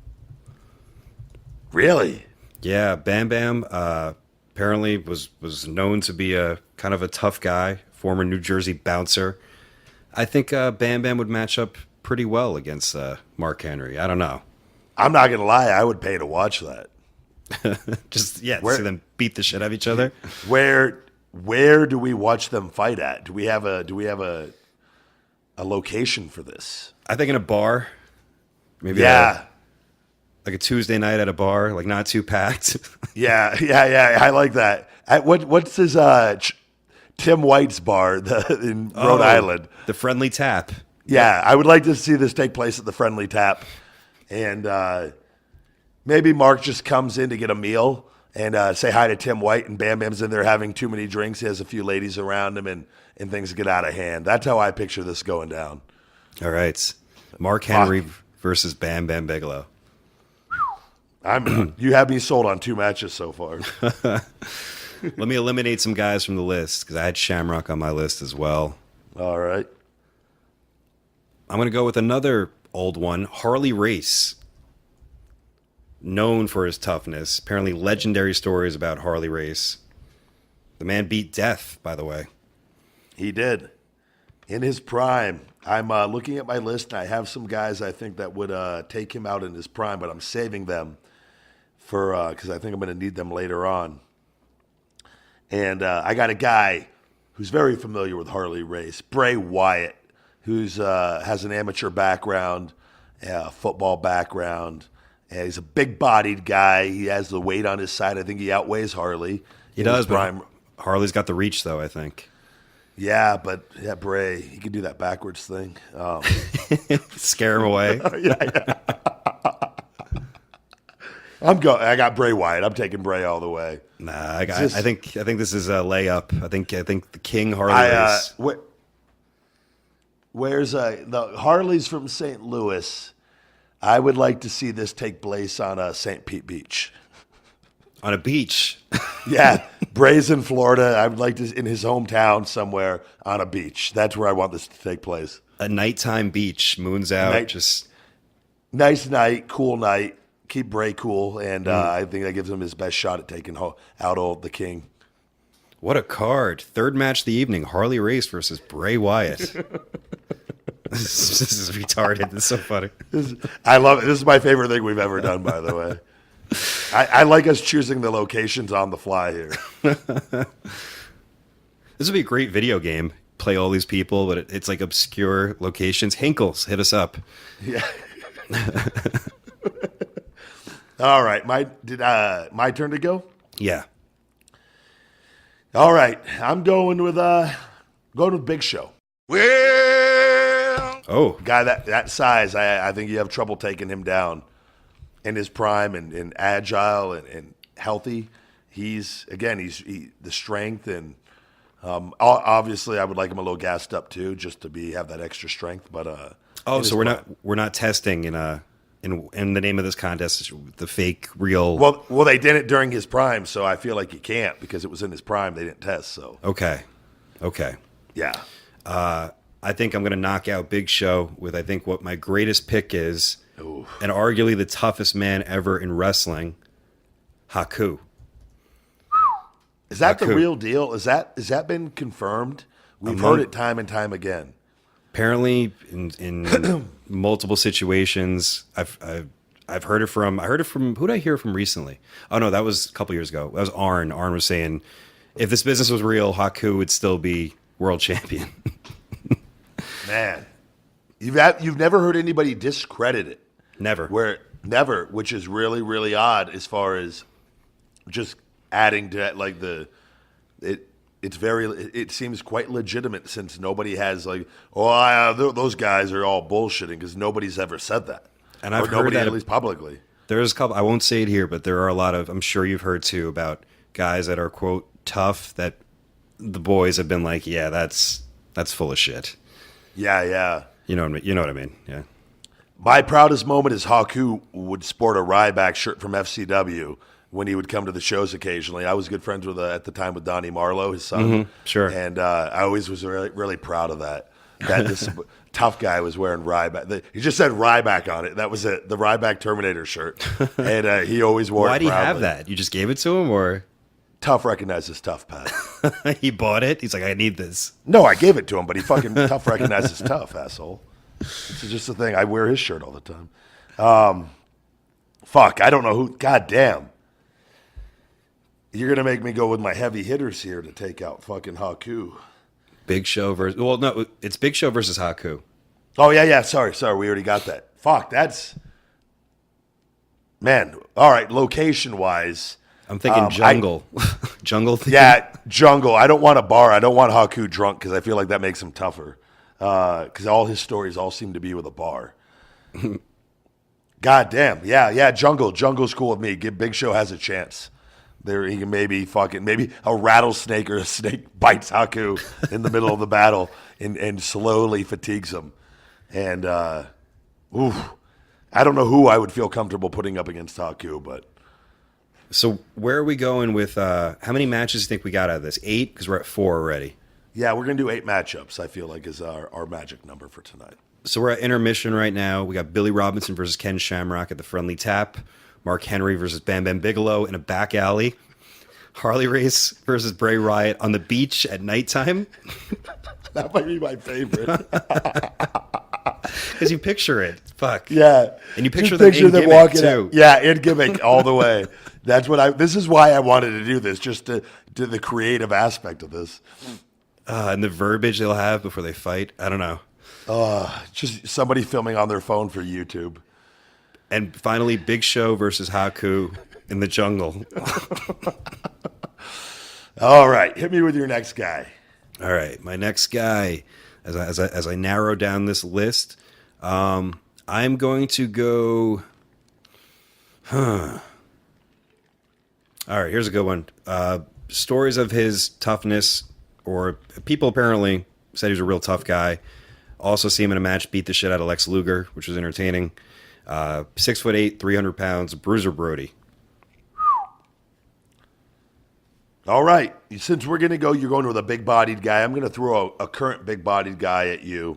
Really? Yeah, Bam Bam apparently was known to be a kind of a tough guy, former New Jersey bouncer. I think Bam Bam would match up pretty well against Mark Henry. I don't know. I'm not going to lie. I would pay to watch that. See them beat the shit out of each other. Where do we watch them fight at? Do we have a location for this? I think in a bar. Maybe like a Tuesday night at a bar, like not too packed. Yeah. I like that. What's his Tim White's bar in Rhode Island? The Friendly Tap. Yeah, I would like to see this take place at the Friendly Tap. And maybe Mark just comes in to get a meal and say hi to Tim White, and Bam Bam's in there having too many drinks. He has a few ladies around him, and things get out of hand. That's how I picture this going down. All right. Mark Henry versus Bam Bam Bigelow. You have me sold on 2 matches so far. Let me eliminate some guys from the list because I had Shamrock on my list as well. All right. I'm going to go with another old one, Harley Race. Known for his toughness. Apparently legendary stories about Harley Race. The man beat death, by the way. He did. In his prime. I'm looking at my list, and I have some guys I think that would take him out in his prime, but I'm saving them for because I think I'm going to need them later on. And I got a guy who's very familiar with Harley Race, Bray Wyatt, who's has an amateur background, a football background. And he's a big-bodied guy. He has the weight on his side. I think he outweighs Harley. He does, but Harley's got the reach, though, I think. Yeah, but Bray, he can do that backwards thing. Scare him away. Yeah. I got Bray Wyatt. I'm taking Bray all the way. Nah, I think this is a layup. I think the King Harley Race. Where's the Harley's from St. Louis? I would like to see this take place on St. Pete Beach. On a beach? Yeah, Bray's in Florida. I would like to in his hometown somewhere on a beach. That's where I want this to take place. A nighttime beach, moon's out, just nice night, cool night. keep Bray cool, and I think that gives him his best shot at taking out old the King. What a card. Third match of the evening, Harley Race versus Bray Wyatt. This is retarded. It's so funny. I love it. This is my favorite thing we've ever done, by the way. I like us choosing the locations on the fly here. This would be a great video game. Play all these people, but it's like obscure locations. Hinkles, hit us up. Yeah. All right. My turn to go? Yeah. All right. I'm going with Big Show. Well, Oh, Guy that size, I think you have trouble taking him down in his prime and agile and healthy. He's the strength and obviously I would like him a little gassed up too, just to have that extra strength. But so we're not testing in the name of this contest the fake real. well they did it during his prime, so I feel like you can't because it was in his prime. They didn't test, so Okay. yeah. I think I'm going to knock out Big Show with I think what my greatest pick is, Ooh. and arguably the toughest man ever in wrestling, Haku. Is that the Haku. real deal? Has that been confirmed? We've heard it time and time again. Apparently, in multiple situations, I've heard it from. I heard it from who did I hear from recently? Oh no, that was a couple years ago. That was Arn. Arn was saying if this business was real, Haku would still be world champion. Man, you've never heard anybody discredit it. Never. Which is really, really odd as far as just adding to that, like it seems quite legitimate since nobody has those guys are all bullshitting because nobody's ever said that. And I've or heard nobody that at least publicly. There's a couple. I won't say it here, but there are a lot of. I'm sure you've heard too about guys that are quote tough that the boys have been like, yeah, that's full of shit. Yeah. You know what I mean? Yeah. My proudest moment is Haku would sport a Ryback shirt from FCW when he would come to the shows occasionally. I was good friends with at the time with Donnie Marlowe, his son. Sure. And I always was really, really proud of that. That this tough guy was wearing Ryback. He just said Ryback on it. That was it. The Ryback Terminator shirt. And he always wore it Why do you have proudly. that? You just gave it to him, or Tough recognizes tough, Pat. he bought it? He's like, I need this. No, I gave it to him, but he fucking tough recognizes tough, asshole. This is just the thing. I wear his shirt all the time. Fuck, I don't know who. God damn. You're going to make me go with my heavy hitters here to take out fucking Haku. Big Show versus. Well, no, it's Big Show versus Haku. Oh, yeah. Sorry. We already got that. Fuck, that's. Man, all right, location-wise. I'm thinking jungle. Jungle theme? Yeah, jungle. I don't want a bar. I don't want Haku drunk because I feel like that makes him tougher. Because all his stories all seem to be with a bar. God damn. Yeah, jungle. Jungle's cool with me. Big Show has a chance. There, he can maybe a rattlesnake or a snake bites Haku in the middle of the battle and slowly fatigues him. And, I don't know who I would feel comfortable putting up against Haku, but. So where are we going with, how many matches do you think we got out of this? 8? Because we're at 4 already. Yeah, we're going to do 8 matchups, I feel like, is our magic number for tonight. So we're at intermission right now. We got Billy Robinson versus Ken Shamrock at the Friendly Tap. Mark Henry versus Bam Bam Bigelow in a back alley. Harley Race versus Bray Wyatt on the beach at nighttime. That might be my favorite. Because you picture it. Fuck. Yeah. And you picture Just them in them gimmick, walking too. out. Yeah, in gimmick all the way. This is why I wanted to do this, just to the creative aspect of this. And the verbiage they'll have before they fight. I don't know. Just somebody filming on their phone for YouTube. And finally, Big Show versus Haku in the jungle. All right, hit me with your next guy. All right, my next guy, as I narrow down this list, I'm going to go. All right, here's a good one. Stories of his toughness, or people apparently said he was a real tough guy. Also, see him in a match beat the shit out of Lex Luger, which was entertaining. 6'8", 300 pounds, Bruiser Brody. All right, since we're going to go, you're going with a big-bodied guy. I'm going to throw a current big-bodied guy at you.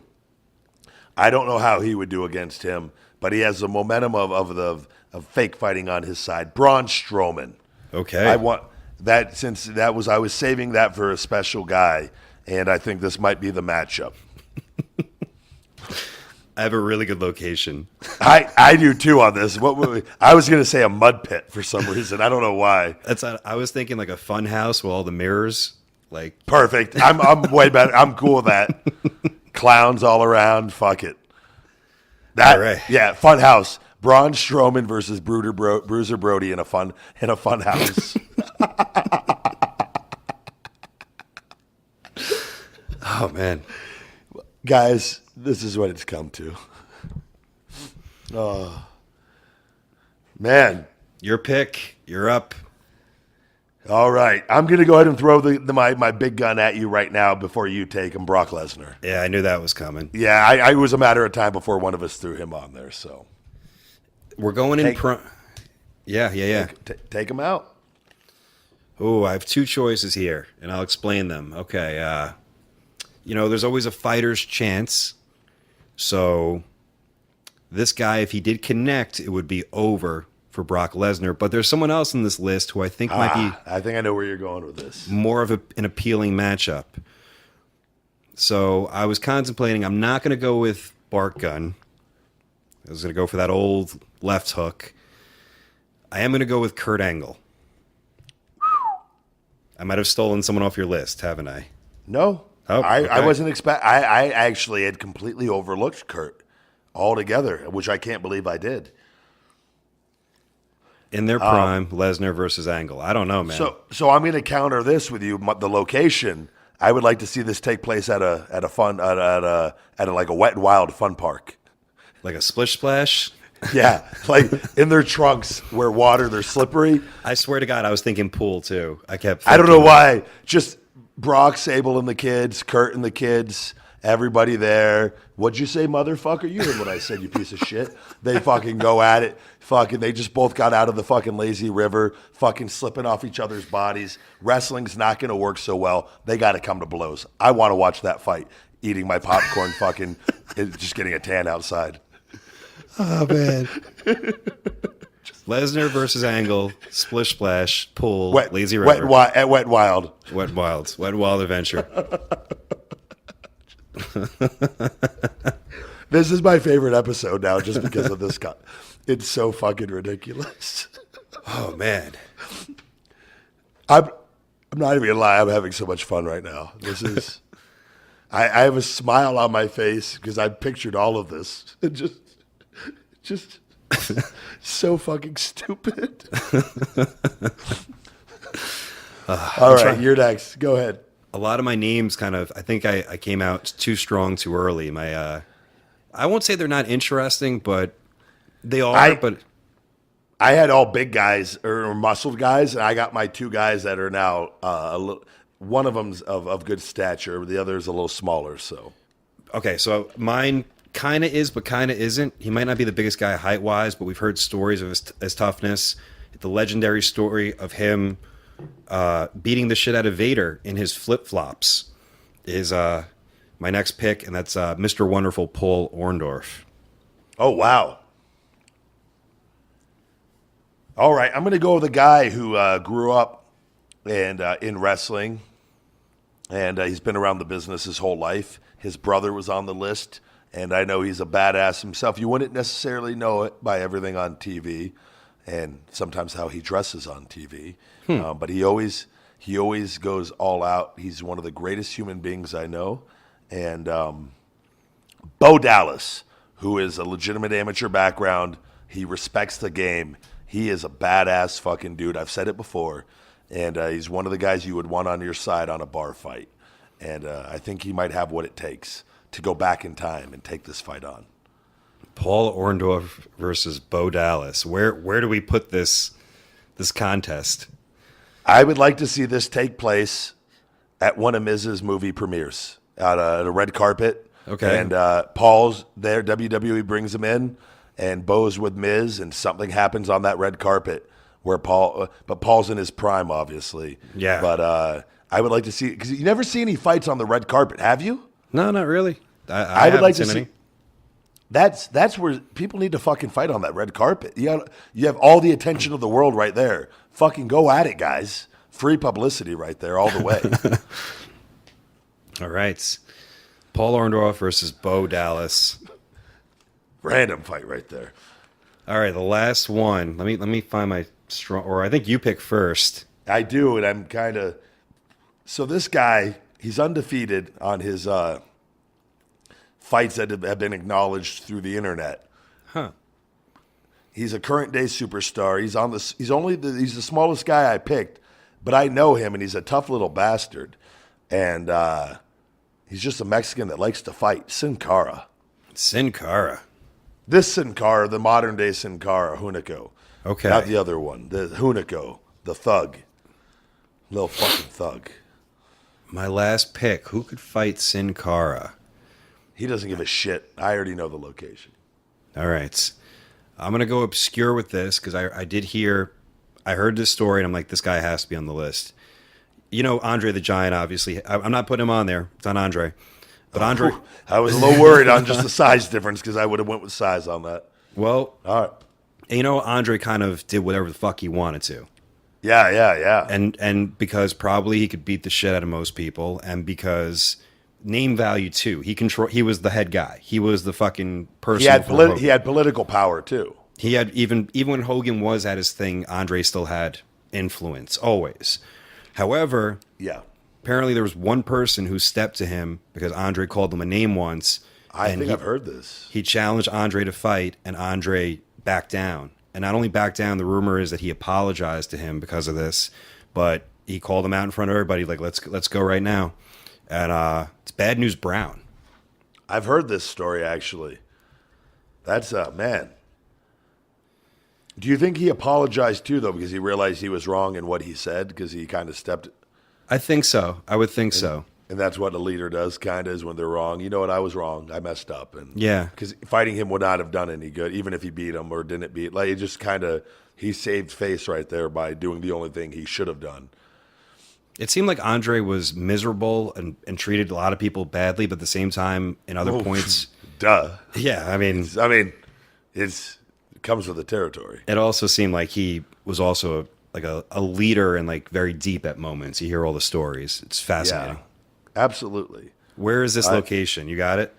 I don't know how he would do against him, but he has the momentum of of fake fighting on his side. Braun Strowman. Okay. I want that since that was I was saving that for a special guy, and I think this might be the matchup. I have a really good location. I do too on this. I was going to say a mud pit for some reason. I don't know why. I was thinking like a fun house with all the mirrors. Like Perfect. I'm way better. I'm cool with that. Clowns all around. Fuck it. That All right. Yeah, fun house. Braun Strowman versus Bruiser Brody in a fun house. Oh man. Guys, this is what it's come to. Oh. Man. Your pick. You're up. All right. I'm going to go ahead and throw my big gun at you right now before you take him, Brock Lesnar. Yeah, I knew that was coming. Yeah, it was a matter of time before one of us threw him on there. So We're going in Yeah. take him out. Oh, I have two choices here, and I'll explain them. Okay. There's always a fighter's chance. So this guy, if he did connect, it would be over for Brock Lesnar. But there's someone else in this list who I think might be I think I know where you're going with this. more of an appealing matchup. So I was contemplating, I'm not going to go with Bart Gunn. I was going to go for that old left hook. I am going to go with Kurt Angle. I might have stolen someone off your list, haven't I? No. Oh, I okay. wasn't expect. I actually had completely overlooked Kurt altogether, which I can't believe I did. In their prime, Lesnar versus Angle. I don't know, man. So I'm going to counter this with you. The location. I would like to see this take place at a like a Wet and Wild fun park. Like a splish splash? Yeah, like in their trunks where they're slippery. I swear to God, I was thinking pool too. I don't know why. Just Brock, Sable, and the kids, Kurt and the kids, everybody there. What'd you say, motherfucker? You heard what I said, you piece of shit. They fucking go at it. Fucking, they just both got out of the fucking lazy river, fucking slipping off each other's bodies. Wrestling's not going to work so well. They got to come to blows. I want to watch that fight. Eating my popcorn, fucking, just getting a tan outside. Oh, man. Lesnar versus Angle, splish splash, pool, lazy river. Wet and Wild. Wet and Wild adventure. This is my favorite episode now just because of this guy. It's so fucking ridiculous. Oh, man. I'm not even gonna lie, I'm having so much fun right now. This is I have a smile on my face because I pictured all of this. It just so fucking stupid. All right, you're next. Go ahead. A lot of my names I think I came out too strong too early. I won't say they're not interesting, but they are. I had all big guys or muscled guys, and I got my two guys that are now one of them's of good stature, the other is a little smaller. So, okay, so mine kind of is, but kind of isn't. He might not be the biggest guy height wise, but we've heard stories of his toughness. The legendary story of him beating the shit out of Vader in his flip flops is my next pick, and that's Mr. Wonderful Paul Orndorff. Oh wow. All right, I'm going to go with a guy who grew up and in wrestling, and he's been around the business his whole life. His brother was on the list, and I know he's a badass himself. You wouldn't necessarily know it by everything on TV, and sometimes how he dresses on TV. But he always goes all out. He's one of the greatest human beings I know, and Bo Dallas, who is a legitimate amateur background. He respects the game. He is a badass fucking dude. I've said it before. And he's one of the guys you would want on your side on a bar fight. And I think he might have what it takes to go back in time and take this fight on. Paul Orndorff versus Bo Dallas. Where do we put this contest? I would like to see this take place at one of Miz's movie premieres at a red carpet. Okay. And Paul's there. WWE brings him in. And Bo's with Miz, and something happens on that red carpet where Paul's in his prime, obviously. Yeah. But I would like to see, because you never see any fights on the red carpet, have you? No, not really. I would like to haven't seen see. any. That's where people need to fucking fight on that red carpet. You have all the attention of the world right there. Fucking go at it, guys. Free publicity right there all the way. All right. Paul Orndorff versus Bo Dallas. Random fight right there. All right, the last one. Let me find my strong, or I think you pick first. I do, and I'm kind of. So this guy, he's undefeated on his fights that have been acknowledged through the internet. Huh. He's a current day superstar. He's he's the smallest guy I picked, but I know him, and he's a tough little bastard. And he's just a Mexican that likes to fight. Sin Cara. Sin Cara. This Sin Cara, the modern day Sin Cara, Hunico. Okay. Not the other one. The Hunico, the thug. Little fucking thug. My last pick. Who could fight Sin Cara? He doesn't give a shit. I already know the location. All right. I'm going to go obscure with this because I heard this story and I'm like, this guy has to be on the list. You know, Andre the Giant, obviously. I'm not putting him on there. It's on Andre. But Andre. I was a little worried on just the size difference because I would have went with size on that. Well, All right. you know, Andre kind of did whatever the fuck he wanted to. Yeah. And because probably he could beat the shit out of most people, and because name value too, he was the head guy. He was the fucking person. He had political power too. He had even when Hogan was at his thing, Andre still had influence always. However, Yeah. apparently there was one person who stepped to him because Andre called him a name once. I think I've heard this. He challenged Andre to fight, and Andre backed down. And not only backed down, the rumor is that he apologized to him because of this, but he called him out in front of everybody, like, let's go right now. And it's Bad News Brown. I've heard this story, actually. That's, man. Do you think he apologized too, though, because he realized he was wrong in what he said, because he kind of stepped... I think so. I would think so. And that's what a leader does, kind of, is when they're wrong. You know what? I was wrong. I messed up. And Yeah. Because fighting him would not have done any good, even if he beat him or didn't beat. Like, it just kind of, he saved face right there by doing the only thing he should have done. It seemed like Andre was miserable and treated a lot of people badly, but at the same time, in other points... Duh. Yeah, I mean, it comes with the territory. it also seemed like he was also a leader and like very deep at moments. You hear all the stories. It's fascinating. Yeah, absolutely. Where is this location? You got it?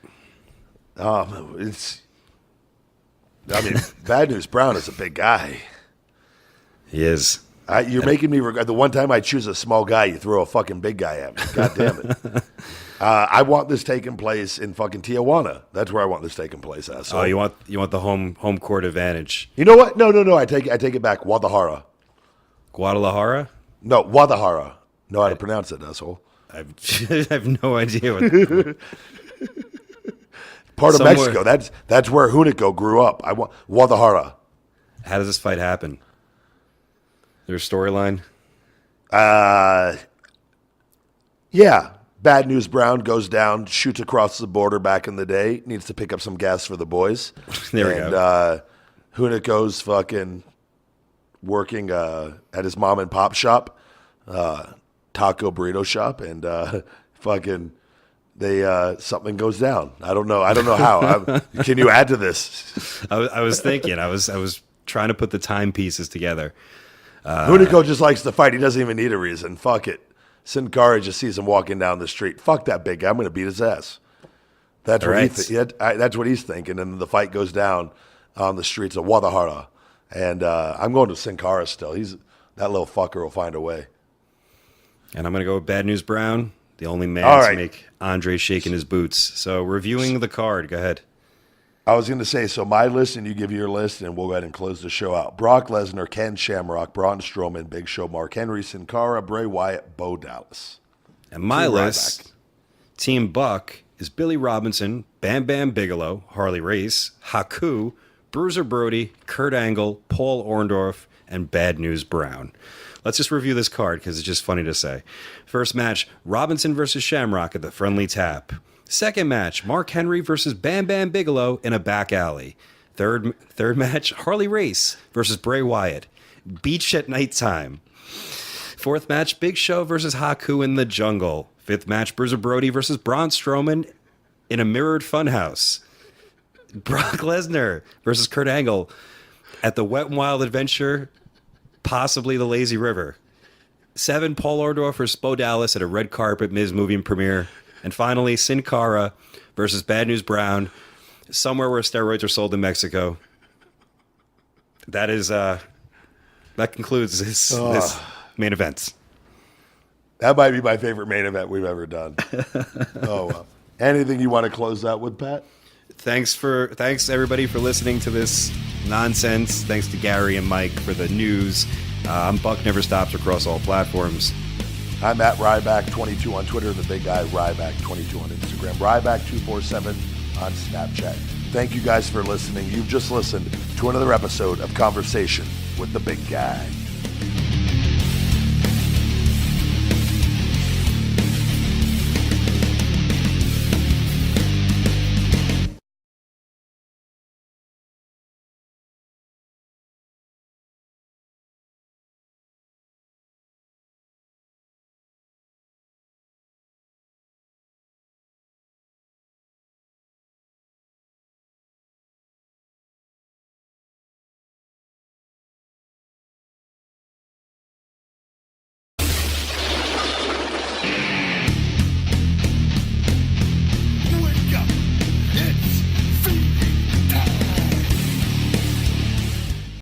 Bad News Brown is a big guy. He is. You're making me regret the one time I choose a small guy, you throw a fucking big guy at me. God damn it. I want this taking place in fucking Tijuana. That's where I want this taking place at. So, Oh, you want the home court advantage? you know what? No. I take it back. Guadalajara. Guadalajara? No, Guadalajara. Know how to pronounce it, asshole. I have no idea what. Part of Somewhere- Mexico. That's where Hunico grew up. I want Guadalajara. How does this fight happen? There's a storyline. Yeah. Bad News Brown goes down, shoots across the border back in the day, needs to pick up some gas for the boys. There we go. Hunico's fucking working at his mom and pop shop, taco burrito shop, and fucking something goes down. I don't know how. Can you add to this? I was thinking. I was trying to put the timepieces together. Hunico just likes to fight. He doesn't even need a reason. Fuck it. Sin Cara just sees him walking down the street. Fuck that big guy. I'm going to beat his ass. That's what that's what he's thinking. And then the fight goes down on the streets of Guadalajara. And I'm going to Sin Cara still. That little fucker will find a way. And I'm going to go with Bad News Brown, the only man All to right. make Andre shaking his boots. So reviewing the card. Go ahead. I was going to say, so my list, and you give your list, and we'll go ahead and close the show out. Brock Lesnar, Ken Shamrock, Braun Strowman, Big Show, Mark Henry, Sin Cara, Bray Wyatt, Bo Dallas. And my Team list, Ryback. Team Buck, is Billy Robinson, Bam Bam Bigelow, Harley Race, Haku, Bruiser Brody, Kurt Angle, Paul Orndorff, and Bad News Brown. Let's just review this card because it's just funny to say. First match, Robinson versus Shamrock at the Friendly Tap. Second match, Mark Henry versus Bam Bam Bigelow in a back alley. Third match, Harley Race versus Bray Wyatt. Beach at nighttime. Fourth match, Big Show versus Haku in the jungle. Fifth match, Bruiser Brody versus Braun Strowman in a mirrored funhouse. Brock Lesnar versus Kurt Angle at the Wet and Wild Adventure, possibly the Lazy River. 7, Paul Orndorff versus Bo Dallas at a red carpet Miz movie premiere. And finally, Sin Cara versus Bad News Brown, somewhere where steroids are sold in Mexico. That is, that concludes this main event. That might be my favorite main event we've ever done. Oh, well. Anything you want to close out with, Pat? Thanks everybody for listening to this nonsense. Thanks to Gary and Mike for the news. I'm Buck Never Stops across all platforms. I'm at Ryback22 on Twitter, the big guy Ryback22 on Instagram, Ryback247 on Snapchat. Thank you guys for listening. You've just listened to another episode of Conversation with the Big Guy.